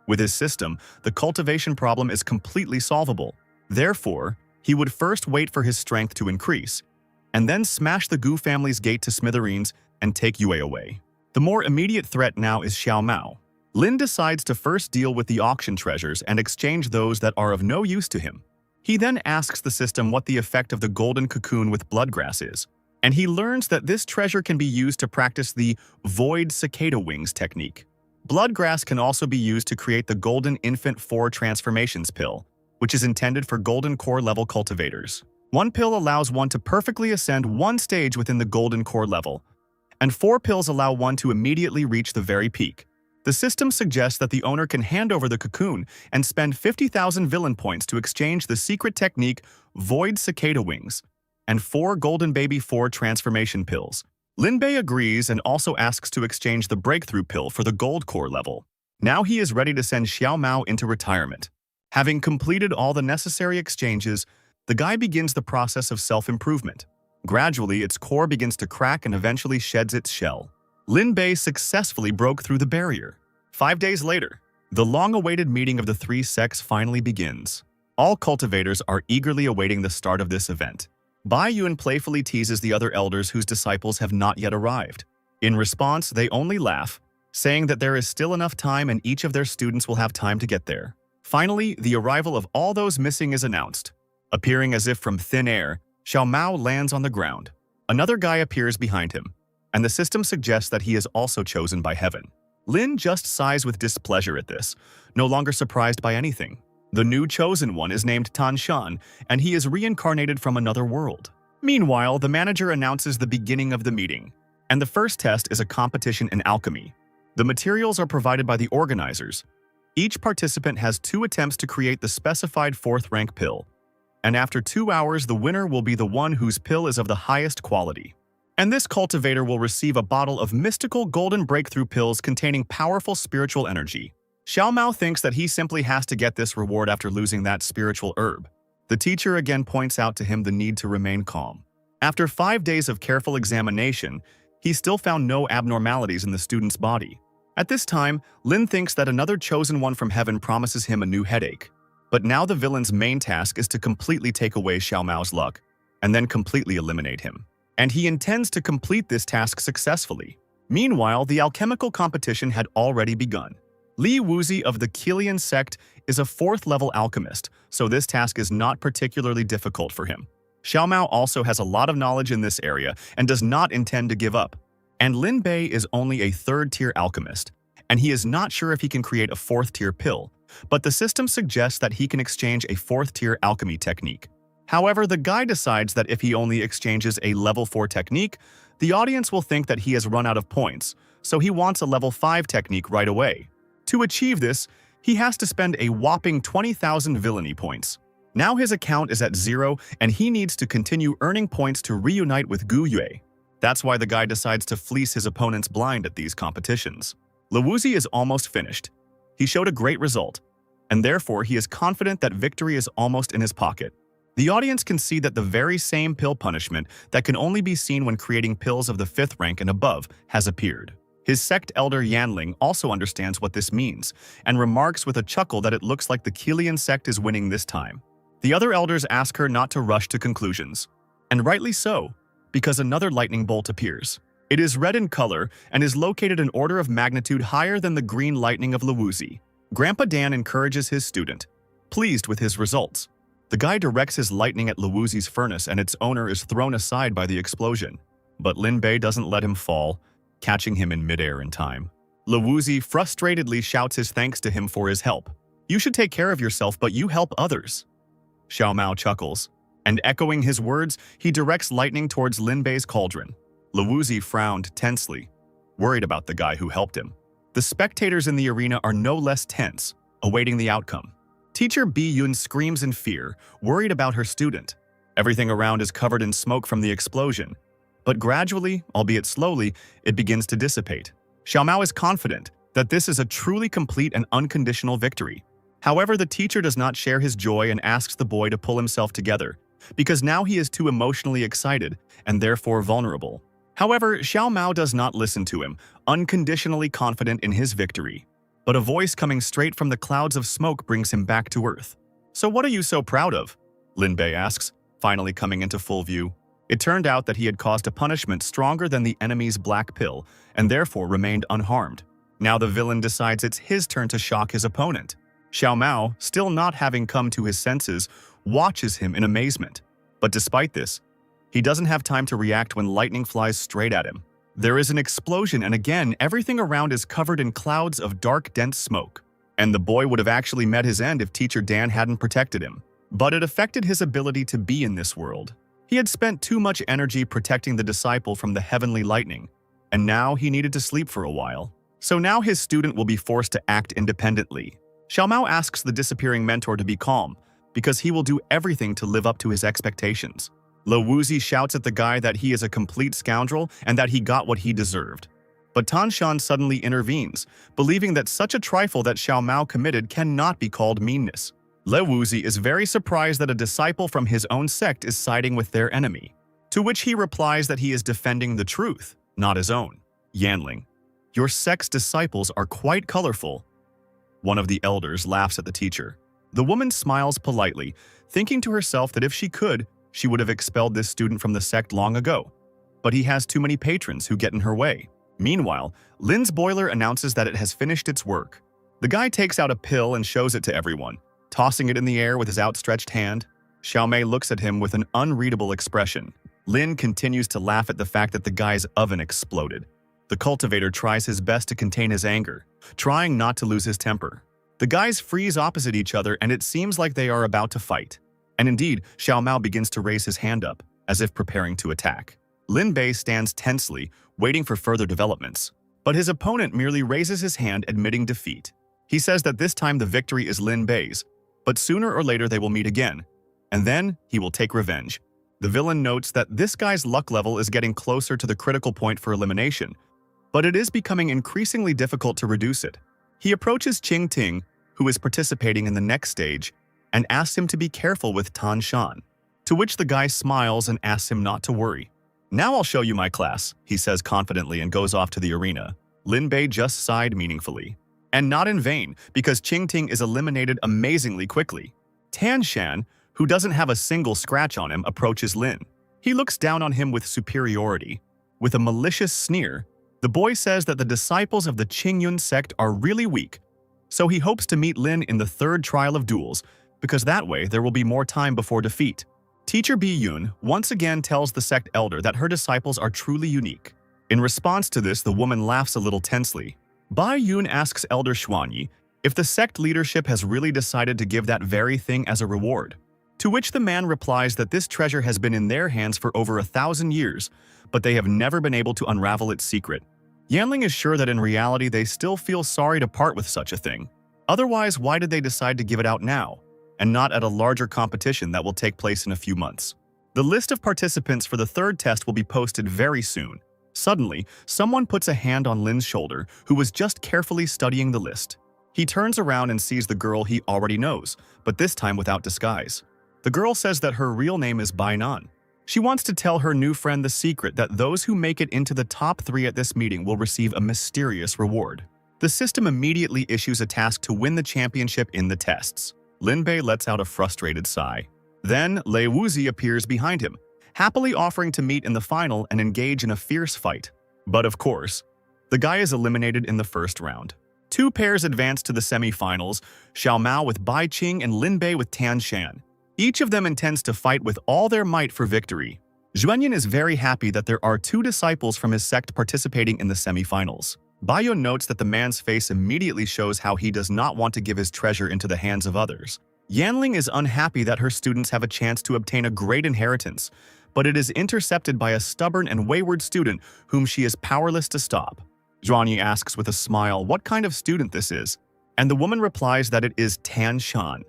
With his system, the cultivation problem is completely solvable. Therefore, he would first wait for his strength to increase, and then smash the Gu family's gate to smithereens and take Yue away. The more immediate threat now is Xiaomao. Lin decides to first deal with the auction treasures and exchange those that are of no use to him. He then asks the system what the effect of the golden cocoon with bloodgrass is, and he learns that this treasure can be used to practice the void cicada wings technique. Bloodgrass can also be used to create the Golden Infant 4 Transformations pill, which is intended for Golden Core level cultivators. One pill allows one to perfectly ascend one stage within the Golden Core level, and 4 pills allow one to immediately reach the very peak. The system suggests that the owner can hand over the cocoon and spend 50,000 villain points to exchange the secret technique Void Cicada Wings and 4 Golden Baby 4 transformation pills. Linbei agrees and also asks to exchange the Breakthrough pill for the Gold Core level. Now he is ready to send Xiao Mao into retirement. Having completed all the necessary exchanges, the guy begins the process of self-improvement. Gradually, its core begins to crack and eventually sheds its shell. Linbei successfully broke through the barrier. 5 days later, the long-awaited meeting of the 3 sects finally begins. All cultivators are eagerly awaiting the start of this event. Bai Yun playfully teases the other elders whose disciples have not yet arrived. In response, they only laugh, saying that there is still enough time and each of their students will have time to get there. Finally, the arrival of all those missing is announced. Appearing as if from thin air, Xiao Mao lands on the ground. Another guy appears behind him, and the system suggests that he is also chosen by heaven. Lin just sighs with displeasure at this, no longer surprised by anything. The new chosen one is named Tan Shan, and he is reincarnated from another world. Meanwhile, the manager announces the beginning of the meeting, and the first test is a competition in alchemy. The materials are provided by the organizers. Each participant has 2 attempts to create the specified 4th rank pill, and after 2 hours, the winner will be the one whose pill is of the highest quality. And this cultivator will receive a bottle of mystical golden breakthrough pills containing powerful spiritual energy. Xiao Mao thinks that he simply has to get this reward after losing that spiritual herb. The teacher again points out to him the need to remain calm. After 5 days of careful examination, he still found no abnormalities in the student's body. At this time, Lin thinks that another chosen one from heaven promises him a new headache. But now the villain's main task is to completely take away Xiao Mao's luck, and then completely eliminate him. And he intends to complete this task successfully. Meanwhile, the alchemical competition had already begun. Li Wuzi of the Kilian sect is a 4th-level alchemist, so this task is not particularly difficult for him. Xiao Mao also has a lot of knowledge in this area and does not intend to give up. And Lin Bei is only a 3rd-tier alchemist, and he is not sure if he can create a 4th-tier pill, but the system suggests that he can exchange a 4th-tier alchemy technique. However, the guy decides that if he only exchanges a level 4 technique, the audience will think that he has run out of points, so he wants a level 5 technique right away. To achieve this, he has to spend a whopping 20,000 villainy points. Now his account is at 0, and he needs to continue earning points to reunite with Gu Yue. That's why the guy decides to fleece his opponents blind at these competitions. Liwuzi is almost finished. He showed a great result, and therefore he is confident that victory is almost in his pocket. The audience can see that the very same pill punishment that can only be seen when creating pills of the 5th rank and above has appeared. His sect elder Yanling also understands what this means, and remarks with a chuckle that it looks like the Kilian sect is winning this time. The other elders ask her not to rush to conclusions, and rightly so, because another lightning bolt appears. It is red in color and is located an order of magnitude higher than the green lightning of Liwuzi. Grandpa Dan encourages his student, pleased with his results. The guy directs his lightning at Liwuzi's furnace and its owner is thrown aside by the explosion. But Lin Bei doesn't let him fall, catching him in midair in time. Liwuzi frustratedly shouts his thanks to him for his help. You should take care of yourself, but you help others. Xiao Mao chuckles, and echoing his words, he directs lightning towards Lin Bei's cauldron. Liwuzi frowned tensely, worried about the guy who helped him. The spectators in the arena are no less tense, awaiting the outcome. Teacher Bi Yun screams in fear, worried about her student. Everything around is covered in smoke from the explosion, but gradually, albeit slowly, it begins to dissipate. Xiao Mao is confident that this is a truly complete and unconditional victory. However, the teacher does not share his joy and asks the boy to pull himself together, because now he is too emotionally excited and therefore vulnerable. However, Xiao Mao does not listen to him, unconditionally confident in his victory. But a voice coming straight from the clouds of smoke brings him back to earth. So what are you so proud of? Lin Bei asks, finally coming into full view. It turned out that he had caused a punishment stronger than the enemy's black pill, and therefore remained unharmed. Now the villain decides it's his turn to shock his opponent. Xiao Mao, still not having come to his senses, watches him in amazement. But despite this, he doesn't have time to react when lightning flies straight at him. There is an explosion, and again, everything around is covered in clouds of dark, dense smoke. And the boy would have actually met his end if Teacher Dan hadn't protected him. But it affected his ability to be in this world. He had spent too much energy protecting the disciple from the heavenly lightning, and now he needed to sleep for a while. So now his student will be forced to act independently. Xiao Mao asks the disappearing mentor to be calm, because he will do everything to live up to his expectations. Lo Wuzi shouts at the guy that he is a complete scoundrel and that he got what he deserved. But Tan Shan suddenly intervenes, believing that such a trifle that Xiao Mao committed cannot be called meanness. Le Wuzi is very surprised that a disciple from his own sect is siding with their enemy, to which he replies that he is defending the truth, not his own. Yanling, your sect's disciples are quite colorful. One of the elders laughs at the teacher. The woman smiles politely, thinking to herself that if she could, she would have expelled this student from the sect long ago. But he has too many patrons who get in her way. Meanwhile, Lin's boiler announces that it has finished its work. The guy takes out a pill and shows it to everyone, tossing it in the air with his outstretched hand. Xiao Mei looks at him with an unreadable expression. Lin continues to laugh at the fact that the guy's oven exploded. The cultivator tries his best to contain his anger, trying not to lose his temper. The guys freeze opposite each other and it seems like they are about to fight. And indeed, Xiao Mao begins to raise his hand up, as if preparing to attack. Lin Bei stands tensely, waiting for further developments. But his opponent merely raises his hand, admitting defeat. He says that this time the victory is Lin Bei's, but sooner or later they will meet again, and then he will take revenge. The villain notes that this guy's luck level is getting closer to the critical point for elimination, but it is becoming increasingly difficult to reduce it. He approaches Qing Ting, who is participating in the next stage, and asks him to be careful with Tan Shan, to which the guy smiles and asks him not to worry. Now I'll show you my class, he says confidently and goes off to the arena. Lin Bei just sighed meaningfully. And not in vain, because Qing Ting is eliminated amazingly quickly. Tan Shan, who doesn't have a single scratch on him, approaches Lin. He looks down on him with superiority. With a malicious sneer, the boy says that the disciples of the Qingyun sect are really weak, so he hopes to meet Lin in the third trial of duels, because that way there will be more time before defeat. Teacher Bi Yun once again tells the sect elder that her disciples are truly unique. In response to this, the woman laughs a little tensely. Bai Yun asks Elder Xuanyi if the sect leadership has really decided to give that very thing as a reward, to which the man replies that this treasure has been in their hands for over 1,000 years, but they have never been able to unravel its secret. Yanling is sure that in reality they still feel sorry to part with such a thing. Otherwise, why did they decide to give it out now, and not at a larger competition that will take place in a few months? The list of participants for the third test will be posted very soon. Suddenly, someone puts a hand on Lin's shoulder, who was just carefully studying the list. He turns around and sees the girl he already knows, but this time without disguise. The girl says that her real name is Bai Nan. She wants to tell her new friend the secret that those who make it into the top 3 at this meeting will receive a mysterious reward. The system immediately issues a task to win the championship in the tests. Lin Bei lets out a frustrated sigh. Then, Lei Wuzi appears behind him, happily offering to meet in the final and engage in a fierce fight. But of course, the guy is eliminated in the first round. 2 pairs advance to the semi-finals, Xiao Mao with Bai Qing and Lin Bei with Tan Shan. Each of them intends to fight with all their might for victory. Xuanyin is very happy that there are 2 disciples from his sect participating in the semi-finals. Baiyun notes that the man's face immediately shows how he does not want to give his treasure into the hands of others. Yanling is unhappy that her students have a chance to obtain a great inheritance, but it is intercepted by a stubborn and wayward student whom she is powerless to stop. Zhuanyi asks with a smile what kind of student this is, and the woman replies that it is Tan Shan,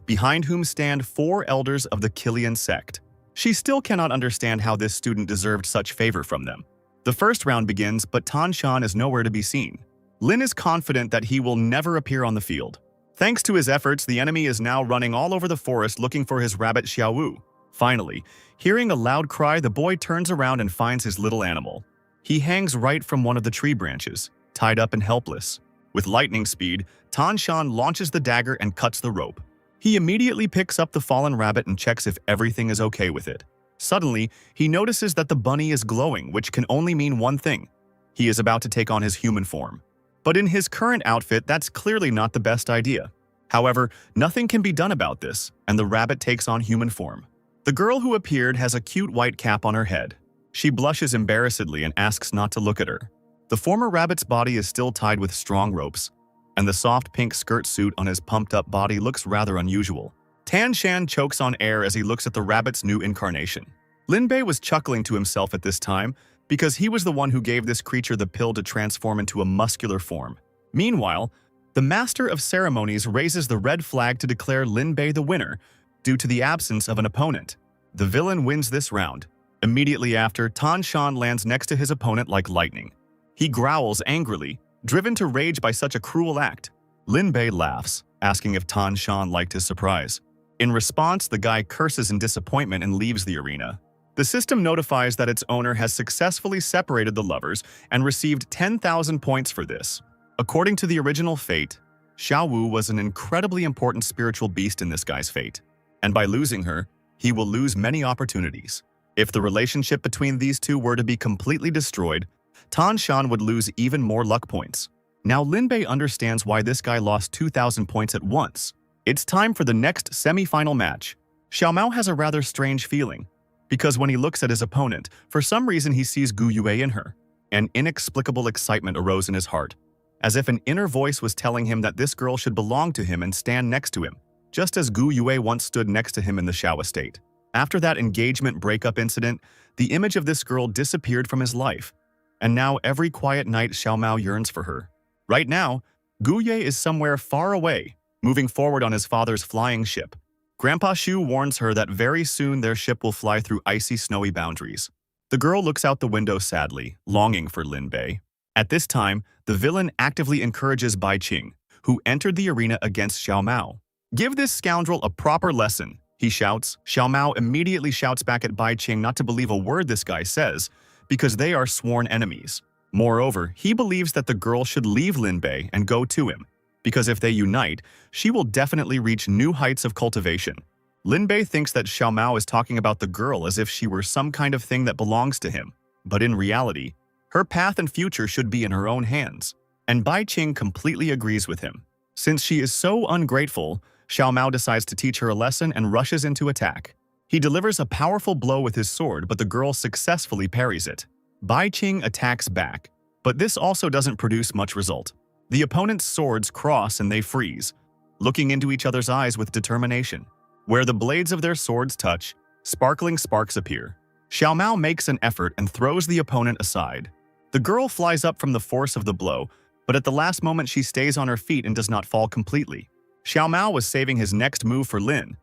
behind whom stand 4 elders of the Kilian sect. She still cannot understand how this student deserved such favor from them. The first round begins, but Tan Shan is nowhere to be seen. Lin is confident that he will never appear on the field. Thanks to his efforts, the enemy is now running all over the forest looking for his rabbit Xiaowu. Finally, hearing a loud cry, the boy turns around and finds his little animal. He hangs right from one of the tree branches, tied up and helpless. With lightning speed, Tan Shan launches the dagger and cuts the rope. He immediately picks up the fallen rabbit and checks if everything is okay with it. Suddenly, he notices that the bunny is glowing, which can only mean one thing. He is about to take on his human form. But in his current outfit, that's clearly not the best idea. However, nothing can be done about this, and the rabbit takes on human form. The girl who appeared has a cute white cap on her head. She blushes embarrassedly and asks not to look at her. The former rabbit's body is still tied with strong ropes, and the soft pink skirt suit on his pumped-up body looks rather unusual. Tan Shan chokes on air as he looks at the rabbit's new incarnation. Lin Bei was chuckling to himself at this time because he was the one who gave this creature the pill to transform into a muscular form. Meanwhile, the Master of Ceremonies raises the red flag to declare Lin Bei the winner due to the absence of an opponent. The villain wins this round. Immediately after, Tan Shan lands next to his opponent like lightning. He growls angrily, driven to rage by such a cruel act. Lin Bei laughs, asking if Tan Shan liked his surprise. In response, the guy curses in disappointment and leaves the arena. The system notifies that its owner has successfully separated the lovers and received 10,000 points for this. According to the original fate, Xiao Wu was an incredibly important spiritual beast in this guy's fate, and by losing her, he will lose many opportunities. If the relationship between these two were to be completely destroyed, Tan Shan would lose even more luck points. Now Lin Bei understands why this guy lost 2,000 points at once. It's time for the next semi-final match. Xiao Mao has a rather strange feeling, because when he looks at his opponent, for some reason he sees Gu Yue in her. An inexplicable excitement arose in his heart, as if an inner voice was telling him that this girl should belong to him and stand next to him, just as Gu Yue once stood next to him in the Shao estate. After that engagement breakup incident, the image of this girl disappeared from his life, and now every quiet night Xiao Mao yearns for her. Right now, Gu Yue is somewhere far away, moving forward on his father's flying ship. Grandpa Shu warns her that very soon their ship will fly through icy, snowy boundaries. The girl looks out the window sadly, longing for Lin Bei. At this time, the villain actively encourages Bai Qing, who entered the arena against Xiao Mao. "Give this scoundrel a proper lesson," he shouts. Xiao Mao immediately shouts back at Bai Qing not to believe a word this guy says, because they are sworn enemies. Moreover, he believes that the girl should leave Lin Bei and go to him, because if they unite, she will definitely reach new heights of cultivation. Lin Bei thinks that Xiao Mao is talking about the girl as if she were some kind of thing that belongs to him, but in reality, her path and future should be in her own hands. And Bai Qing completely agrees with him. Since she is so ungrateful, Xiao Mao decides to teach her a lesson and rushes into attack. He delivers a powerful blow with his sword, but the girl successfully parries it. Bai Qing attacks back, but this also doesn't produce much result. The opponent's swords cross and they freeze, looking into each other's eyes with determination. Where the blades of their swords touch, sparkling sparks appear. Xiao Mao makes an effort and throws the opponent aside. The girl flies up from the force of the blow, but at the last moment she stays on her feet and does not fall completely. Xiao Mao was saving his next move for Lin,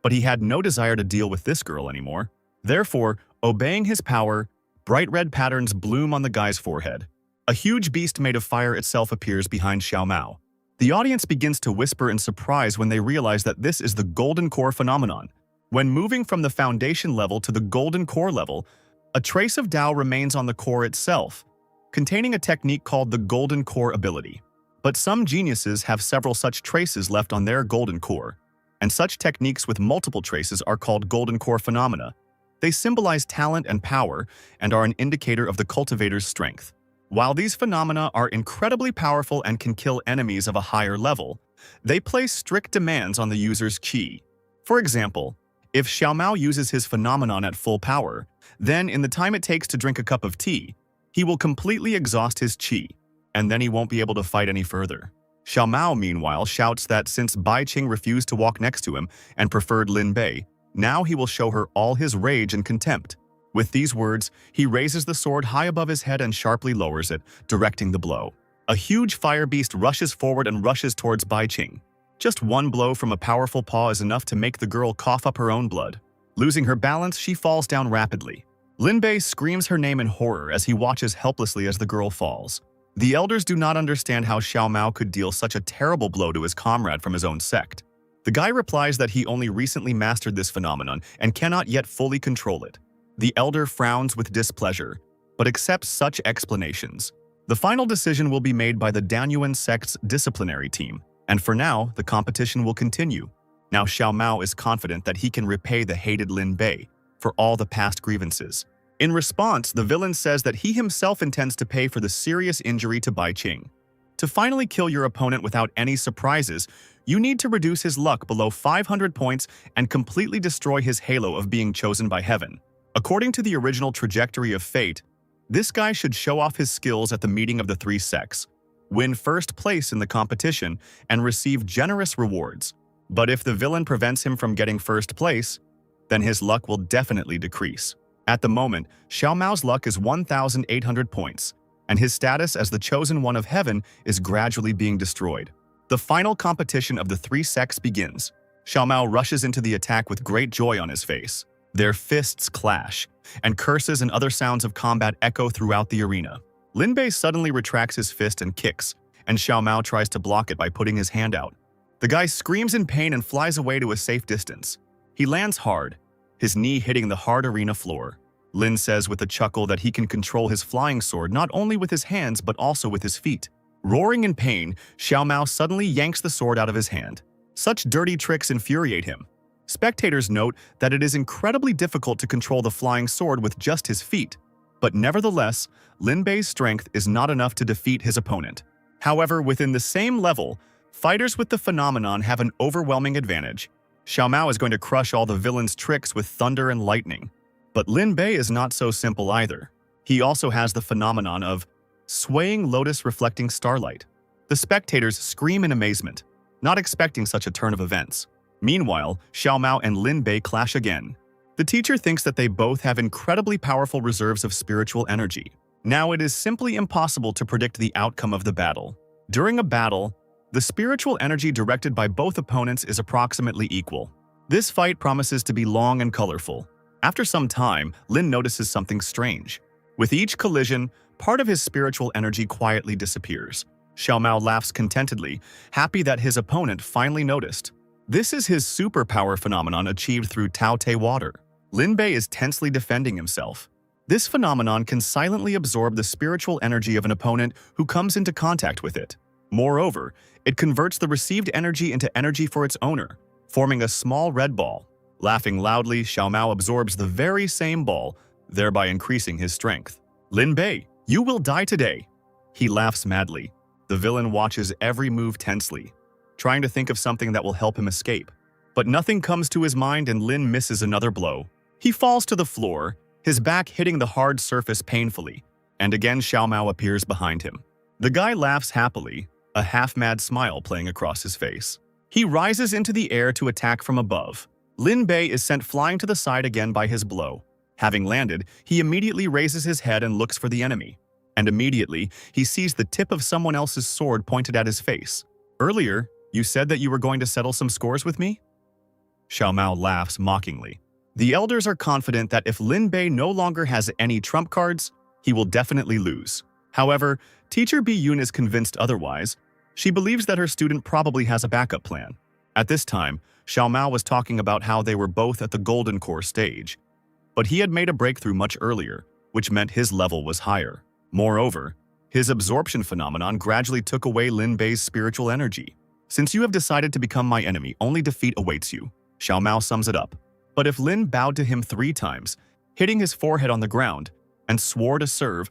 but he had no desire to deal with this girl anymore. Therefore, obeying his power, bright red patterns bloom on the guy's forehead. A huge beast made of fire itself appears behind Xiao Mao. The audience begins to whisper in surprise when they realize that this is the Golden Core phenomenon. When moving from the foundation level to the Golden Core level, a trace of Tao remains on the core itself, containing a technique called the Golden Core ability. But some geniuses have several such traces left on their Golden Core, and such techniques with multiple traces are called Golden Core phenomena. They symbolize talent and power and are an indicator of the cultivator's strength. While these phenomena are incredibly powerful and can kill enemies of a higher level, they place strict demands on the user's qi. For example, if Xiao Mao uses his phenomenon at full power, then in the time it takes to drink a cup of tea, he will completely exhaust his qi, and then he won't be able to fight any further. Xiao Mao, meanwhile, shouts that since Bai Qing refused to walk next to him and preferred Lin Bei, now he will show her all his rage and contempt. With these words, he raises the sword high above his head and sharply lowers it, directing the blow. A huge fire beast rushes forward and rushes towards Bai Qing. Just one blow from a powerful paw is enough to make the girl cough up her own blood. Losing her balance, she falls down rapidly. Lin Bei screams her name in horror as he watches helplessly as the girl falls. The elders do not understand how Xiao Mao could deal such a terrible blow to his comrade from his own sect. The guy replies that he only recently mastered this phenomenon and cannot yet fully control it. The elder frowns with displeasure, but accepts such explanations. The final decision will be made by the Danyuan sect's disciplinary team, and for now, the competition will continue. Now Xiao Mao is confident that he can repay the hated Lin Bei for all the past grievances. In response, the villain says that he himself intends to pay for the serious injury to Bai Qing. To finally kill your opponent without any surprises, you need to reduce his luck below 500 points and completely destroy his halo of being chosen by heaven. According to the original trajectory of fate, this guy should show off his skills at the meeting of the three sects, win first place in the competition, and receive generous rewards. But if the villain prevents him from getting first place, then his luck will definitely decrease. At the moment, Xiao Mao's luck is 1,800 points, and his status as the chosen one of heaven is gradually being destroyed. The final competition of the three sects begins. Xiao Mao rushes into the attack with great joy on his face. Their fists clash, and curses and other sounds of combat echo throughout the arena. Lin Bei suddenly retracts his fist and kicks, and Xiao Mao tries to block it by putting his hand out. The guy screams in pain and flies away to a safe distance. He lands hard, his knee hitting the hard arena floor. Lin says with a chuckle that he can control his flying sword not only with his hands but also with his feet. Roaring in pain, Xiao Mao suddenly yanks the sword out of his hand. Such dirty tricks infuriate him. Spectators note that it is incredibly difficult to control the flying sword with just his feet, but nevertheless, Lin Bei's strength is not enough to defeat his opponent. However, within the same level, fighters with the phenomenon have an overwhelming advantage. Xiao Mao is going to crush all the villain's tricks with thunder and lightning. But Lin Bei is not so simple either. He also has the phenomenon of swaying lotus reflecting starlight. The spectators scream in amazement, not expecting such a turn of events. Meanwhile, Xiao Mao and Lin Bei clash again. The teacher thinks that they both have incredibly powerful reserves of spiritual energy. Now it is simply impossible to predict the outcome of the battle. During a battle, the spiritual energy directed by both opponents is approximately equal. This fight promises to be long and colorful. After some time, Lin notices something strange. With each collision, part of his spiritual energy quietly disappears. Xiao Mao laughs contentedly, happy that his opponent finally noticed. This is his superpower phenomenon achieved through Tao Te water. Lin Bei is tensely defending himself. This phenomenon can silently absorb the spiritual energy of an opponent who comes into contact with it. Moreover, it converts the received energy into energy for its owner, forming a small red ball. Laughing loudly, Xiao Mao absorbs the very same ball, thereby increasing his strength. Lin Bei, you will die today. He laughs madly. The villain watches every move tensely, trying to think of something that will help him escape. But nothing comes to his mind and Lin misses another blow. He falls to the floor, his back hitting the hard surface painfully, and again Xiao Mao appears behind him. The guy laughs happily, a half-mad smile playing across his face. He rises into the air to attack from above. Lin Bei is sent flying to the side again by his blow. Having landed, he immediately raises his head and looks for the enemy. And immediately, he sees the tip of someone else's sword pointed at his face. Earlier, you said that you were going to settle some scores with me? Xiao Mao laughs mockingly. The elders are confident that if Lin Bei no longer has any trump cards, he will definitely lose. However, Teacher Bi Yun is convinced otherwise. She believes that her student probably has a backup plan. At this time, Xiao Mao was talking about how they were both at the Golden Core stage, but he had made a breakthrough much earlier, which meant his level was higher. Moreover, his absorption phenomenon gradually took away Lin Bei's spiritual energy. Since you have decided to become my enemy, only defeat awaits you. Xiao Mao sums it up. But if Lin bowed to him 3 times, hitting his forehead on the ground, and swore to serve,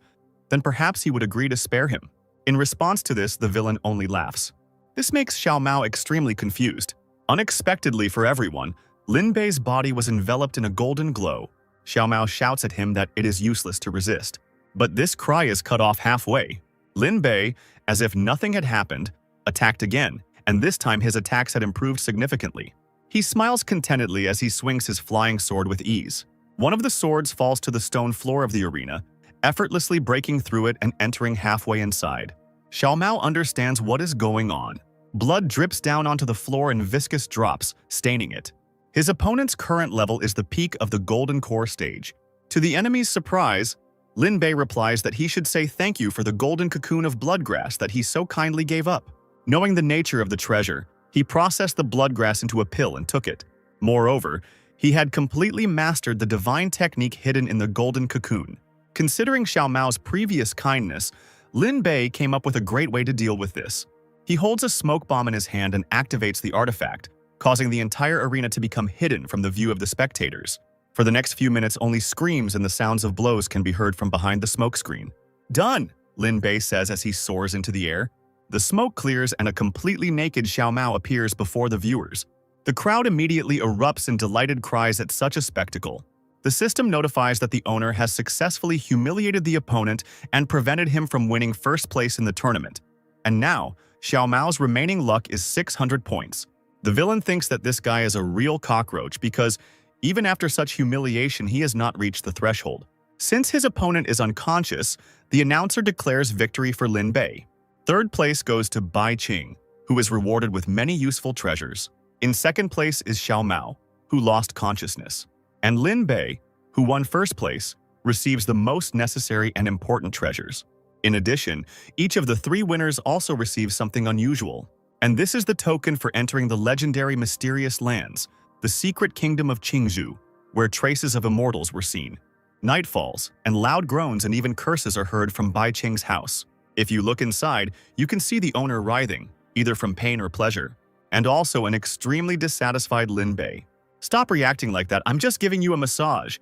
then perhaps he would agree to spare him. In response to this, the villain only laughs. This makes Xiao Mao extremely confused. Unexpectedly for everyone, Lin Bei's body was enveloped in a golden glow. Xiao Mao shouts at him that it is useless to resist. But this cry is cut off halfway. Lin Bei, as if nothing had happened, attacked again, and this time his attacks had improved significantly. He smiles contentedly as he swings his flying sword with ease. One of the swords falls to the stone floor of the arena, effortlessly breaking through it and entering halfway inside. Xiao Mao understands what is going on. Blood drips down onto the floor in viscous drops, staining it. His opponent's current level is the peak of the Golden Core stage. To the enemy's surprise, Lin Bei replies that he should say thank you for the golden cocoon of bloodgrass that he so kindly gave up. Knowing the nature of the treasure, he processed the bloodgrass into a pill and took it. Moreover, he had completely mastered the divine technique hidden in the golden cocoon. Considering Xiao Mao's previous kindness, Lin Bei came up with a great way to deal with this. He holds a smoke bomb in his hand and activates the artifact, causing the entire arena to become hidden from the view of the spectators. For the next few minutes, only screams and the sounds of blows can be heard from behind the smoke screen. Done, Lin Bei says as he soars into the air. The smoke clears and a completely naked Xiao Mao appears before the viewers. The crowd immediately erupts in delighted cries at such a spectacle. The system notifies that the owner has successfully humiliated the opponent and prevented him from winning first place in the tournament. And now, Xiao Mao's remaining luck is 600 points. The villain thinks that this guy is a real cockroach because, even after such humiliation, he has not reached the threshold. Since his opponent is unconscious, the announcer declares victory for Lin Bei. Third place goes to Bai Qing, who is rewarded with many useful treasures. In second place is Xiao Mao, who lost consciousness. And Lin Bei, who won first place, receives the most necessary and important treasures. In addition, each of the three winners also receives something unusual. And this is the token for entering the legendary mysterious lands, the secret kingdom of Qingzhou, where traces of immortals were seen. Night falls, and loud groans and even curses are heard from Bai Qing's house. If you look inside, you can see the owner writhing, either from pain or pleasure, and also an extremely dissatisfied Lin Bei. "Stop reacting like that, I'm just giving you a massage."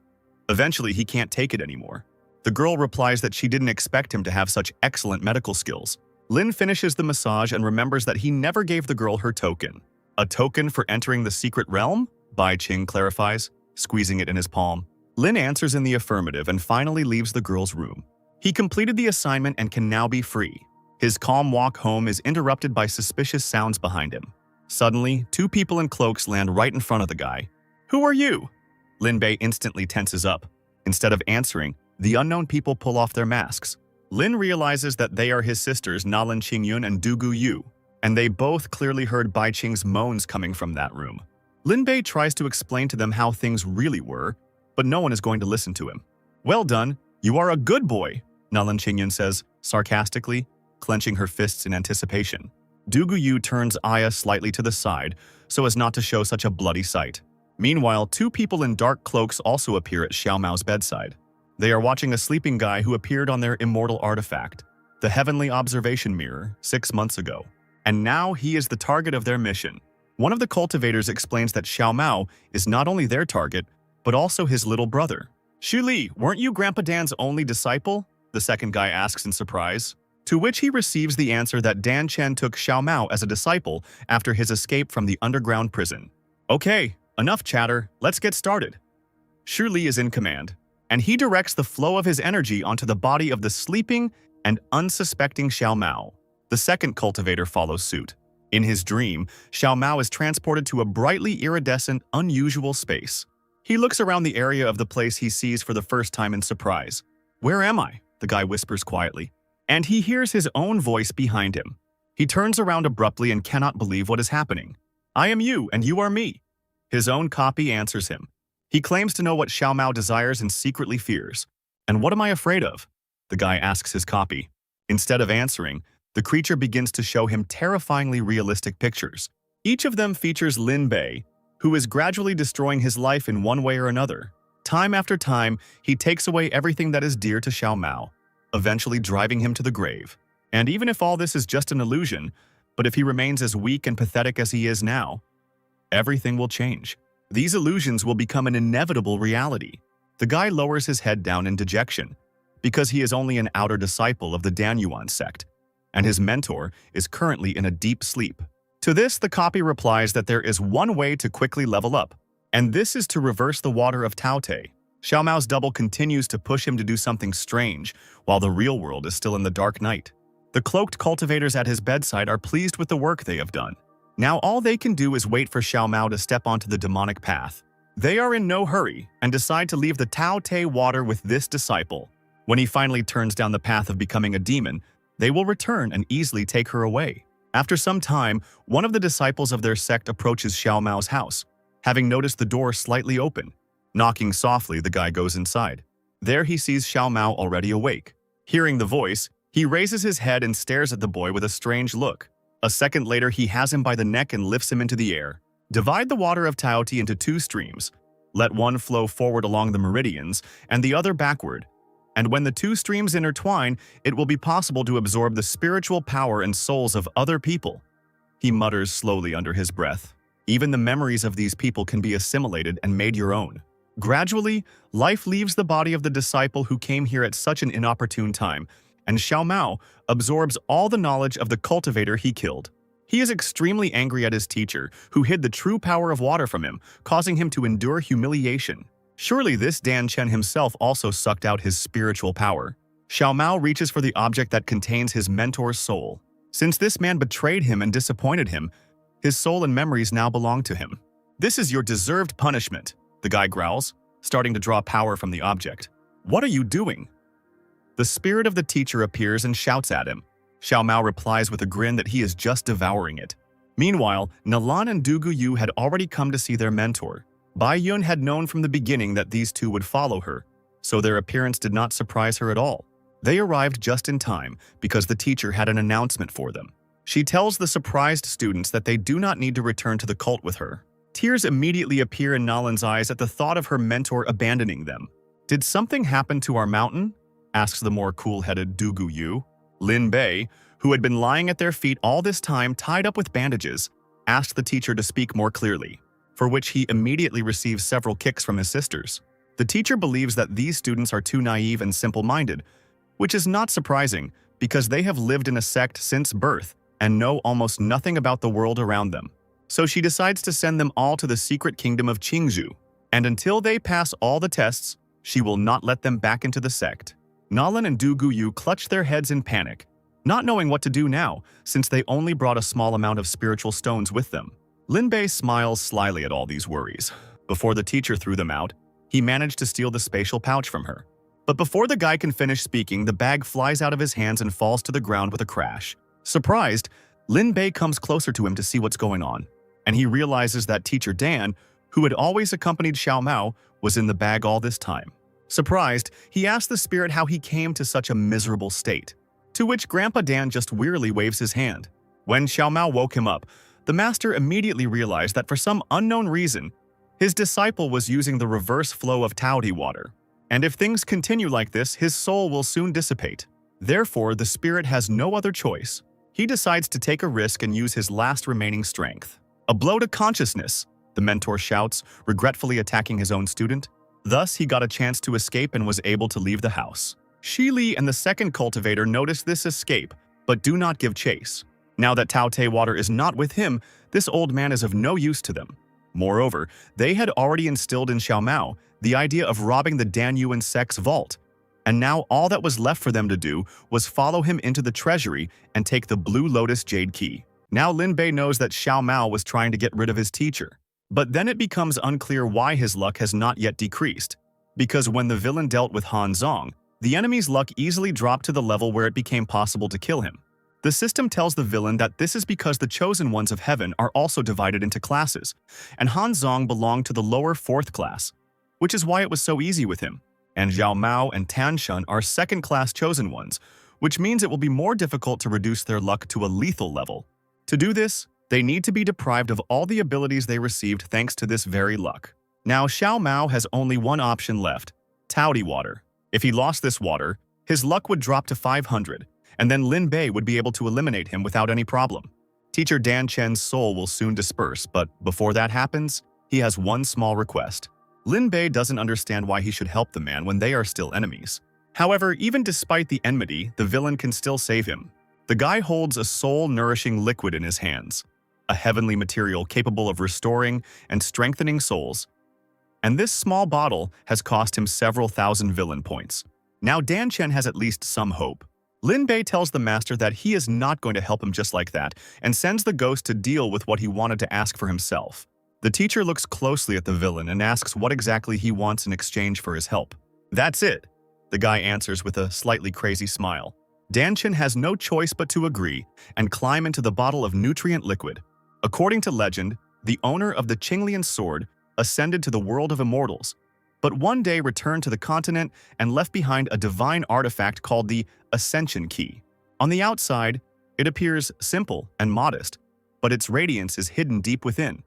Eventually, he can't take it anymore. The girl replies that she didn't expect him to have such excellent medical skills. Lin finishes the massage and remembers that he never gave the girl her token. "A token for entering the secret realm?" Bai Qing clarifies, squeezing it in his palm. Lin answers in the affirmative and finally leaves the girl's room. He completed the assignment and can now be free. His calm walk home is interrupted by suspicious sounds behind him. Suddenly, two people in cloaks land right in front of the guy. "Who are you?" Lin Bei instantly tenses up. Instead of answering, the unknown people pull off their masks. Lin realizes that they are his sisters Nalin Qingyun and Dugu Yu, and they both clearly heard Bai Qing's moans coming from that room. Lin Bei tries to explain to them how things really were, but no one is going to listen to him. "Well done, you are a good boy," Nalin Qingyun says, sarcastically, clenching her fists in anticipation. Dugu Yu turns Aya slightly to the side so as not to show such a bloody sight. Meanwhile, two people in dark cloaks also appear at Xiao Mao's bedside. They are watching a sleeping guy who appeared on their immortal artifact, the Heavenly Observation Mirror, 6 months ago. And now he is the target of their mission. One of the cultivators explains that Xiao Mao is not only their target, but also his little brother. "Xu Li, weren't you Grandpa Dan's only disciple?" the second guy asks in surprise. To which he receives the answer that Dan Chen took Xiao Mao as a disciple after his escape from the underground prison. "Okay, enough chatter, let's get started." Xu Li is in command, and he directs the flow of his energy onto the body of the sleeping and unsuspecting Xiao Mao. The second cultivator follows suit. In his dream, Xiao Mao is transported to a brightly iridescent, unusual space. He looks around the area of the place he sees for the first time in surprise. "Where am I?" the guy whispers quietly. And he hears his own voice behind him. He turns around abruptly and cannot believe what is happening. "I am you, and you are me." His own copy answers him. He claims to know what Xiao Mao desires and secretly fears. "And what am I afraid of?" the guy asks his copy. Instead of answering, the creature begins to show him terrifyingly realistic pictures. Each of them features Lin Bei, who is gradually destroying his life in one way or another. Time after time, he takes away everything that is dear to Xiao Mao, eventually driving him to the grave. And even if all this is just an illusion, but if he remains as weak and pathetic as he is now, everything will change. These illusions will become an inevitable reality. The guy lowers his head down in dejection, because he is only an outer disciple of the Danyuan sect, and his mentor is currently in a deep sleep. To this, the copy replies that there is one way to quickly level up, and this is to reverse the water of Taote. Xiao Mao's double continues to push him to do something strange, while the real world is still in the dark night. The cloaked cultivators at his bedside are pleased with the work they have done. Now all they can do is wait for Xiao Mao to step onto the demonic path. They are in no hurry and decide to leave the Taote water with this disciple. When he finally turns down the path of becoming a demon, they will return and easily take her away. After some time, one of the disciples of their sect approaches Xiao Mao's house, having noticed the door slightly open. Knocking softly, the guy goes inside. There he sees Xiao Mao already awake. Hearing the voice, he raises his head and stares at the boy with a strange look. A second later, he has him by the neck and lifts him into the air. Divide the water of Taote into 2 streams. Let one flow forward along the meridians and the other backward. And when the 2 streams intertwine, it will be possible to absorb the spiritual power and souls of other people. He mutters slowly under his breath. Even the memories of these people can be assimilated and made your own. Gradually, life leaves the body of the disciple who came here at such an inopportune time, and Xiao Mao absorbs all the knowledge of the cultivator he killed. He is extremely angry at his teacher, who hid the true power of water from him, causing him to endure humiliation. Surely this Dan Chen himself also sucked out his spiritual power. Xiao Mao reaches for the object that contains his mentor's soul. Since this man betrayed him and disappointed him, his soul and memories now belong to him. "This is your deserved punishment," the guy growls, starting to draw power from the object. "What are you doing?" The spirit of the teacher appears and shouts at him. Xiao Mao replies with a grin that he is just devouring it. Meanwhile, Nalan and Du Guyu had already come to see their mentor. Bai Yun had known from the beginning that these two would follow her, so their appearance did not surprise her at all. They arrived just in time because the teacher had an announcement for them. She tells the surprised students that they do not need to return to the cult with her. Tears immediately appear in Nalan's eyes at the thought of her mentor abandoning them. "Did something happen to our mountain?" asks the more cool-headed Du Guyu. Lin Bei, who had been lying at their feet all this time tied up with bandages, asked the teacher to speak more clearly, for which he immediately receives several kicks from his sisters. The teacher believes that these students are too naive and simple-minded, which is not surprising because they have lived in a sect since birth and know almost nothing about the world around them. So she decides to send them all to the secret kingdom of Qingzhou, and until they pass all the tests, she will not let them back into the sect. Nalan and Du Guyu clutch their heads in panic, not knowing what to do now since they only brought a small amount of spiritual stones with them. Lin Bei smiles slyly at all these worries. Before the teacher threw them out, he managed to steal the spatial pouch from her. But before the guy can finish speaking, the bag flies out of his hands and falls to the ground with a crash. Surprised, Lin Bei comes closer to him to see what's going on, and he realizes that teacher Dan, who had always accompanied Xiao Mao, was in the bag all this time. Surprised, he asks the spirit how he came to such a miserable state, to which Grandpa Dan just wearily waves his hand. When Xiao Mao woke him up, the master immediately realized that for some unknown reason, his disciple was using the reverse flow of Taodi water. And if things continue like this, his soul will soon dissipate. Therefore, the spirit has no other choice. He decides to take a risk and use his last remaining strength. "A blow to consciousness," the mentor shouts, regretfully attacking his own student. Thus, he got a chance to escape and was able to leave the house. Shi Li and the second cultivator notice this escape, but do not give chase. Now that Tao Te water is not with him, this old man is of no use to them. Moreover, they had already instilled in Xiao Mao the idea of robbing the Dan Yuan sect's vault, and now all that was left for them to do was follow him into the treasury and take the Blue Lotus Jade Key. Now Lin Bei knows that Xiao Mao was trying to get rid of his teacher. But then it becomes unclear why his luck has not yet decreased, because when the villain dealt with Han Zong, the enemy's luck easily dropped to the level where it became possible to kill him. The system tells the villain that this is because the chosen ones of heaven are also divided into classes, and Han Zong belonged to the lower 4th class, which is why it was so easy with him. And Zhao Mao and Tan Shun are 2nd-class chosen ones, which means it will be more difficult to reduce their luck to a lethal level. To do this, they need to be deprived of all the abilities they received thanks to this very luck. Now Xiao Mao has only one option left, Taodi water. If he lost this water, his luck would drop to 500, and then Lin Bei would be able to eliminate him without any problem. Teacher Dan Chen's soul will soon disperse, but before that happens, he has one small request. Lin Bei doesn't understand why he should help the man when they are still enemies. However, even despite the enmity, the villain can still save him. The guy holds a soul-nourishing liquid in his hands, a heavenly material capable of restoring and strengthening souls. And this small bottle has cost him several thousand villain points. Now Dan Chen has at least some hope. Lin Bei tells the master that he is not going to help him just like that, and sends the ghost to deal with what he wanted to ask for himself. The teacher looks closely at the villain and asks what exactly he wants in exchange for his help. "That's it," the guy answers with a slightly crazy smile. Dan Chen has no choice but to agree and climb into the bottle of nutrient liquid. According to legend, the owner of the Qinglian sword ascended to the world of immortals, but one day returned to the continent and left behind a divine artifact called the Ascension Key. On the outside, it appears simple and modest, but its radiance is hidden deep within.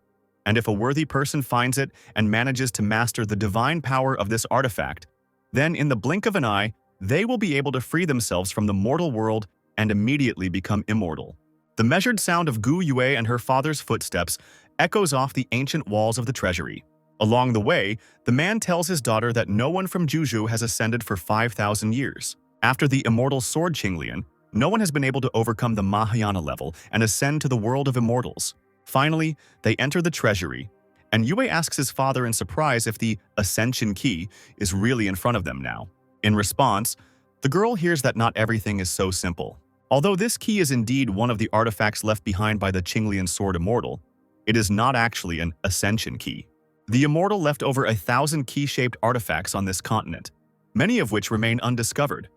And if a worthy person finds it and manages to master the divine power of this artifact, then in the blink of an eye, they will be able to free themselves from the mortal world and immediately become immortal. The measured sound of Gu Yue and her father's footsteps echoes off the ancient walls of the treasury. Along the way, the man tells his daughter that no one from Juzhou has ascended for 5,000 years. After the immortal sword Qinglian, no one has been able to overcome the Mahayana level and ascend to the world of immortals. Finally, they enter the treasury, and Yue asks his father in surprise if the Ascension Key is really in front of them now. In response, the girl hears that not everything is so simple. Although this key is indeed one of the artifacts left behind by the Qinglian Sword Immortal, it is not actually an Ascension Key. The Immortal left over 1,000 key-shaped artifacts on this continent, many of which remain undiscovered,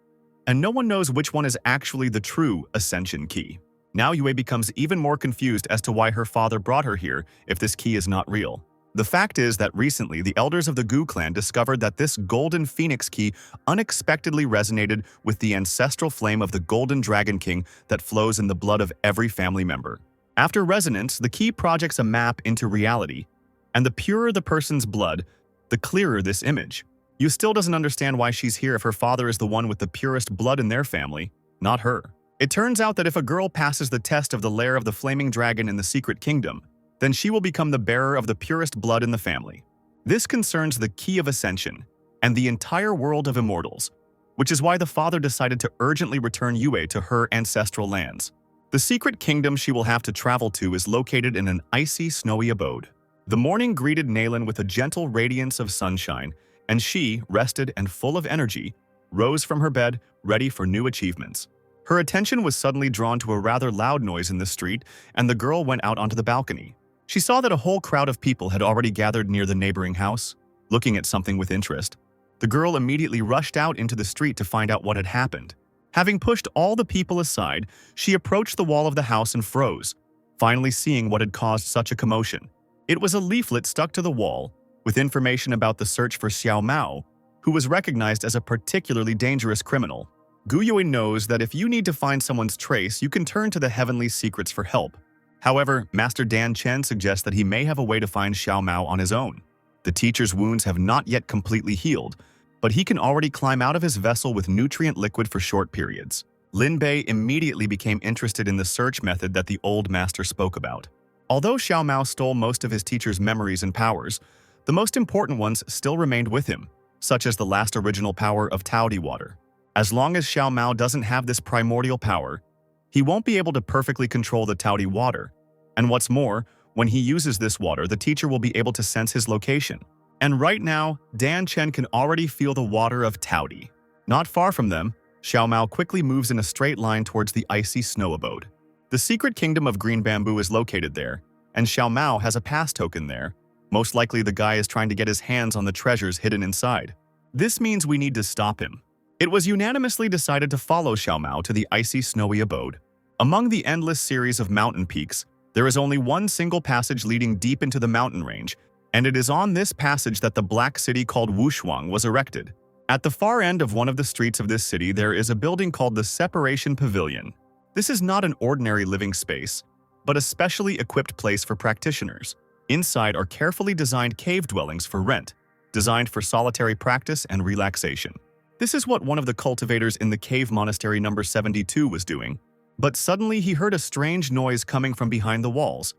and no one knows which one is actually the true Ascension Key. Now Yue becomes even more confused as to why her father brought her here if this key is not real. The fact is that recently the elders of the Gu clan discovered that this Golden Phoenix Key unexpectedly resonated with the ancestral flame of the Golden Dragon King that flows in the blood of every family member. After resonance, the key projects a map into reality, and the purer the person's blood, the clearer this image. Yu still doesn't understand why she's here if her father is the one with the purest blood in their family, not her. It turns out that if a girl passes the test of the lair of the flaming dragon in the secret kingdom, then she will become the bearer of the purest blood in the family. This concerns the Key of Ascension and the entire world of immortals, which is why the father decided to urgently return Yue to her ancestral lands. The secret kingdom she will have to travel to is located in an icy, snowy abode. The morning greeted Nalan with a gentle radiance of sunshine, and she, rested and full of energy, rose from her bed, ready for new achievements. Her attention was suddenly drawn to a rather loud noise in the street, and the girl went out onto the balcony. She saw that a whole crowd of people had already gathered near the neighboring house, looking at something with interest. The girl immediately rushed out into the street to find out what had happened. Having pushed all the people aside, she approached the wall of the house and froze, finally seeing what had caused such a commotion. It was a leaflet stuck to the wall with information about the search for Xiao Mao, who was recognized as a particularly dangerous criminal. Gu Yue knows that if you need to find someone's trace, you can turn to the Heavenly Secrets for help. However, Master Dan Chen suggests that he may have a way to find Xiao Mao on his own. The teacher's wounds have not yet completely healed, but he can already climb out of his vessel with nutrient liquid for short periods. Lin Bei immediately became interested in the search method that the old master spoke about. Although Xiao Mao stole most of his teacher's memories and powers, the most important ones still remained with him, such as the last original power of Taodi water. As long as Xiao Mao doesn't have this primordial power, he won't be able to perfectly control the Taodi water. And what's more, when he uses this water, the teacher will be able to sense his location. And right now, Dan Chen can already feel the water of Taodi. Not far from them, Xiao Mao quickly moves in a straight line towards the icy snow abode. The secret kingdom of green bamboo is located there, and Xiao Mao has a pass token there. Most likely the guy is trying to get his hands on the treasures hidden inside. This means we need to stop him. It was unanimously decided to follow Xiao Mao to the icy, snowy abode. Among the endless series of mountain peaks, there is only one single passage leading deep into the mountain range, and it is on this passage that the black city called Wushuang was erected. At the far end of one of the streets of this city, there is a building called the Separation Pavilion. This is not an ordinary living space, but a specially equipped place for practitioners. Inside are carefully designed cave dwellings for rent, designed for solitary practice and relaxation. This is what one of the cultivators in the cave monastery number 72 was doing. But suddenly he heard a strange noise coming from behind the walls,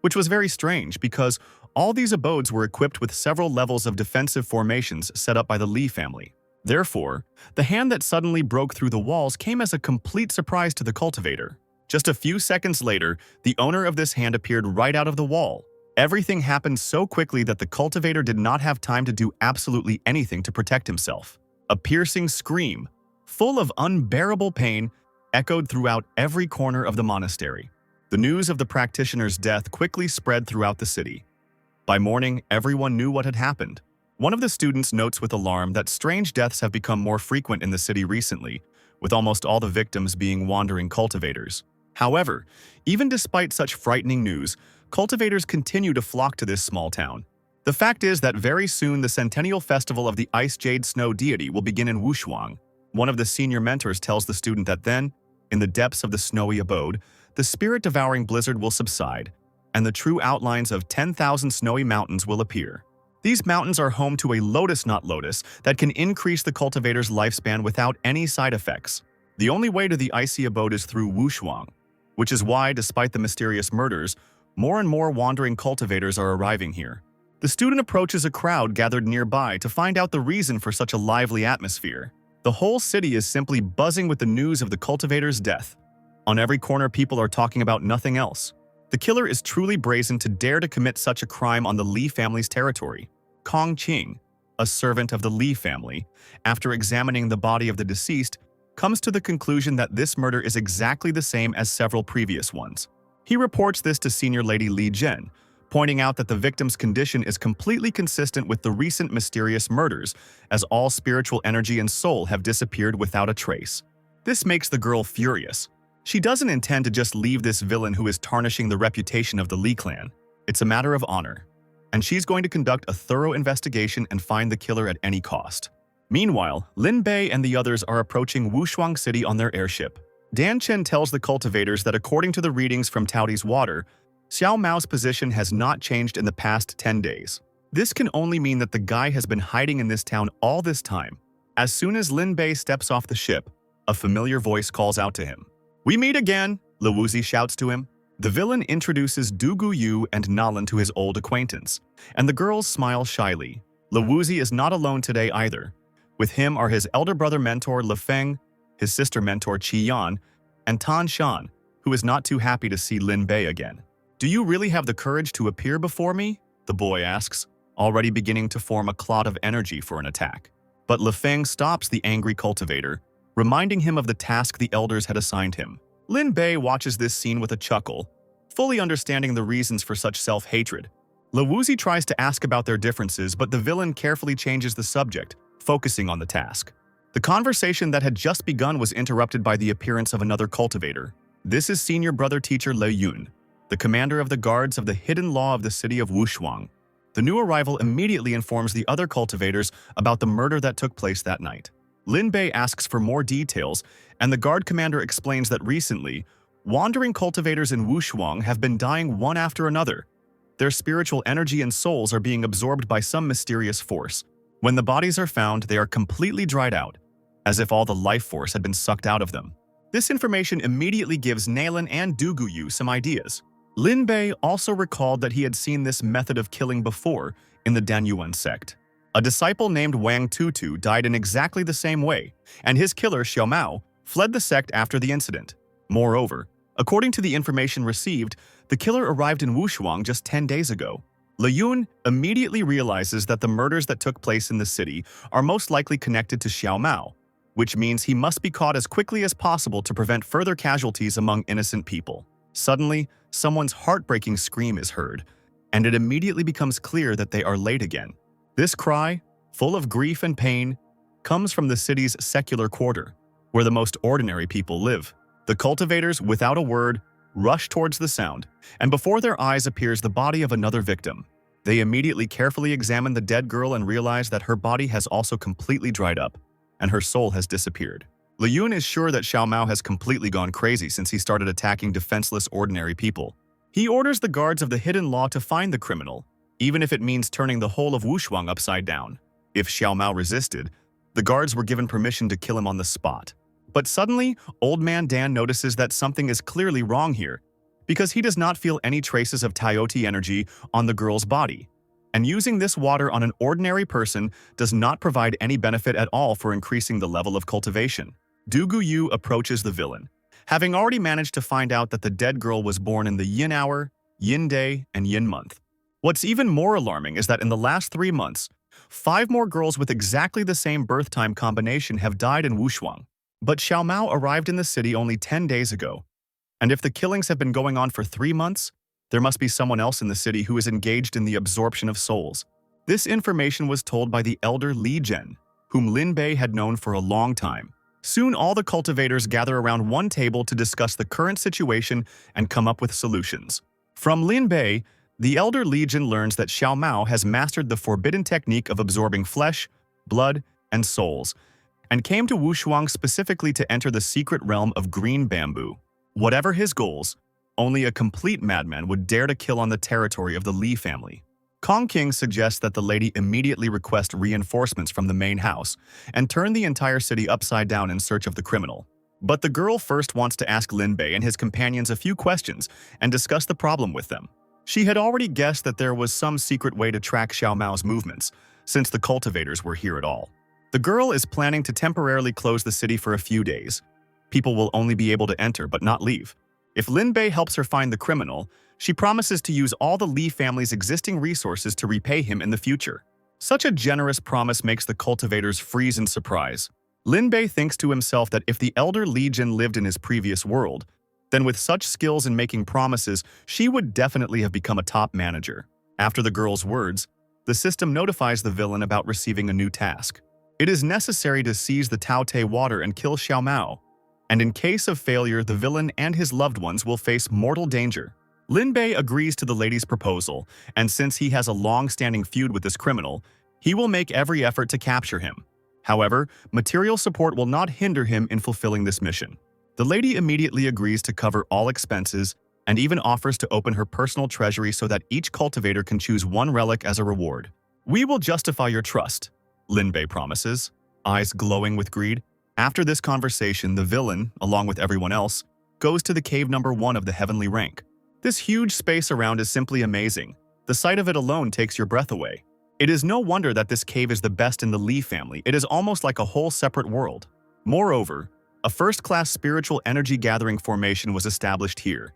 which was very strange because all these abodes were equipped with several levels of defensive formations set up by the Li family. Therefore, the hand that suddenly broke through the walls came as a complete surprise to the cultivator. Just a few seconds later, the owner of this hand appeared right out of the wall. Everything happened so quickly that the cultivator did not have time to do absolutely anything to protect himself. A piercing scream, full of unbearable pain, echoed throughout every corner of the monastery. The news of the practitioner's death quickly spread throughout the city. By morning, everyone knew what had happened. One of the students notes with alarm that strange deaths have become more frequent in the city recently, with almost all the victims being wandering cultivators. However, even despite such frightening news, cultivators continue to flock to this small town. The fact is that very soon the centennial festival of the Ice Jade Snow deity will begin in Wushuang. One of the senior mentors tells the student that then, in the depths of the snowy abode, the spirit-devouring blizzard will subside, and the true outlines of 10,000 snowy mountains will appear. These mountains are home to a lotus knot lotus that can increase the cultivator's lifespan without any side effects. The only way to the icy abode is through Wushuang, which is why, despite the mysterious murders, more and more wandering cultivators are arriving here. The student approaches a crowd gathered nearby to find out the reason for such a lively atmosphere. The whole city is simply buzzing with the news of the cultivator's death. On every corner, people are talking about nothing else. The killer is truly brazen to dare to commit such a crime on the Li family's territory. Kong Qing, a servant of the Li family, after examining the body of the deceased, comes to the conclusion that this murder is exactly the same as several previous ones. He reports this to Senior Lady Li Zhen, pointing out that the victim's condition is completely consistent with the recent mysterious murders, as all spiritual energy and soul have disappeared without a trace. This makes the girl furious. She doesn't intend to just leave this villain who is tarnishing the reputation of the Li clan. It's a matter of honor, and she's going to conduct a thorough investigation and find the killer at any cost. Meanwhile, Lin Bei and the others are approaching Wushuang City on their airship. Dan Chen tells the cultivators that according to the readings from Taoti's water, Xiao Mao's position has not changed in the past 10 days. This can only mean that the guy has been hiding in this town all this time. As soon as Lin Bei steps off the ship, a familiar voice calls out to him. "We meet again," Luwuzi shouts to him. The villain introduces Du Guyu and Nalan to his old acquaintance, and the girls smile shyly. Luwuzi is not alone today either. With him are his elder brother mentor Le Feng, his sister mentor Qi Yan, and Tan Shan, who is not too happy to see Lin Bei again. "Do you really have the courage to appear before me?" the boy asks, already beginning to form a cloud of energy for an attack. But Le Feng stops the angry cultivator, reminding him of the task the elders had assigned him. Lin Bei watches this scene with a chuckle, fully understanding the reasons for such self-hatred. Luwuzi tries to ask about their differences, but the villain carefully changes the subject, focusing on the task. The conversation that had just begun was interrupted by the appearance of another cultivator. This is senior brother teacher Le Yun, the commander of the guards of the hidden law of the city of Wushuang. The new arrival immediately informs the other cultivators about the murder that took place that night. Lin Bei asks for more details, and the guard commander explains that recently, wandering cultivators in Wushuang have been dying one after another. Their spiritual energy and souls are being absorbed by some mysterious force. When the bodies are found, they are completely dried out, as if all the life force had been sucked out of them. This information immediately gives Nalan and Du Guyu some ideas. Lin Bei also recalled that he had seen this method of killing before in the Danyuan sect. A disciple named Wang Tutu died in exactly the same way, and his killer, Xiao Mao, fled the sect after the incident. Moreover, according to the information received, the killer arrived in Wushuang just 10 days ago. Le Yun immediately realizes that the murders that took place in the city are most likely connected to Xiao Mao, which means he must be caught as quickly as possible to prevent further casualties among innocent people. Suddenly, someone's heartbreaking scream is heard, and it immediately becomes clear that they are late again. This cry, full of grief and pain, comes from the city's secular quarter, where the most ordinary people live. The cultivators, without a word, rush towards the sound, and before their eyes appears the body of another victim. They immediately carefully examine the dead girl and realize that her body has also completely dried up, and her soul has disappeared. Le Yun is sure that Xiao Mao has completely gone crazy since he started attacking defenseless ordinary people. He orders the guards of the hidden law to find the criminal, even if it means turning the whole of Wushuang upside down. If Xiao Mao resisted, the guards were given permission to kill him on the spot. But suddenly, Old Man Dan notices that something is clearly wrong here, because he does not feel any traces of Taoti energy on the girl's body. And using this water on an ordinary person does not provide any benefit at all for increasing the level of cultivation. Du Guyu approaches the villain, having already managed to find out that the dead girl was born in the Yin hour, Yin day, and Yin month. What's even more alarming is that in the last 3 months, 5 more girls with exactly the same birth time combination have died in Wushuang. But Xiao Mao arrived in the city only 10 days ago, and if the killings have been going on for 3 months, there must be someone else in the city who is engaged in the absorption of souls. This information was told by the elder Li Zhen, whom Lin Bei had known for a long time. Soon all the cultivators gather around one table to discuss the current situation and come up with solutions. From Lin Bei, the elder Li Zhen learns that Xiao Mao has mastered the forbidden technique of absorbing flesh, blood, and souls, and came to Wushuang specifically to enter the secret realm of green bamboo. Whatever his goals, only a complete madman would dare to kill on the territory of the Li family. Kong Qing suggests that the lady immediately request reinforcements from the main house and turn the entire city upside down in search of the criminal. But the girl first wants to ask Lin Bei and his companions a few questions and discuss the problem with them. She had already guessed that there was some secret way to track Xiao Mao's movements, since the cultivators were here at all. The girl is planning to temporarily close the city for a few days. People will only be able to enter but not leave. If Lin Bei helps her find the criminal, she promises to use all the Li family's existing resources to repay him in the future. Such a generous promise makes the cultivators freeze in surprise. Lin Bei thinks to himself that if the elder Li Jin lived in his previous world, then with such skills in making promises, she would definitely have become a top manager. After the girl's words, the system notifies the villain about receiving a new task. It is necessary to seize the Tao Te water and kill Xiao Mao, and in case of failure, the villain and his loved ones will face mortal danger. Lin Bei agrees to the lady's proposal, and since he has a long-standing feud with this criminal, he will make every effort to capture him. However, material support will not hinder him in fulfilling this mission. The lady immediately agrees to cover all expenses and even offers to open her personal treasury so that each cultivator can choose one relic as a reward. "We will justify your trust," Lin Bei promises, eyes glowing with greed. After this conversation, the villain, along with everyone else, goes to the cave number 1 of the heavenly rank. This huge space around is simply amazing. The sight of it alone takes your breath away. It is no wonder that this cave is the best in the Li family. It is almost like a whole separate world. Moreover, a first-class spiritual energy gathering formation was established here.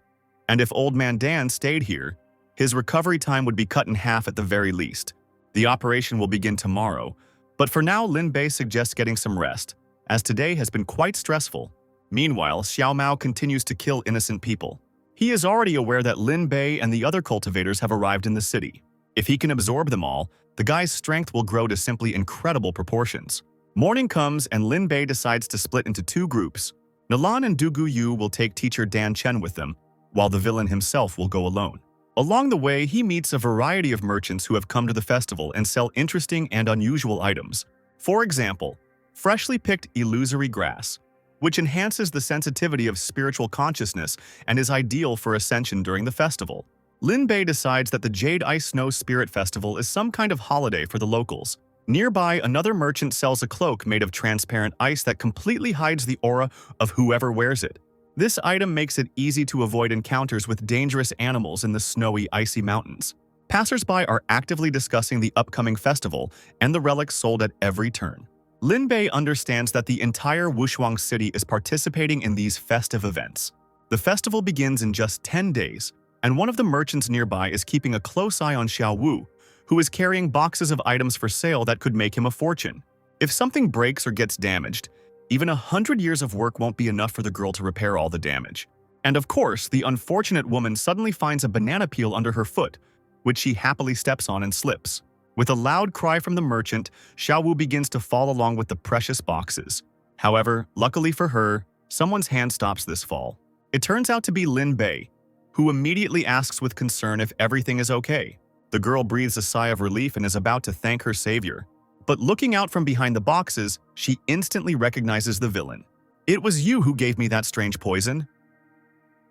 And if Old Man Dan stayed here, his recovery time would be cut in half at the very least. The operation will begin tomorrow, but for now Lin Bei suggests getting some rest, as today has been quite stressful. Meanwhile, Xiao Mao continues to kill innocent people. He is already aware that Lin Bei and the other cultivators have arrived in the city. If he can absorb them all, the guy's strength will grow to simply incredible proportions. Morning comes and Lin Bei decides to split into 2 groups. Nilan and Du Gu Yu will take teacher Dan Chen with them, while the villain himself will go alone. Along the way, he meets a variety of merchants who have come to the festival and sell interesting and unusual items. For example, freshly picked illusory grass, which enhances the sensitivity of spiritual consciousness and is ideal for ascension during the festival. Lin Bei decides that the Jade Ice Snow Spirit Festival is some kind of holiday for the locals. Nearby, another merchant sells a cloak made of transparent ice that completely hides the aura of whoever wears it. This item makes it easy to avoid encounters with dangerous animals in the snowy, icy mountains. Passers-by are actively discussing the upcoming festival and the relics sold at every turn. Lin Bei understands that the entire Wushuang city is participating in these festive events. The festival begins in just 10 days, and one of the merchants nearby is keeping a close eye on Xiao Wu, who is carrying boxes of items for sale that could make him a fortune. If something breaks or gets damaged, even 100 years of work won't be enough for the girl to repair all the damage. And of course, the unfortunate woman suddenly finds a banana peel under her foot, which she happily steps on and slips. With a loud cry from the merchant, Xiao Wu begins to fall along with the precious boxes. However, luckily for her, someone's hand stops this fall. It turns out to be Lin Bei, who immediately asks with concern if everything is okay. The girl breathes a sigh of relief and is about to thank her savior. But looking out from behind the boxes, she instantly recognizes the villain. "It was you who gave me that strange poison."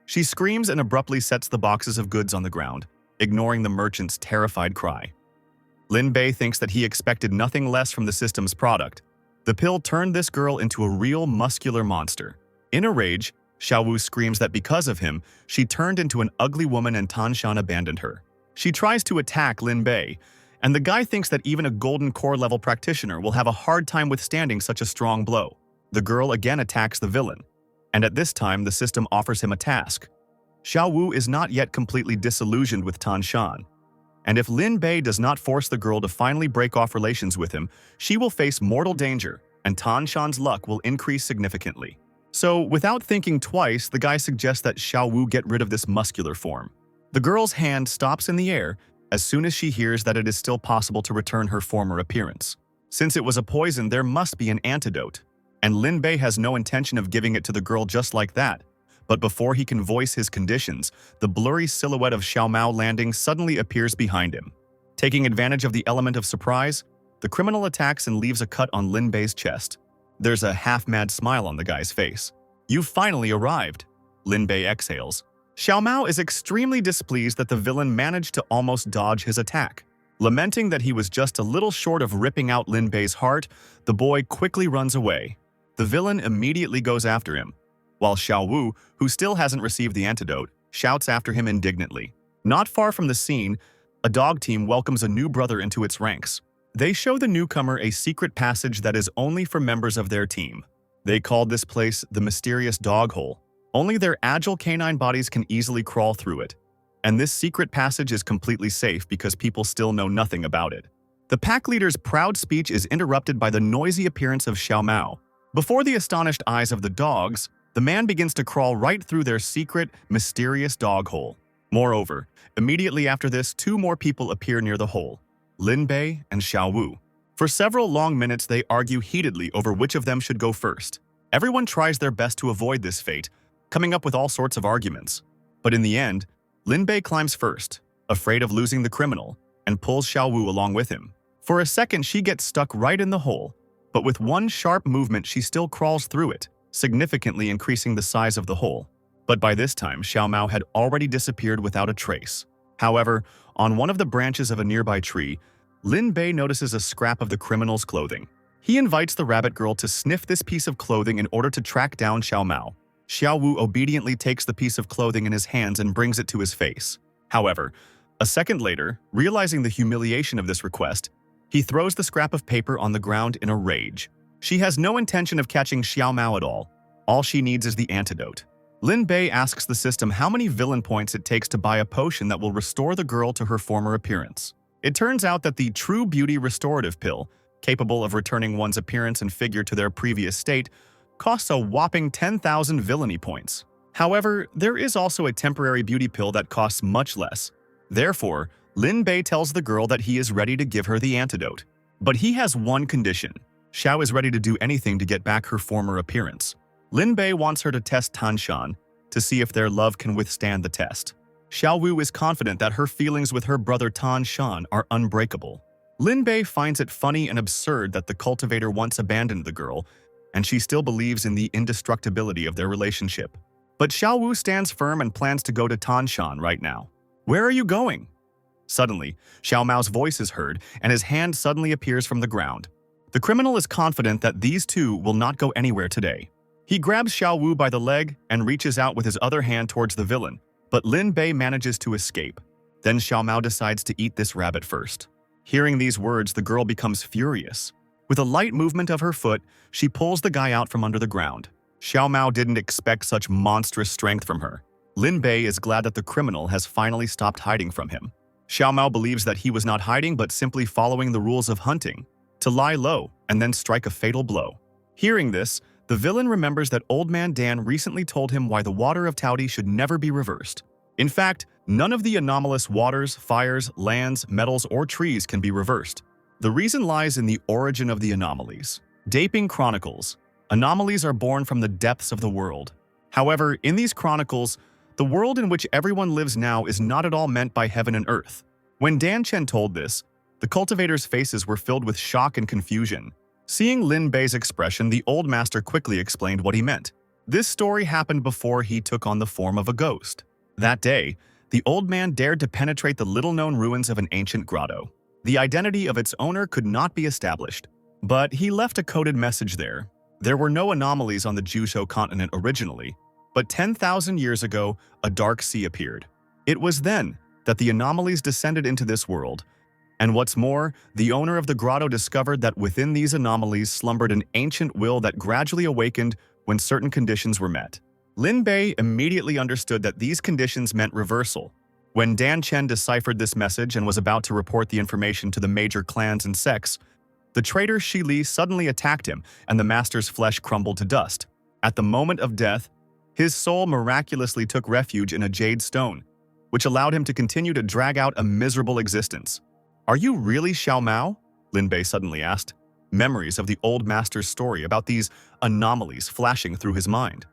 She screams and abruptly sets the boxes of goods on the ground, ignoring the merchant's terrified cry. Lin Bei thinks that he expected nothing less from the system's product. The pill turned this girl into a real muscular monster. In a rage, Xiao Wu screams that because of him, she turned into an ugly woman and Tan Shan abandoned her. She tries to attack Lin Bei, and the guy thinks that even a golden core level practitioner will have a hard time withstanding such a strong blow. The girl again attacks the villain, and at this time the system offers him a task. Xiao Wu is not yet completely disillusioned with Tan Shan, and if Lin Bei does not force the girl to finally break off relations with him, she will face mortal danger, and Tan Shan's luck will increase significantly. So, without thinking twice, the guy suggests that Xiao Wu get rid of this muscular form. The girl's hand stops in the air as soon as she hears that it is still possible to return her former appearance. Since it was a poison, there must be an antidote, and Lin Bei has no intention of giving it to the girl just like that. But before he can voice his conditions, the blurry silhouette of Xiao Mao landing suddenly appears behind him. Taking advantage of the element of surprise, the criminal attacks and leaves a cut on Lin Bei's chest. There's a half-mad smile on the guy's face. "You've finally arrived," Lin Bei exhales. Xiao Mao is extremely displeased that the villain managed to almost dodge his attack. Lamenting that he was just a little short of ripping out Lin Bei's heart, the boy quickly runs away. The villain immediately goes after him, while Xiao Wu, who still hasn't received the antidote, shouts after him indignantly. Not far from the scene, a dog team welcomes a new brother into its ranks. They show the newcomer a secret passage that is only for members of their team. They called this place the Mysterious Dog Hole. Only their agile canine bodies can easily crawl through it. And this secret passage is completely safe because people still know nothing about it. The pack leader's proud speech is interrupted by the noisy appearance of Xiao Mao. Before the astonished eyes of the dogs, the man begins to crawl right through their secret, mysterious dog hole. Moreover, immediately after this, two more people appear near the hole, Lin Bei and Xiao Wu. For several long minutes, they argue heatedly over which of them should go first. Everyone tries their best to avoid this fate, coming up with all sorts of arguments. But in the end, Lin Bei climbs first, afraid of losing the criminal, and pulls Xiao Wu along with him. For a second, she gets stuck right in the hole, but with one sharp movement, she still crawls through it, significantly increasing the size of the hole. But by this time, Xiao Mao had already disappeared without a trace. However, on one of the branches of a nearby tree, Lin Bei notices a scrap of the criminal's clothing. He invites the rabbit girl to sniff this piece of clothing in order to track down Xiao Mao. Xiao Wu obediently takes the piece of clothing in his hands and brings it to his face. However, a second later, realizing the humiliation of this request, he throws the scrap of paper on the ground in a rage. She has no intention of catching Xiao Mao at all. All she needs is the antidote. Lin Bei asks the system how many villain points it takes to buy a potion that will restore the girl to her former appearance. It turns out that the True Beauty Restorative Pill, capable of returning one's appearance and figure to their previous state, costs a whopping 10,000 villainy points. However, there is also a temporary beauty pill that costs much less. Therefore, Lin Bei tells the girl that he is ready to give her the antidote. But he has one condition. Xiao is ready to do anything to get back her former appearance. Lin Bei wants her to test Tan Shan to see if their love can withstand the test. Xiao Wu is confident that her feelings with her brother Tan Shan are unbreakable. Lin Bei finds it funny and absurd that the cultivator once abandoned the girl, and she still believes in the indestructibility of their relationship. But Xiao Wu stands firm and plans to go to Tan Shan right now. "Where are you going?" Suddenly, Xiao Mao's voice is heard, and his hand suddenly appears from the ground. The criminal is confident that these two will not go anywhere today. He grabs Xiao Wu by the leg and reaches out with his other hand towards the villain, but Lin Bei manages to escape. Then Xiao Mao decides to eat this rabbit first. Hearing these words, the girl becomes furious. With a light movement of her foot, she pulls the guy out from under the ground. Xiao Mao didn't expect such monstrous strength from her. Lin Bei is glad that the criminal has finally stopped hiding from him. Xiao Mao believes that he was not hiding but simply following the rules of hunting, to lie low and then strike a fatal blow. Hearing this, the villain remembers that Old Man Dan recently told him why the water of Taodi should never be reversed. In fact, none of the anomalous waters, fires, lands, metals, or trees can be reversed. The reason lies in the origin of the anomalies. Daping chronicles. Anomalies are born from the depths of the world. However, in these chronicles, the world in which everyone lives now is not at all meant by heaven and earth. When Dan Chen told this, the cultivators' faces were filled with shock and confusion. Seeing Lin Bei's expression, the old master quickly explained what he meant. This story happened before he took on the form of a ghost. That day, the old man dared to penetrate the little-known ruins of an ancient grotto. The identity of its owner could not be established, but he left a coded message there. There were no anomalies on the Jusho continent originally, but 10,000 years ago, a dark sea appeared. It was then that the anomalies descended into this world. And what's more, the owner of the grotto discovered that within these anomalies slumbered an ancient will that gradually awakened when certain conditions were met. Lin Bei immediately understood that these conditions meant reversal. When Dan Chen deciphered this message and was about to report the information to the major clans and sects, the traitor Shi Li suddenly attacked him and the master's flesh crumbled to dust. At the moment of death, his soul miraculously took refuge in a jade stone, which allowed him to continue to drag out a miserable existence. "Are you really Xiao Mao?" Lin Bei suddenly asked, memories of the old master's story about these anomalies flashing through his mind.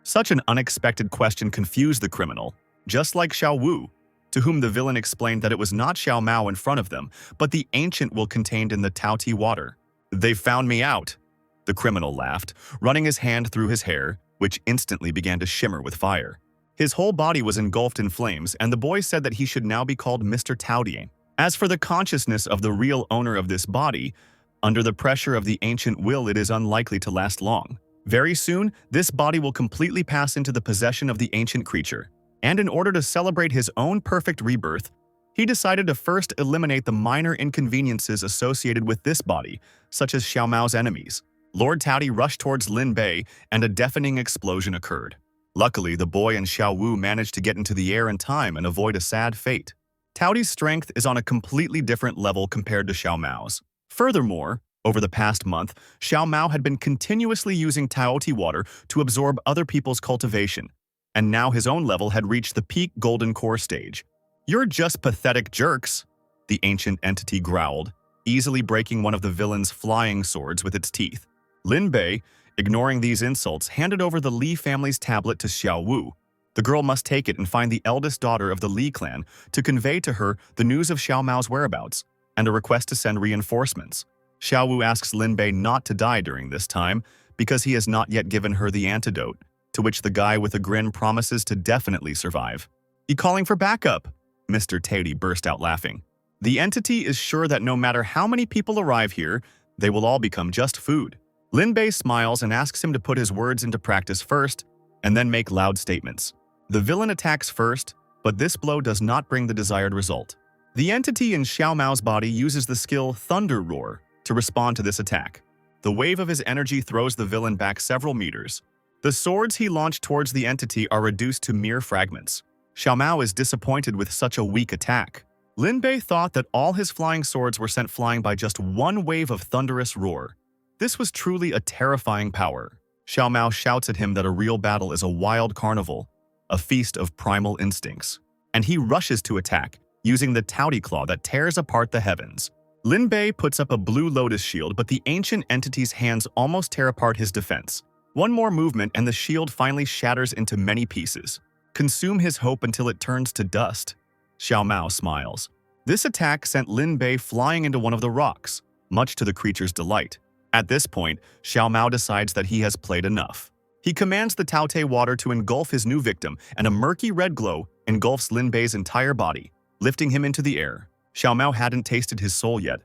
Such an unexpected question confused the criminal, just like Xiao Wu, to whom the villain explained that it was not Xiao Mao in front of them, but the ancient will contained in the Taoti water. "They found me out," the criminal laughed, running his hand through his hair, which instantly began to shimmer with fire. His whole body was engulfed in flames, and the boy said that he should now be called Mr. Taodi. As for the consciousness of the real owner of this body, under the pressure of the ancient will, it is unlikely to last long. Very soon, this body will completely pass into the possession of the ancient creature. And in order to celebrate his own perfect rebirth, he decided to first eliminate the minor inconveniences associated with this body, such as Xiao Mao's enemies. Lord Taodi rushed towards Lin Bei, and a deafening explosion occurred. Luckily, the boy and Xiao Wu managed to get into the air in time and avoid a sad fate. Taoti's strength is on a completely different level compared to Xiao Mao's. Furthermore, over the past month, Xiao Mao had been continuously using Taoti water to absorb other people's cultivation, and now his own level had reached the peak golden core stage. "You're just pathetic jerks," the ancient entity growled, easily breaking one of the villain's flying swords with its teeth. Lin Bei, ignoring these insults, handed over the Li family's tablet to Xiao Wu. The girl must take it and find the eldest daughter of the Li clan to convey to her the news of Xiao Mao's whereabouts and a request to send reinforcements. Xiao Wu asks Lin Bei not to die during this time because he has not yet given her the antidote, to which the guy with a grin promises to definitely survive. "You calling for backup?" Mr. Taoti burst out laughing. The entity is sure that no matter how many people arrive here, they will all become just food. Lin Bei smiles and asks him to put his words into practice first, and then make loud statements. The villain attacks first, but this blow does not bring the desired result. The entity in Xiao Mao's body uses the skill Thunder Roar to respond to this attack. The wave of his energy throws the villain back several meters. The swords he launched towards the entity are reduced to mere fragments. Xiao Mao is disappointed with such a weak attack. Lin Bei thought that all his flying swords were sent flying by just one wave of thunderous roar. This was truly a terrifying power. Xiao Mao shouts at him that a real battle is a wild carnival, a feast of primal instincts, and he rushes to attack, using the Taoti Claw that tears apart the heavens. Lin Bei puts up a blue lotus shield, but the ancient entity's hands almost tear apart his defense. One more movement and the shield finally shatters into many pieces. Consume his hope until it turns to dust. Xiao Mao smiles. This attack sent Lin Bei flying into one of the rocks, much to the creature's delight. At this point, Xiao Mao decides that he has played enough. He commands the Taote water to engulf his new victim, and a murky red glow engulfs Lin Bei's entire body, lifting him into the air. Xiao Mao hadn't tasted his soul yet,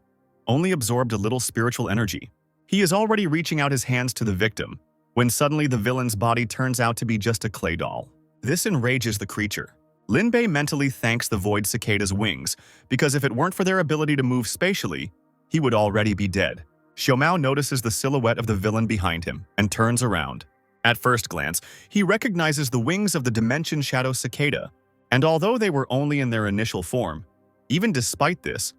only absorbed a little spiritual energy. He is already reaching out his hands to the victim, when suddenly the villain's body turns out to be just a clay doll. This enrages the creature. Lin Bei mentally thanks the void cicada's wings, because if it weren't for their ability to move spatially, he would already be dead. Xiao Mao notices the silhouette of the villain behind him and turns around. At first glance, he recognizes the wings of the Dimension Shadow cicada, and although they were only in their initial form, even despite this,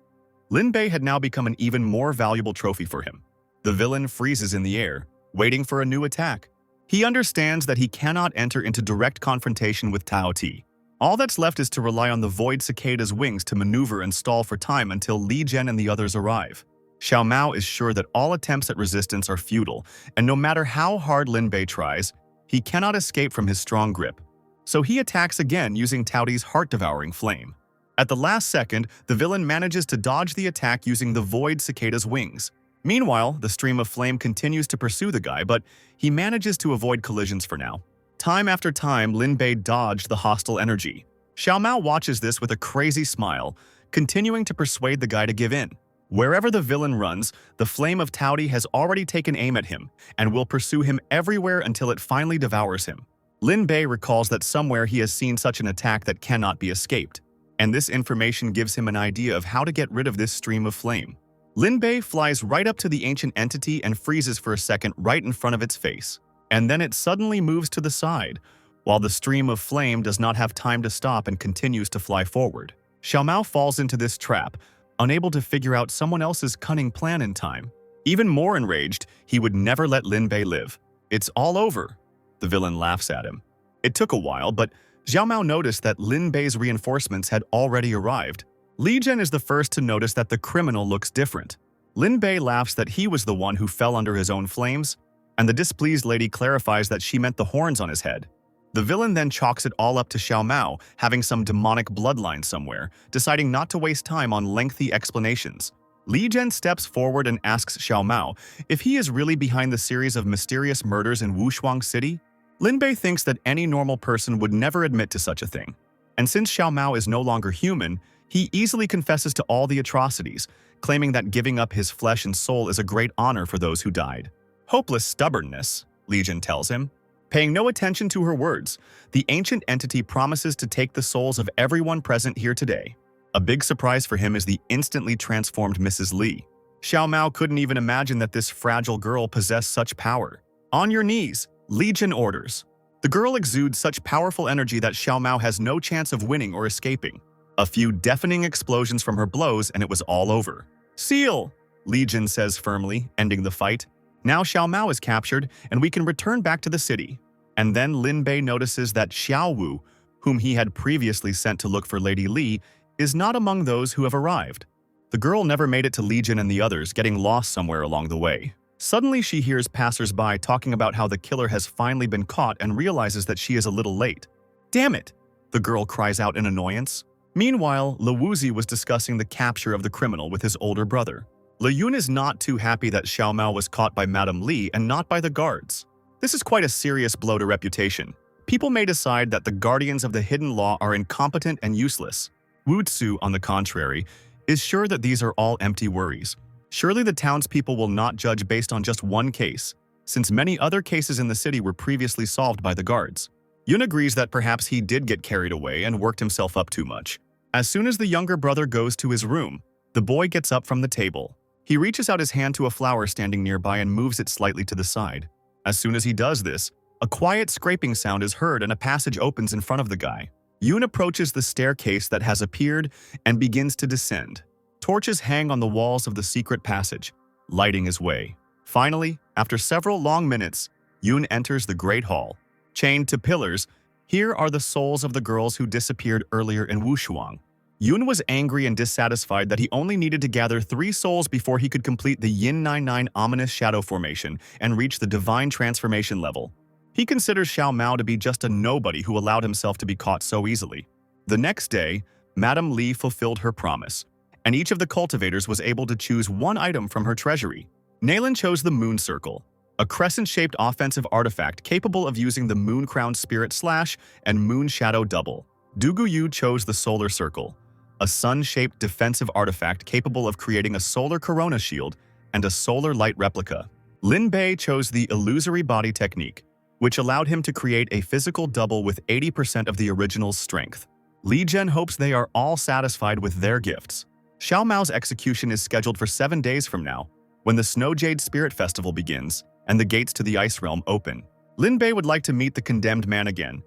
Lin Bei had now become an even more valuable trophy for him. The villain freezes in the air, waiting for a new attack. He understands that he cannot enter into direct confrontation with Taoti. All that's left is to rely on the void cicada's wings to maneuver and stall for time until Li Jian and the others arrive. Xiao Mao is sure that all attempts at resistance are futile, and no matter how hard Lin Bei tries, he cannot escape from his strong grip. So he attacks again using Taoti's heart-devouring flame. At the last second, the villain manages to dodge the attack using the void cicada's wings. Meanwhile, the stream of flame continues to pursue the guy, but he manages to avoid collisions for now. Time after time, Lin Bei dodged the hostile energy. Xiao Mao watches this with a crazy smile, continuing to persuade the guy to give in. Wherever the villain runs, the flame of Taoti has already taken aim at him and will pursue him everywhere until it finally devours him. Lin Bei recalls that somewhere he has seen such an attack that cannot be escaped, and this information gives him an idea of how to get rid of this stream of flame. Lin Bei flies right up to the ancient entity and freezes for a second right in front of its face, and then it suddenly moves to the side, while the stream of flame does not have time to stop and continues to fly forward. Xiao Mao falls into this trap, unable to figure out someone else's cunning plan in time. Even more enraged, he would never let Lin Bei live. "It's all over," the villain laughs at him. It took a while, but Xiao Mao noticed that Lin Bei's reinforcements had already arrived. Li Jian is the first to notice that the criminal looks different. Lin Bei laughs that he was the one who fell under his own flames, and the displeased lady clarifies that she meant the horns on his head. The villain then chalks it all up to Xiao Mao having some demonic bloodline somewhere, deciding not to waste time on lengthy explanations. Li Jian steps forward and asks Xiao Mao if he is really behind the series of mysterious murders in Wushuang City. Lin Bei thinks that any normal person would never admit to such a thing, and since Xiao Mao is no longer human, he easily confesses to all the atrocities, claiming that giving up his flesh and soul is a great honor for those who died. "Hopeless stubbornness," Li Jian tells him. Paying no attention to her words, the ancient entity promises to take the souls of everyone present here today. A big surprise for him is the instantly transformed Mrs. Li. Xiao Mao couldn't even imagine that this fragile girl possessed such power. "On your knees," Li Jian orders. The girl exudes such powerful energy that Xiao Mao has no chance of winning or escaping. A few deafening explosions from her blows and it was all over. "Seal!" Li Jin says firmly, ending the fight. Now Xiao Mao is captured and we can return back to the city. And then Lin Bei notices that Xiao Wu, whom he had previously sent to look for Lady Li, is not among those who have arrived. The girl never made it to Li Jin and the others, getting lost somewhere along the way. Suddenly she hears passers-by talking about how the killer has finally been caught and realizes that she is a little late. "Damn it!" the girl cries out in annoyance. Meanwhile, Le Wuzi was discussing the capture of the criminal with his older brother. Le Yun is not too happy that Xiao Mao was caught by Madame Li and not by the guards. This is quite a serious blow to reputation. People may decide that the guardians of the hidden law are incompetent and useless. Wu Tzu, on the contrary, is sure that these are all empty worries. Surely the townspeople will not judge based on just one case, since many other cases in the city were previously solved by the guards. Yun agrees that perhaps he did get carried away and worked himself up too much. As soon as the younger brother goes to his room, the boy gets up from the table. He reaches out his hand to a flower standing nearby and moves it slightly to the side. As soon as he does this, a quiet scraping sound is heard and a passage opens in front of the guy. Yun approaches the staircase that has appeared and begins to descend. Torches hang on the walls of the secret passage, lighting his way. Finally, after several long minutes, Yun enters the Great Hall. Chained to pillars, here are the souls of the girls who disappeared earlier in Wushuang. Yun was angry and dissatisfied that he only needed to gather 3 souls before he could complete the Yin 99 ominous shadow formation and reach the divine transformation level. He considers Xiao Mao to be just a nobody who allowed himself to be caught so easily. The next day, Madame Li fulfilled her promise, and each of the cultivators was able to choose one item from her treasury. Naylan chose the Moon Circle, a crescent-shaped offensive artifact capable of using the Moon Crown Spirit Slash and Moon Shadow Double. Dugu Yu chose the Solar Circle, a sun-shaped defensive artifact capable of creating a solar corona shield and a solar light replica. Lin Bei chose the Illusory Body Technique, which allowed him to create a physical double with 80% of the original's strength. Li Zhen hopes they are all satisfied with their gifts. Xiao Mao's execution is scheduled for 7 days from now, when the Snow Jade Spirit Festival begins and the gates to the Ice Realm open. Lin Bei would like to meet the condemned man again,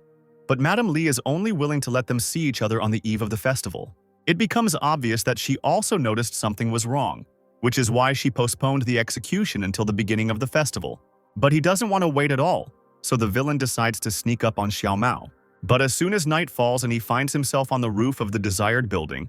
but Madame Li is only willing to let them see each other on the eve of the festival. It becomes obvious that she also noticed something was wrong, which is why she postponed the execution until the beginning of the festival. But he doesn't want to wait at all, so the villain decides to sneak up on Xiao Mao. But as soon as night falls and he finds himself on the roof of the desired building,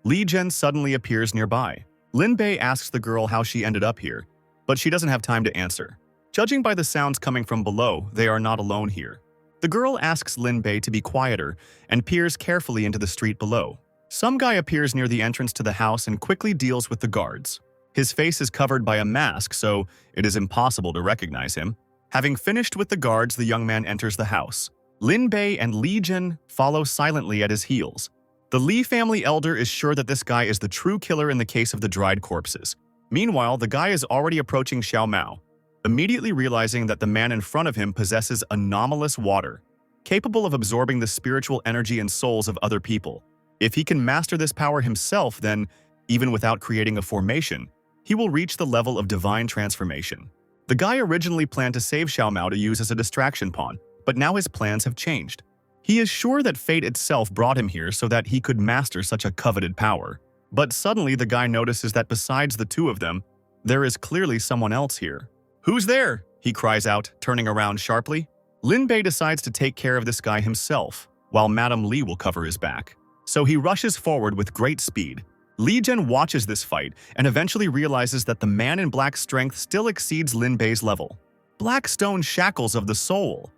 Li Zhen suddenly appears nearby. Lin Bei asks the girl how she ended up here, but she doesn't have time to answer. Judging by the sounds coming from below, they are not alone here. The girl asks Lin Bei to be quieter and peers carefully into the street below. Some guy appears near the entrance to the house and quickly deals with the guards. His face is covered by a mask, so it is impossible to recognize him. Having finished with the guards, the young man enters the house. Lin Bei and Li Jin follow silently at his heels. The Li family elder is sure that this guy is the true killer in the case of the dried corpses. Meanwhile, the guy is already approaching Xiao Mao, immediately realizing that the man in front of him possesses anomalous water, capable of absorbing the spiritual energy and souls of other people. If he can master this power himself, then, even without creating a formation, he will reach the level of divine transformation. The guy originally planned to save Xiao Mao to use as a distraction pawn, but now his plans have changed. He is sure that fate itself brought him here so that he could master such a coveted power. But suddenly the guy notices that besides the two of them, there is clearly someone else here. "Who's there?" he cries out, turning around sharply. Lin Bei decides to take care of this guy himself, while Madame Li will cover his back. So he rushes forward with great speed. Li Zhen watches this fight and eventually realizes that the man in black's strength still exceeds Lin Bei's level. "Black stone shackles of the soul,"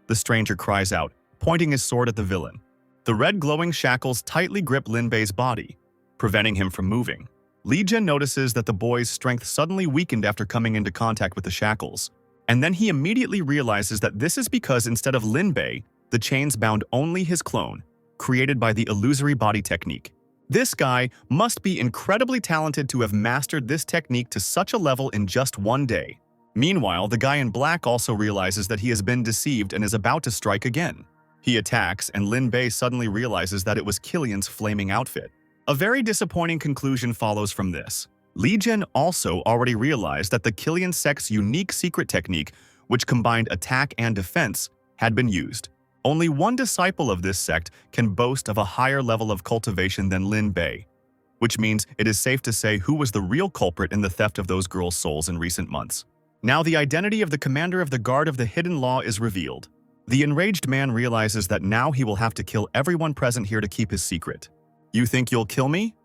the stranger cries out, pointing his sword at the villain. The red glowing shackles tightly grip Lin Bei's body, preventing him from moving. Li Zhen notices that the boy's strength suddenly weakened after coming into contact with the shackles. And then he immediately realizes that this is because instead of Lin Bei, the chains bound only his clone, created by the Illusory Body Technique. This guy must be incredibly talented to have mastered this technique to such a level in just 1 day. Meanwhile, the guy in black also realizes that he has been deceived and is about to strike again. He attacks, and Lin Bei suddenly realizes that it was Killian's flaming outfit. A very disappointing conclusion follows from this. Li Zhen also already realized that the Killian sect's unique secret technique, which combined attack and defense, had been used. Only one disciple of this sect can boast of a higher level of cultivation than Lin Bei, which means it is safe to say who was the real culprit in the theft of those girls' souls in recent months. Now the identity of the commander of the Guard of the Hidden Law is revealed. The enraged man realizes that now he will have to kill everyone present here to keep his secret. "You think you'll kill me?"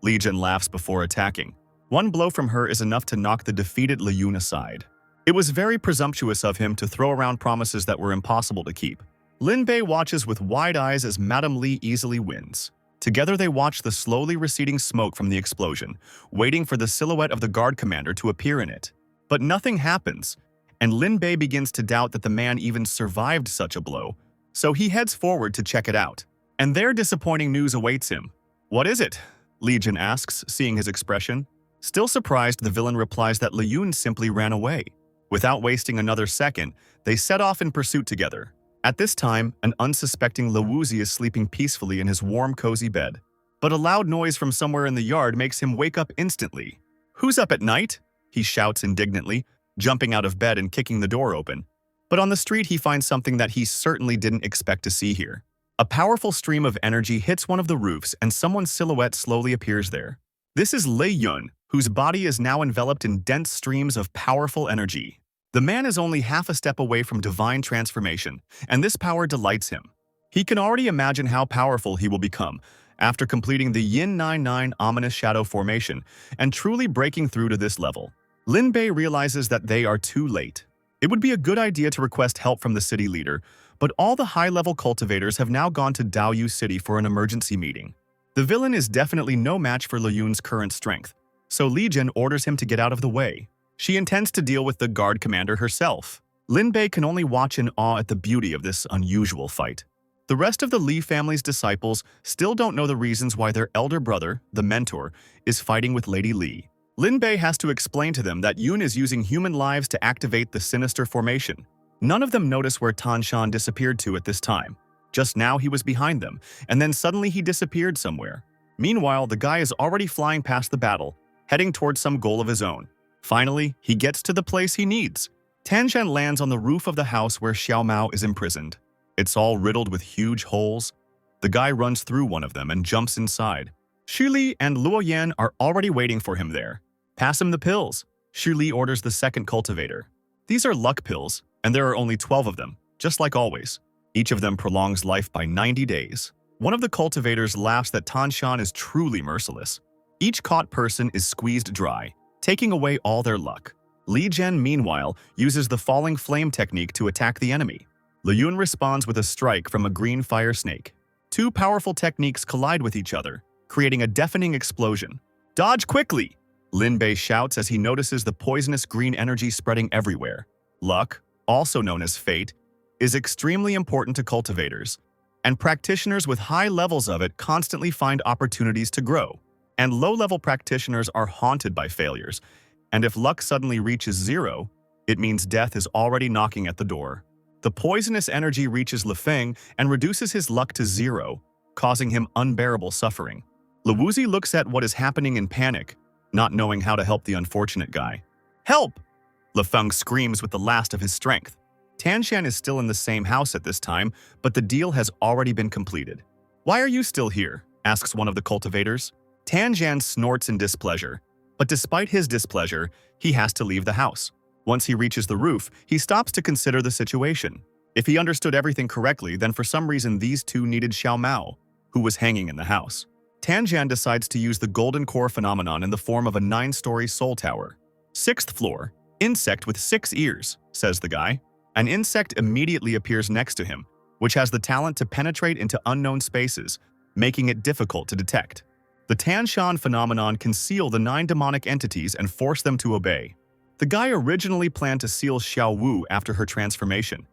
Legion laughs before attacking. One blow from her is enough to knock the defeated Li Yun aside. It was very presumptuous of him to throw around promises that were impossible to keep. Lin Bei watches with wide eyes as Madame Li easily wins. Together they watch the slowly receding smoke from the explosion, waiting for the silhouette of the guard commander to appear in it. But nothing happens, and Lin Bei begins to doubt that the man even survived such a blow, so he heads forward to check it out. And there disappointing news awaits him. "What is it?" Legion asks, seeing his expression. Still surprised, the villain replies that Li Yun simply ran away. Without wasting another second, they set off in pursuit together. At this time, an unsuspecting Li Wuzi is sleeping peacefully in his warm, cozy bed. But a loud noise from somewhere in the yard makes him wake up instantly. "Who's up at night?" he shouts indignantly, jumping out of bed and kicking the door open. But on the street he finds something that he certainly didn't expect to see here. A powerful stream of energy hits one of the roofs and someone's silhouette slowly appears there. This is Li Yun, whose body is now enveloped in dense streams of powerful energy. The man is only half a step away from divine transformation, and this power delights him. He can already imagine how powerful he will become after completing the Yin 99 ominous shadow formation and truly breaking through to this level. Lin Bei realizes that they are too late. It would be a good idea to request help from the city leader, but all the high-level cultivators have now gone to Daoyu City for an emergency meeting. The villain is definitely no match for Li Yun's current strength, so Legion orders him to get out of the way. She intends to deal with the guard commander herself. Lin Bei can only watch in awe at the beauty of this unusual fight. The rest of the Li family's disciples still don't know the reasons why their elder brother, the mentor, is fighting with Lady Li. Lin Bei has to explain to them that Yun is using human lives to activate the sinister formation. None of them notice where Tan Shan disappeared to at this time. Just now he was behind them, and then suddenly he disappeared somewhere. Meanwhile, the guy is already flying past the battle, heading towards some goal of his own. Finally, he gets to the place he needs. Tan Shan lands on the roof of the house where Xiao Mao is imprisoned. It's all riddled with huge holes. The guy runs through one of them and jumps inside. Xu Li and Luo Yan are already waiting for him there. "Pass him the pills," Xu Li orders the second cultivator. These are luck pills, and there are only 12 of them, just like always. Each of them prolongs life by 90 days. One of the cultivators laughs that Tan Shan is truly merciless. Each caught person is squeezed dry, taking away all their luck. Li Jian, meanwhile, uses the falling flame technique to attack the enemy. Li Yun responds with a strike from a green fire snake. Two powerful techniques collide with each other, creating a deafening explosion. "Dodge quickly!" Lin Bei shouts as he notices the poisonous green energy spreading everywhere. Luck, also known as fate, is extremely important to cultivators, and practitioners with high levels of it constantly find opportunities to grow. And low-level practitioners are haunted by failures, and if luck suddenly reaches 0, it means death is already knocking at the door. The poisonous energy reaches Li Feng and reduces his luck to 0, causing him unbearable suffering. Li Wuzi looks at what is happening in panic, not knowing how to help the unfortunate guy. "Help!" Li Feng screams with the last of his strength. Tan Shan is still in the same house at this time, but the deal has already been completed. "Why are you still here?" asks one of the cultivators. Tan Shan snorts in displeasure, but despite his displeasure, he has to leave the house. Once he reaches the roof, he stops to consider the situation. If he understood everything correctly, then for some reason these two needed Xiao Mao, who was hanging in the house. Tan Shan decides to use the golden core phenomenon in the form of a 9-story soul tower. "6th floor, insect with 6 ears," says the guy. An insect immediately appears next to him, which has the talent to penetrate into unknown spaces, making it difficult to detect. The Tan Shan phenomenon can seal the 9 demonic entities and force them to obey. The guy originally planned to seal Xiao Wu after her transformation,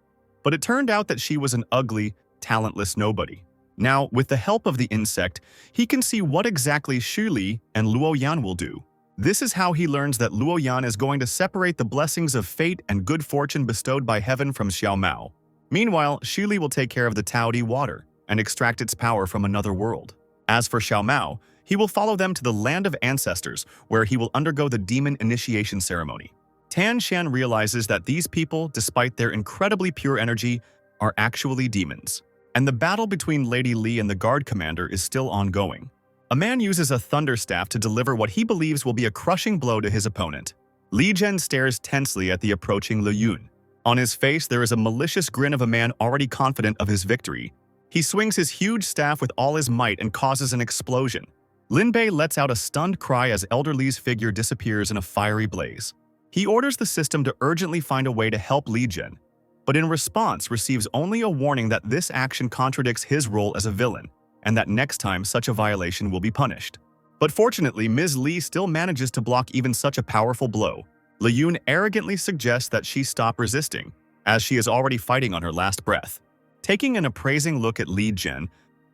but it turned out that she was an ugly, talentless nobody. Now, with the help of the insect, he can see what exactly Xu Li and Luo Yan will do. This is how he learns that Luo Yan is going to separate the blessings of fate and good fortune bestowed by heaven from Xiao Mao. Meanwhile, Xu Li will take care of the Taodi water and extract its power from another world. As for Xiao Mao, he will follow them to the land of ancestors, where he will undergo the demon initiation ceremony. Tan Shan realizes that these people, despite their incredibly pure energy, are actually demons. And the battle between Lady Li and the guard commander is still ongoing. A man uses a thunderstaff to deliver what he believes will be a crushing blow to his opponent. Li Zhen stares tensely at the approaching Le Yun. On his face, there is a malicious grin of a man already confident of his victory. He swings his huge staff with all his might and causes an explosion. Lin Bei lets out a stunned cry as Elder Li's figure disappears in a fiery blaze. He orders the system to urgently find a way to help Li Zhen, but in response receives only a warning that this action contradicts his role as a villain, and that next time such a violation will be punished. But fortunately, Ms. Li still manages to block even such a powerful blow. Le Yun arrogantly suggests that she stop resisting, as she is already fighting on her last breath. Taking an appraising look at Li Zhen,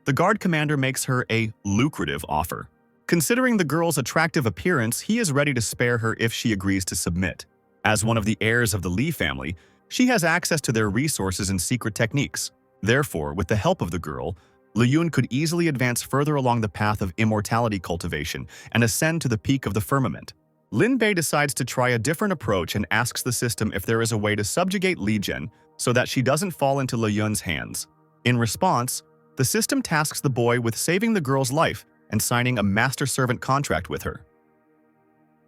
the guard commander makes her a lucrative offer. Considering the girl's attractive appearance, he is ready to spare her if she agrees to submit. As one of the heirs of the Li family, she has access to their resources and secret techniques. Therefore, with the help of the girl, Le Yun could easily advance further along the path of immortality cultivation and ascend to the peak of the firmament. Lin Bei decides to try a different approach and asks the system if there is a way to subjugate Li Zhen so that she doesn't fall into Le Yun's hands. In response, the system tasks the boy with saving the girl's life and signing a master-servant contract with her.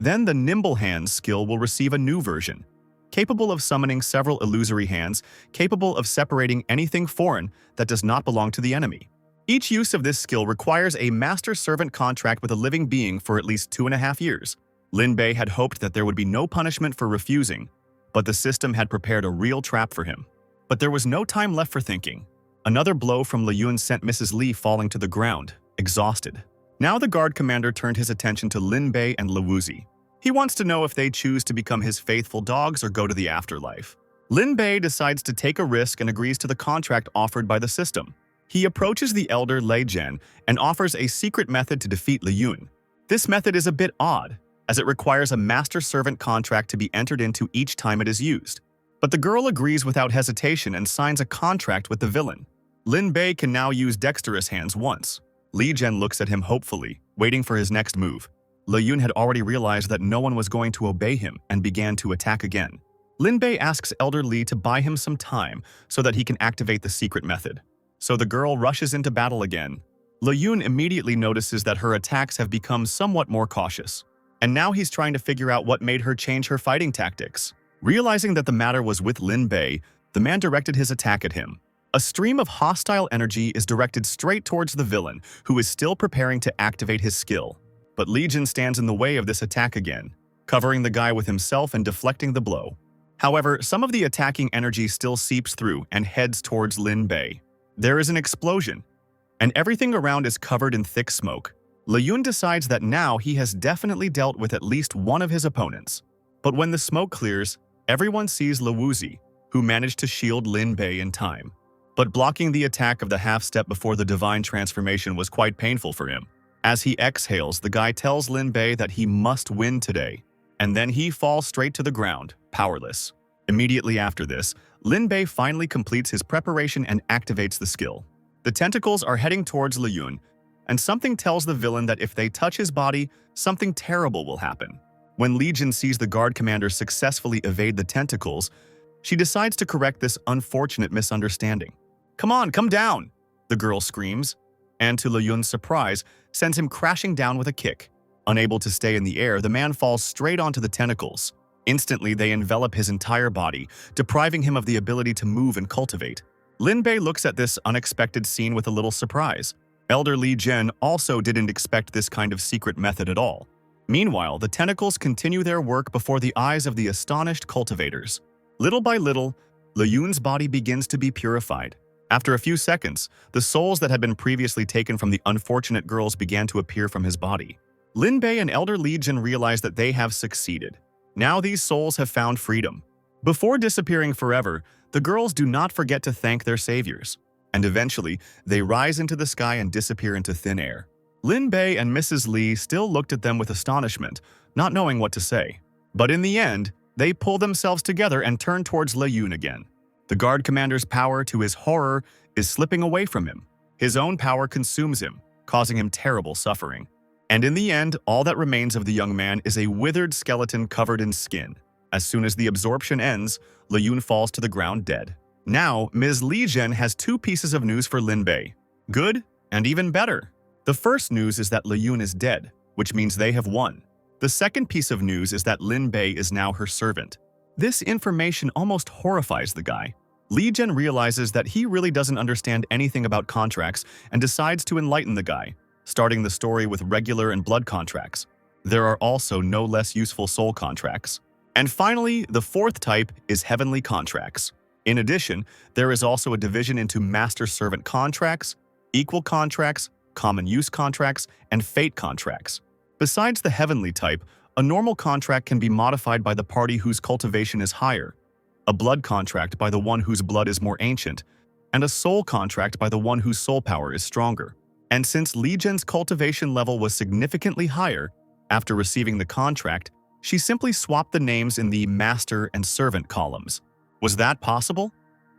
Then the Nimble Hands skill will receive a new version, capable of summoning several illusory hands, capable of separating anything foreign that does not belong to the enemy. Each use of this skill requires a master-servant contract with a living being for at least 2.5 years. Lin Bei had hoped that there would be no punishment for refusing, but the system had prepared a real trap for him. But there was no time left for thinking. Another blow from Le Yun sent Mrs. Li falling to the ground, exhausted. Now the guard commander turned his attention to Lin Bei and Le Wuzi. He wants to know if they choose to become his faithful dogs or go to the afterlife. Lin Bei decides to take a risk and agrees to the contract offered by the system. He approaches the elder Lei Zhen and offers a secret method to defeat Le Yun. This method is a bit odd, as it requires a master-servant contract to be entered into each time it is used. But the girl agrees without hesitation and signs a contract with the villain. Lin Bei can now use dexterous hands once. Li Zhen looks at him hopefully, waiting for his next move. Le Yun had already realized that no one was going to obey him and began to attack again. Lin Bei asks Elder Li to buy him some time so that he can activate the secret method. So the girl rushes into battle again. Le Yun immediately notices that her attacks have become somewhat more cautious. And now he's trying to figure out what made her change her fighting tactics. Realizing that the matter was with Lin Bei, the man directed his attack at him. A stream of hostile energy is directed straight towards the villain, who is still preparing to activate his skill. But Li Zhen stands in the way of this attack again, covering the guy with himself and deflecting the blow. However, some of the attacking energy still seeps through and heads towards Lin Bei. There is an explosion, and everything around is covered in thick smoke. Le Yun decides that now he has definitely dealt with at least one of his opponents. But when the smoke clears, everyone sees Le Wuzi, who managed to shield Lin Bei in time. But blocking the attack of the half-step before the divine transformation was quite painful for him. As he exhales, the guy tells Lin Bei that he must win today, and then he falls straight to the ground, powerless. Immediately after this, Lin Bei finally completes his preparation and activates the skill. The tentacles are heading towards Le Yun, and something tells the villain that if they touch his body, something terrible will happen. When Li Zhen sees the guard commander successfully evade the tentacles, she decides to correct this unfortunate misunderstanding. "Come on, come down!" the girl screams, and to Le Yun's surprise, sends him crashing down with a kick. Unable to stay in the air, the man falls straight onto the tentacles. Instantly, they envelop his entire body, depriving him of the ability to move and cultivate. Lin Bei looks at this unexpected scene with a little surprise. Elder Li Zhen also didn't expect this kind of secret method at all. Meanwhile, the tentacles continue their work before the eyes of the astonished cultivators. Little by little, Le Yun's body begins to be purified. After a few seconds, the souls that had been previously taken from the unfortunate girls began to appear from his body. Lin Bei and Elder Li Zhen realize that they have succeeded. Now these souls have found freedom. Before disappearing forever, the girls do not forget to thank their saviors. And eventually, they rise into the sky and disappear into thin air. Lin Bei and Mrs. Li still looked at them with astonishment, not knowing what to say. But in the end, they pull themselves together and turn towards Le Yun again. The guard commander's power, to his horror, is slipping away from him. His own power consumes him, causing him terrible suffering. And in the end, all that remains of the young man is a withered skeleton covered in skin. As soon as the absorption ends, Le Yun falls to the ground dead. Now, Ms. Li Zhen has two pieces of news for Lin Bei. Good and even better. The first news is that Li Yun is dead, which means they have won. The second piece of news is that Lin Bei is now her servant. This information almost horrifies the guy. Li Zhen realizes that he really doesn't understand anything about contracts and decides to enlighten the guy, starting the story with regular and blood contracts. There are also no less useful soul contracts. And finally, the fourth type is heavenly contracts. In addition, there is also a division into master-servant contracts, equal contracts, common use contracts, and fate contracts. Besides the heavenly type, a normal contract can be modified by the party whose cultivation is higher, a blood contract by the one whose blood is more ancient, and a soul contract by the one whose soul power is stronger. And since Li Zhen's cultivation level was significantly higher, after receiving the contract, she simply swapped the names in the master and servant columns. Was that possible?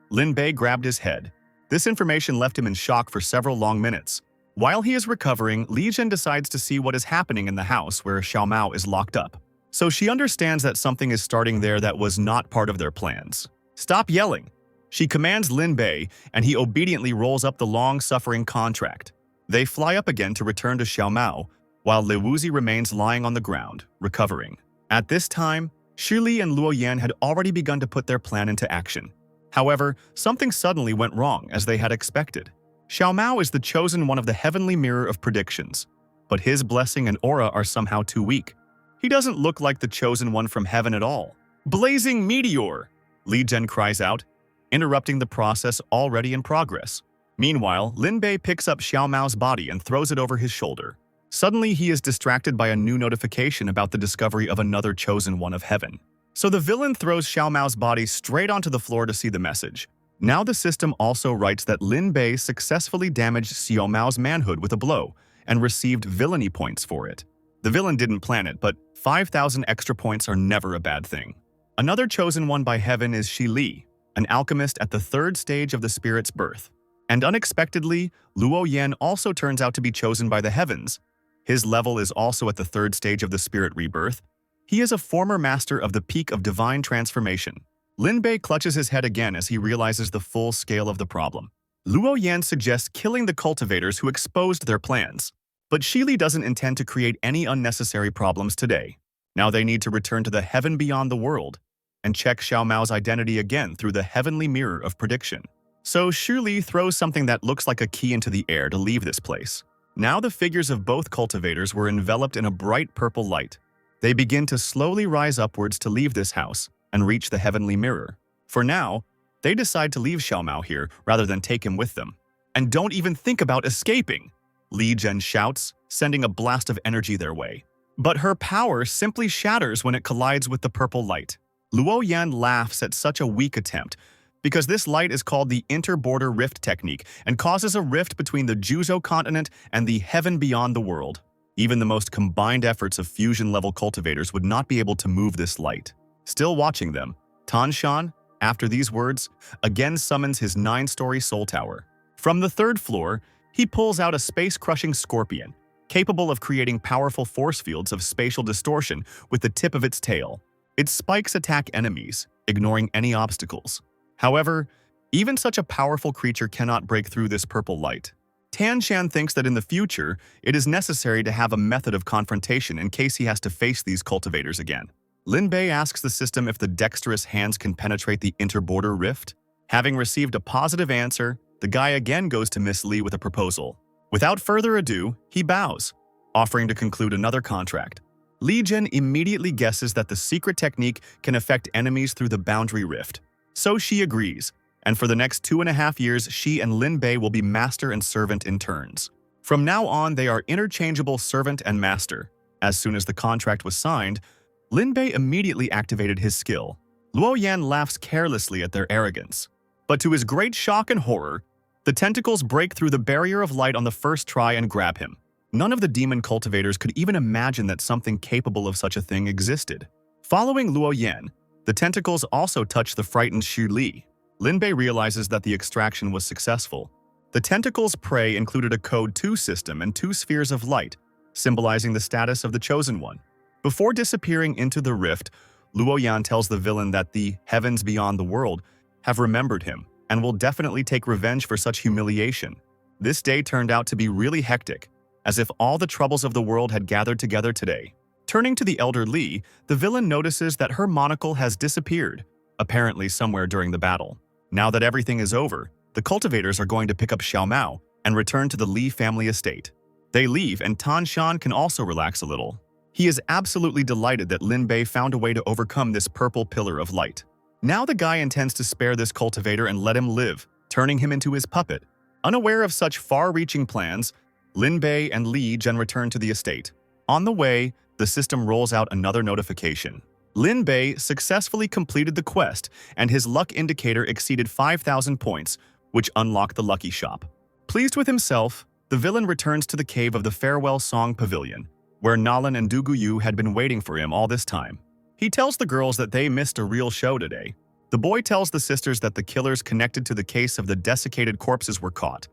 Lin Bei grabbed his head. This information left him in shock for several long minutes. While he is recovering, Li Zhen decides to see what is happening in the house where Xiao Mao is locked up. So she understands that something is starting there that was not part of their plans. Stop yelling! She commands Lin Bei, and he obediently rolls up the long-suffering contract. They fly up again to return to Xiao Mao, while Li Wuzi remains lying on the ground, recovering. At this time, Shi Li and Luo Yan had already begun to put their plan into action. However, something suddenly went wrong as they had expected. Xiao Mao is the chosen one of the heavenly mirror of predictions, but his blessing and aura are somehow too weak. He doesn't look like the chosen one from heaven at all. Blazing meteor! Li Zhen cries out, interrupting the process already in progress. Meanwhile, Lin Bei picks up Xiao Mao's body and throws it over his shoulder. Suddenly, he is distracted by a new notification about the discovery of another chosen one of heaven. So the villain throws Xiao Mao's body straight onto the floor to see the message. Now the system also writes that Lin Bei successfully damaged Xiao Mao's manhood with a blow and received villainy points for it. The villain didn't plan it, but 5,000 extra points are never a bad thing. Another chosen one by heaven is Shi Li, an alchemist at the third stage of the spirit's birth. And unexpectedly, Luo Yan also turns out to be chosen by the heavens. His level is also at the third stage of the spirit rebirth. He is a former master of the peak of divine transformation. Lin Bei clutches his head again as he realizes the full scale of the problem. Luo Yan suggests killing the cultivators who exposed their plans. But Shi Li doesn't intend to create any unnecessary problems today. Now they need to return to the heaven beyond the world and check Xiao Mao's identity again through the heavenly mirror of prediction. So Shi Li throws something that looks like a key into the air to leave this place. Now the figures of both cultivators were enveloped in a bright purple light. They begin to slowly rise upwards to leave this house and reach the heavenly mirror. For now, they decide to leave Xiao Mao here rather than take him with them. And don't even think about escaping! Li Zhen shouts, sending a blast of energy their way. But her power simply shatters when it collides with the purple light. Luo Yan laughs at such a weak attempt, because this light is called the Interborder Rift technique and causes a rift between the Juzhou continent and the heaven beyond the world. Even the most combined efforts of fusion-level cultivators would not be able to move this light. Still watching them, Tan Shan, after these words, again summons his 9-story soul tower. From the 3rd floor, he pulls out a space-crushing scorpion, capable of creating powerful force fields of spatial distortion with the tip of its tail. Its spikes attack enemies, ignoring any obstacles. However, even such a powerful creature cannot break through this purple light. Tan Shan thinks that in the future, it is necessary to have a method of confrontation in case he has to face these cultivators again. Lin Bei asks the system if the dexterous hands can penetrate the interborder rift. Having received a positive answer, the guy again goes to Miss Li with a proposal. Without further ado, he bows, offering to conclude another contract. Li Zhen immediately guesses that the secret technique can affect enemies through the boundary rift. So she agrees, and for the next 2.5 years, she and Lin Bei will be master and servant in turns. From now on, they are interchangeable servant and master. As soon as the contract was signed, Lin Bei immediately activated his skill. Luo Yan laughs carelessly at their arrogance. But to his great shock and horror, the tentacles break through the barrier of light on the first try and grab him. None of the demon cultivators could even imagine that something capable of such a thing existed. Following Luo Yan, the tentacles also touch the frightened Shi Li. Lin Bei realizes that the extraction was successful. The tentacles' prey included a Code 2 system and 2 spheres of light, symbolizing the status of the Chosen One. Before disappearing into the rift, Luo Yan tells the villain that the heavens beyond the world have remembered him and will definitely take revenge for such humiliation. This day turned out to be really hectic, as if all the troubles of the world had gathered together today. Turning to the elder Li, the villain notices that her monocle has disappeared, apparently somewhere during the battle. Now that everything is over, the cultivators are going to pick up Xiao Mao and return to the Li family estate. They leave, and Tan Shan can also relax a little. He is absolutely delighted that Lin Bei found a way to overcome this purple pillar of light. Now the guy intends to spare this cultivator and let him live, turning him into his puppet. Unaware of such far-reaching plans, Lin Bei and Li Zhen return to the estate. On the way, the system rolls out another notification. Lin Bei successfully completed the quest, and his luck indicator exceeded 5,000 points, which unlocked the lucky shop. Pleased with himself, the villain returns to the cave of the Farewell Song Pavilion, where Nalan and Duguyu had been waiting for him all this time. He tells the girls that they missed a real show today. The boy tells the sisters that the killers connected to the case of the desiccated corpses were caught,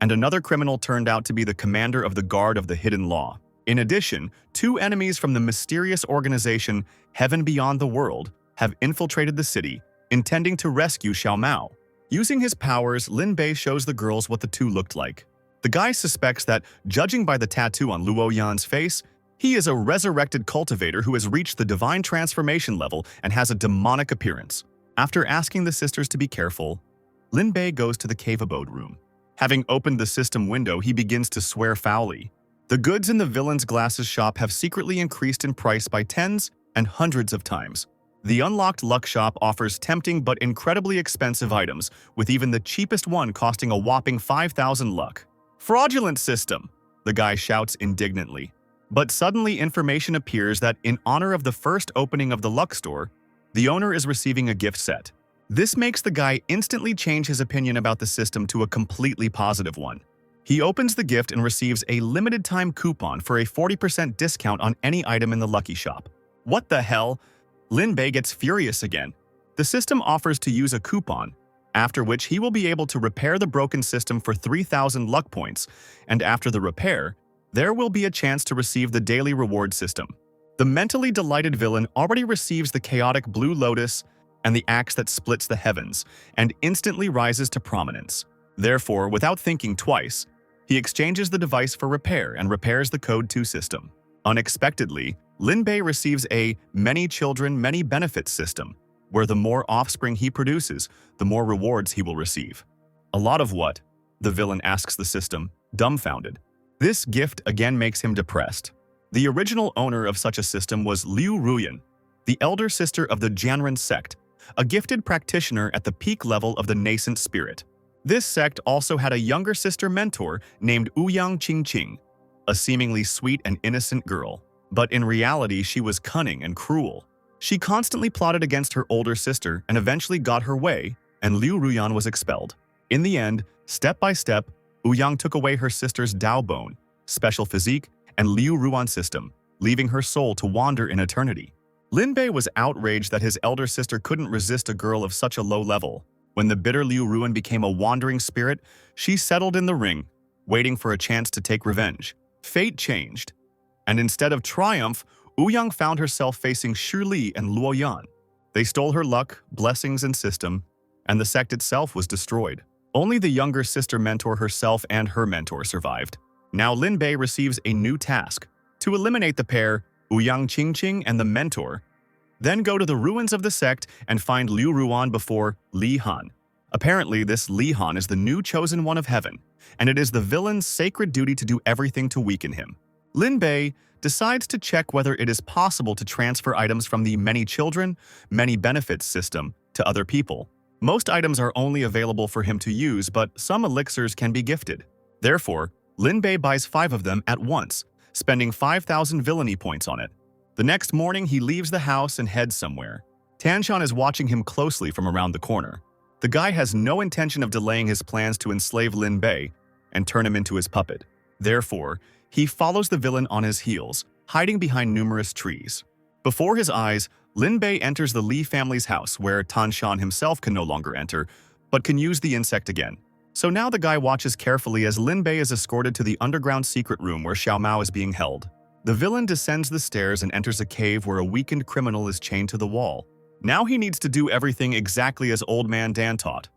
and another criminal turned out to be the commander of the Guard of the Hidden Law. In addition, 2 enemies from the mysterious organization Heaven Beyond the World have infiltrated the city, intending to rescue Xiao Mao. Using his powers, Lin Bei shows the girls what the two looked like. The guy suspects that, judging by the tattoo on Luo Yan's face, he is a resurrected cultivator who has reached the divine transformation level and has a demonic appearance. After asking the sisters to be careful, Lin Bei goes to the cave abode room. Having opened the system window, he begins to swear foully. The goods in the villain's glasses shop have secretly increased in price by tens and hundreds of times. The unlocked luck shop offers tempting but incredibly expensive items, with even the cheapest one costing a whopping 5,000 luck. Fraudulent system, the guy shouts indignantly. But suddenly information appears that in honor of the first opening of the luck store, the owner is receiving a gift set. This makes the guy instantly change his opinion about the system to a completely positive one. He opens the gift and receives a limited-time coupon for a 40% discount on any item in the lucky shop. What the hell? Lin Bei gets furious again. The system offers to use a coupon, after which he will be able to repair the broken system for 3,000 luck points, and after the repair, there will be a chance to receive the daily reward system. The mentally delighted villain already receives the chaotic blue lotus and the axe that splits the heavens, and instantly rises to prominence. Therefore, without thinking twice, he exchanges the device for repair and repairs the Code 2 system. Unexpectedly, Lin Bei receives a many children, many benefits system, where the more offspring he produces, the more rewards he will receive. A lot of what? The villain asks the system, dumbfounded. This gift again makes him depressed. The original owner of such a system was Liu Ruyan, the elder sister of the Jianren sect, a gifted practitioner at the peak level of the nascent spirit. This sect also had a younger sister mentor named Ouyang Qingqing, a seemingly sweet and innocent girl. But in reality, she was cunning and cruel. She constantly plotted against her older sister and eventually got her way, and Liu Ruyan was expelled. In the end, step by step, Ouyang took away her sister's Dao Bone, special physique, and Liu Ruan system, leaving her soul to wander in eternity. Lin Bei was outraged that his elder sister couldn't resist a girl of such a low level. When the bitter Liu Ruan became a wandering spirit, she settled in the ring, waiting for a chance to take revenge. Fate changed, and instead of triumph, Ouyang found herself facing Shi Li and Luo Yan. They stole her luck, blessings, and system, and the sect itself was destroyed. Only the younger sister mentor herself and her mentor survived. Now Lin Bei receives a new task, to eliminate the pair, Ouyang Qingqing and the mentor, then go to the ruins of the sect and find Liu Ruan before Li Han. Apparently, this Li Han is the new chosen one of heaven, and it is the villain's sacred duty to do everything to weaken him. Lin Bei decides to check whether it is possible to transfer items from the many children, many benefits system to other people. Most items are only available for him to use, but some elixirs can be gifted. Therefore, Lin Bei buys 5 of them at once, spending 5,000 villainy points on it. The next morning, he leaves the house and heads somewhere. Tanshan is watching him closely from around the corner. The guy has no intention of delaying his plans to enslave Lin Bei and turn him into his puppet. Therefore, he follows the villain on his heels, hiding behind numerous trees. Before his eyes, Lin Bei enters the Li family's house, where Tanshan himself can no longer enter, but can use the insect again. So now the guy watches carefully as Lin Bei is escorted to the underground secret room where Xiao Mao is being held. The villain descends the stairs and enters a cave where a weakened criminal is chained to the wall. Now he needs to do everything exactly as Old Man Dan taught.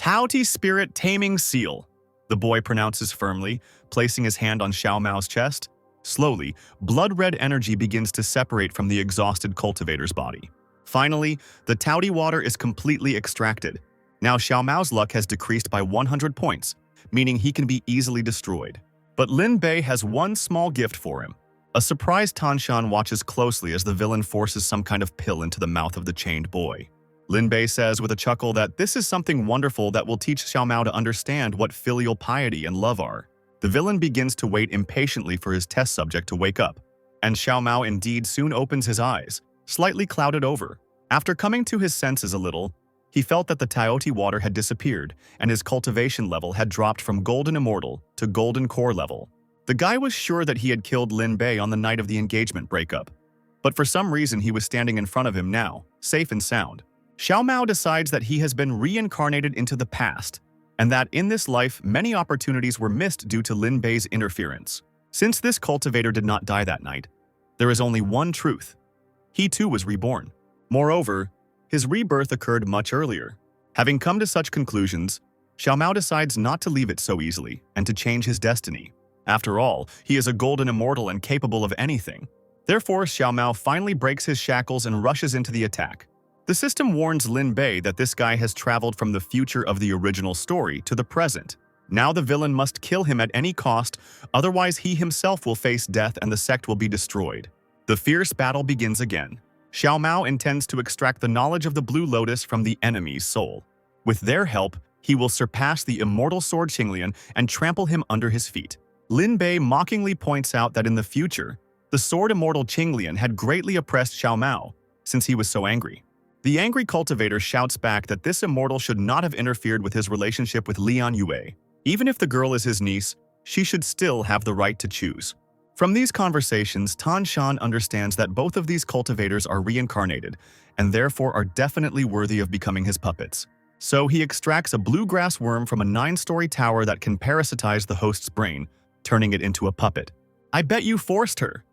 Touty Spirit Taming Seal, the boy pronounces firmly, placing his hand on Xiao Mao's chest. Slowly, blood-red energy begins to separate from the exhausted cultivator's body. Finally, the touty water is completely extracted. Now Xiao Mao's luck has decreased by 100 points, meaning he can be easily destroyed. But Lin Bei has one small gift for him. A surprised Tanshan watches closely as the villain forces some kind of pill into the mouth of the chained boy. Lin Bei says with a chuckle that this is something wonderful that will teach Xiao Mao to understand what filial piety and love are. The villain begins to wait impatiently for his test subject to wake up, and Xiao Mao indeed soon opens his eyes, slightly clouded over. After coming to his senses a little, he felt that the Taioti water had disappeared, and his cultivation level had dropped from Golden Immortal to Golden Core level. The guy was sure that he had killed Lin Bei on the night of the engagement breakup, but for some reason he was standing in front of him now, safe and sound. Xiao Mao decides that he has been reincarnated into the past, and that in this life many opportunities were missed due to Lin Bei's interference. Since this cultivator did not die that night, there is only one truth. He too was reborn. Moreover, his rebirth occurred much earlier. Having come to such conclusions, Xiao Mao decides not to leave it so easily and to change his destiny. After all, he is a golden immortal and capable of anything. Therefore, Xiao Mao finally breaks his shackles and rushes into the attack. The system warns Lin Bei that this guy has traveled from the future of the original story to the present. Now the villain must kill him at any cost, otherwise he himself will face death and the sect will be destroyed. The fierce battle begins again. Xiao Mao intends to extract the knowledge of the Blue Lotus from the enemy's soul. With their help, he will surpass the immortal sword Qinglian and trample him under his feet. Lin Bei mockingly points out that in the future, the sword immortal Qinglian had greatly oppressed Xiao Mao, since he was so angry. The angry cultivator shouts back that this immortal should not have interfered with his relationship with Lian Yue. Even if the girl is his niece, she should still have the right to choose. From these conversations, Tan Shan understands that both of these cultivators are reincarnated, and therefore are definitely worthy of becoming his puppets. So he extracts a bluegrass worm from a 9-story tower that can parasitize the host's brain, turning it into a puppet. "I bet you forced her."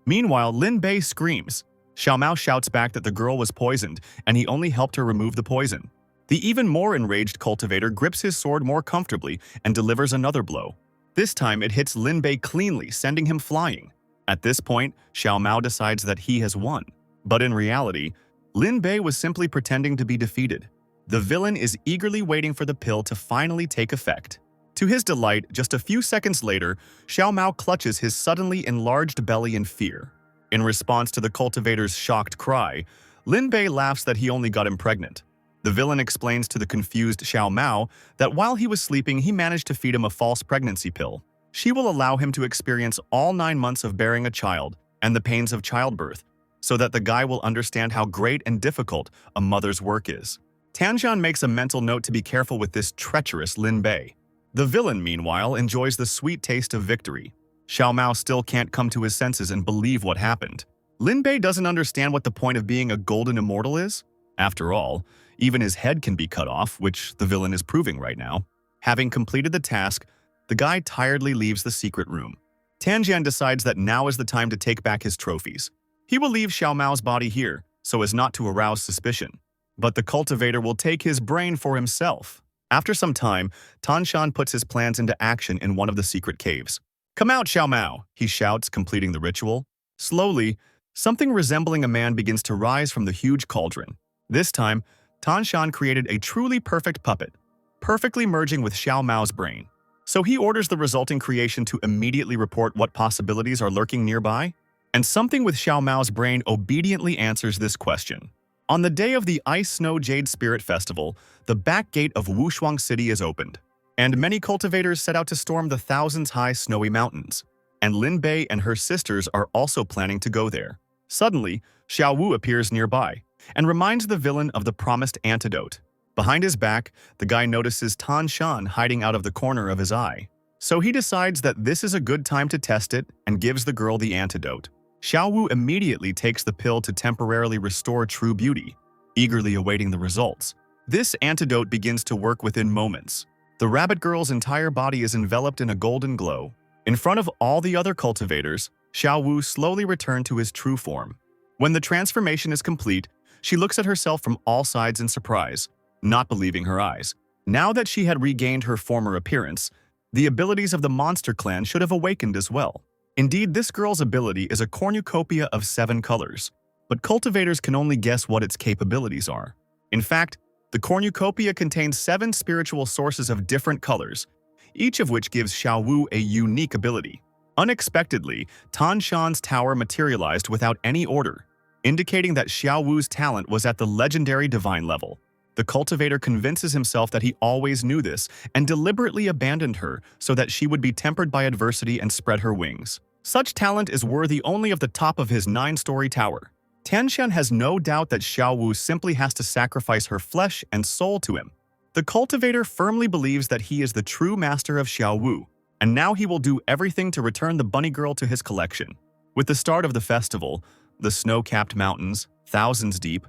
Meanwhile, Lin Bei screams. Xiao Mao shouts back that the girl was poisoned, and he only helped her remove the poison. The even more enraged cultivator grips his sword more comfortably and delivers another blow. This time it hits Lin Bei cleanly, sending him flying. At this point, Xiao Mao decides that he has won. But in reality, Lin Bei was simply pretending to be defeated. The villain is eagerly waiting for the pill to finally take effect. To his delight, just a few seconds later, Xiao Mao clutches his suddenly enlarged belly in fear. In response to the cultivator's shocked cry, Lin Bei laughs that he only got him pregnant. The villain explains to the confused Xiao Mao that while he was sleeping, he managed to feed him a false pregnancy pill. She will allow him to experience all 9 months of bearing a child and the pains of childbirth, so that the guy will understand how great and difficult a mother's work is. Tanjian makes a mental note to be careful with this treacherous Lin Bei. The villain, meanwhile, enjoys the sweet taste of victory. Xiao Mao still can't come to his senses and believe what happened. Lin Bei doesn't understand what the point of being a golden immortal is. After all, even his head can be cut off, which the villain is proving right now. Having completed the task, the guy tiredly leaves the secret room. Tanjian decides that now is the time to take back his trophies. He will leave Xiao Mao's body here, so as not to arouse suspicion. But the cultivator will take his brain for himself. After some time, Tanshan puts his plans into action in one of the secret caves. "Come out, Xiao Mao," he shouts, completing the ritual. Slowly, something resembling a man begins to rise from the huge cauldron. This time, Tanshan created a truly perfect puppet, perfectly merging with Xiao Mao's brain. So he orders the resulting creation to immediately report what possibilities are lurking nearby, and something with Xiao Mao's brain obediently answers this question. On the day of the Ice Snow Jade Spirit Festival, the back gate of Wushuang City is opened, and many cultivators set out to storm the thousands-high snowy mountains. And Lin Bei and her sisters are also planning to go there. Suddenly, Xiao Wu appears nearby and reminds the villain of the promised antidote. Behind his back, the guy notices Tan Shan hiding out of the corner of his eye. So he decides that this is a good time to test it and gives the girl the antidote. Xiao Wu immediately takes the pill to temporarily restore true beauty, eagerly awaiting the results. This antidote begins to work within moments. The rabbit girl's entire body is enveloped in a golden glow. In front of all the other cultivators, Xiao Wu slowly returned to his true form. When the transformation is complete, she looks at herself from all sides in surprise, not believing her eyes. Now that she had regained her former appearance, the abilities of the monster clan should have awakened as well. Indeed, this girl's ability is a cornucopia of 7 colors, but cultivators can only guess what its capabilities are. In fact, the cornucopia contains 7 spiritual sources of different colors, each of which gives Xiaowu a unique ability. Unexpectedly, Tan Shan's tower materialized without any order, indicating that Xiaowu's talent was at the legendary divine level. The cultivator convinces himself that he always knew this and deliberately abandoned her so that she would be tempered by adversity and spread her wings. Such talent is worthy only of the top of his 9-story tower. Tanshan has no doubt that Xiaowu simply has to sacrifice her flesh and soul to him. The cultivator firmly believes that he is the true master of Xiaowu, and now he will do everything to return the bunny girl to his collection. With the start of the festival, the snow-capped mountains, thousands deep,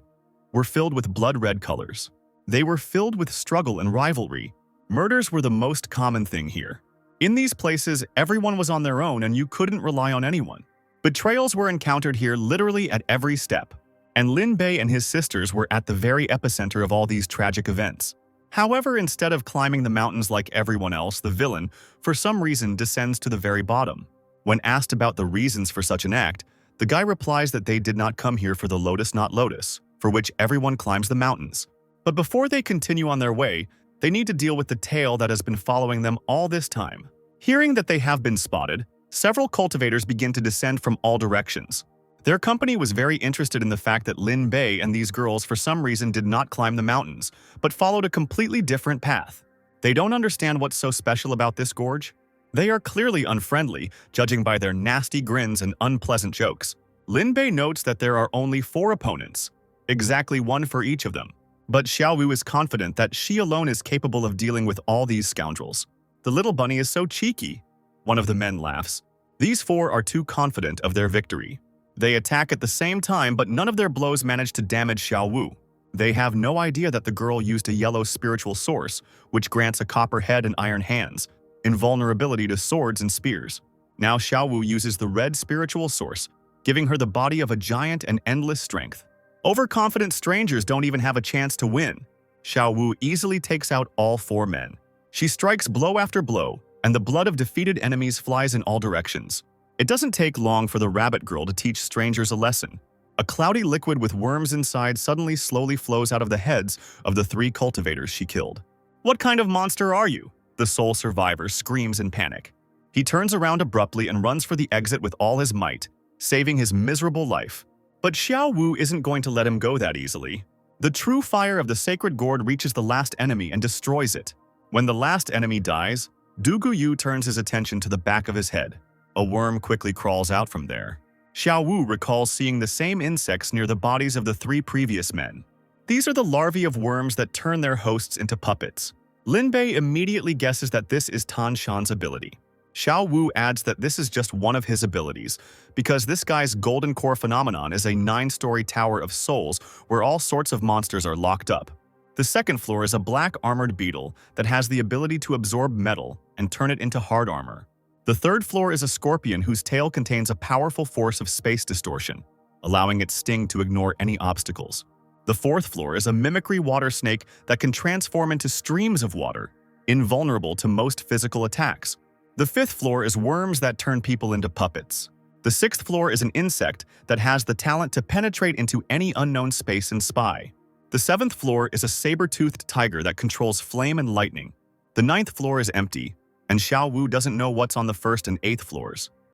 were filled with blood-red colors. They were filled with struggle and rivalry. Murders were the most common thing here. In these places, everyone was on their own and you couldn't rely on anyone. Betrayals were encountered here literally at every step, and Lin Bei and his sisters were at the very epicenter of all these tragic events. However, instead of climbing the mountains like everyone else, the villain, for some reason, descends to the very bottom. When asked about the reasons for such an act, the guy replies that they did not come here for the lotus not lotus, for which everyone climbs the mountains. But before they continue on their way, they need to deal with the tail that has been following them all this time. Hearing that they have been spotted, several cultivators begin to descend from all directions. Their company was very interested in the fact that Lin Bei and these girls for some reason did not climb the mountains, but followed a completely different path. They don't understand what's so special about this gorge. They are clearly unfriendly, judging by their nasty grins and unpleasant jokes. Lin Bei notes that there are only 4 opponents, exactly 1 for each of them. But Xiaowu is confident that she alone is capable of dealing with all these scoundrels. The little bunny is so cheeky. One of the men laughs. These 4 are too confident of their victory. They attack at the same time, but none of their blows manage to damage Xiaowu. They have no idea that the girl used a yellow spiritual source, which grants a copper head and iron hands, invulnerability to swords and spears. Now Xiaowu uses the red spiritual source, giving her the body of a giant and endless strength. Overconfident strangers don't even have a chance to win. Xiaowu easily takes out all 4 men. She strikes blow after blow, and the blood of defeated enemies flies in all directions. It doesn't take long for the rabbit girl to teach strangers a lesson. A cloudy liquid with worms inside suddenly slowly flows out of the heads of the 3 cultivators she killed. "What kind of monster are you?" the sole survivor screams in panic. He turns around abruptly and runs for the exit with all his might, saving his miserable life. But Xiaowu isn't going to let him go that easily. The true fire of the sacred gourd reaches the last enemy and destroys it. When the last enemy dies, Dugu Yu turns his attention to the back of his head. A worm quickly crawls out from there. Xiaowu recalls seeing the same insects near the bodies of the 3 previous men. These are the larvae of worms that turn their hosts into puppets. Lin Bei immediately guesses that this is Tan Shan's ability. Xiaowu adds that this is just one of his abilities, because this guy's golden core phenomenon is a 9-story tower of souls where all sorts of monsters are locked up. The second floor is a black armored beetle that has the ability to absorb metal and turn it into hard armor. The third floor is a scorpion whose tail contains a powerful force of space distortion, allowing its sting to ignore any obstacles. The fourth floor is a mimicry water snake that can transform into streams of water, invulnerable to most physical attacks. The fifth floor is worms that turn people into puppets. The sixth floor is an insect that has the talent to penetrate into any unknown space and spy. The seventh floor is a saber-toothed tiger that controls flame and lightning. The ninth floor is empty, and Xiaowu doesn't know what's on the first and eighth floors.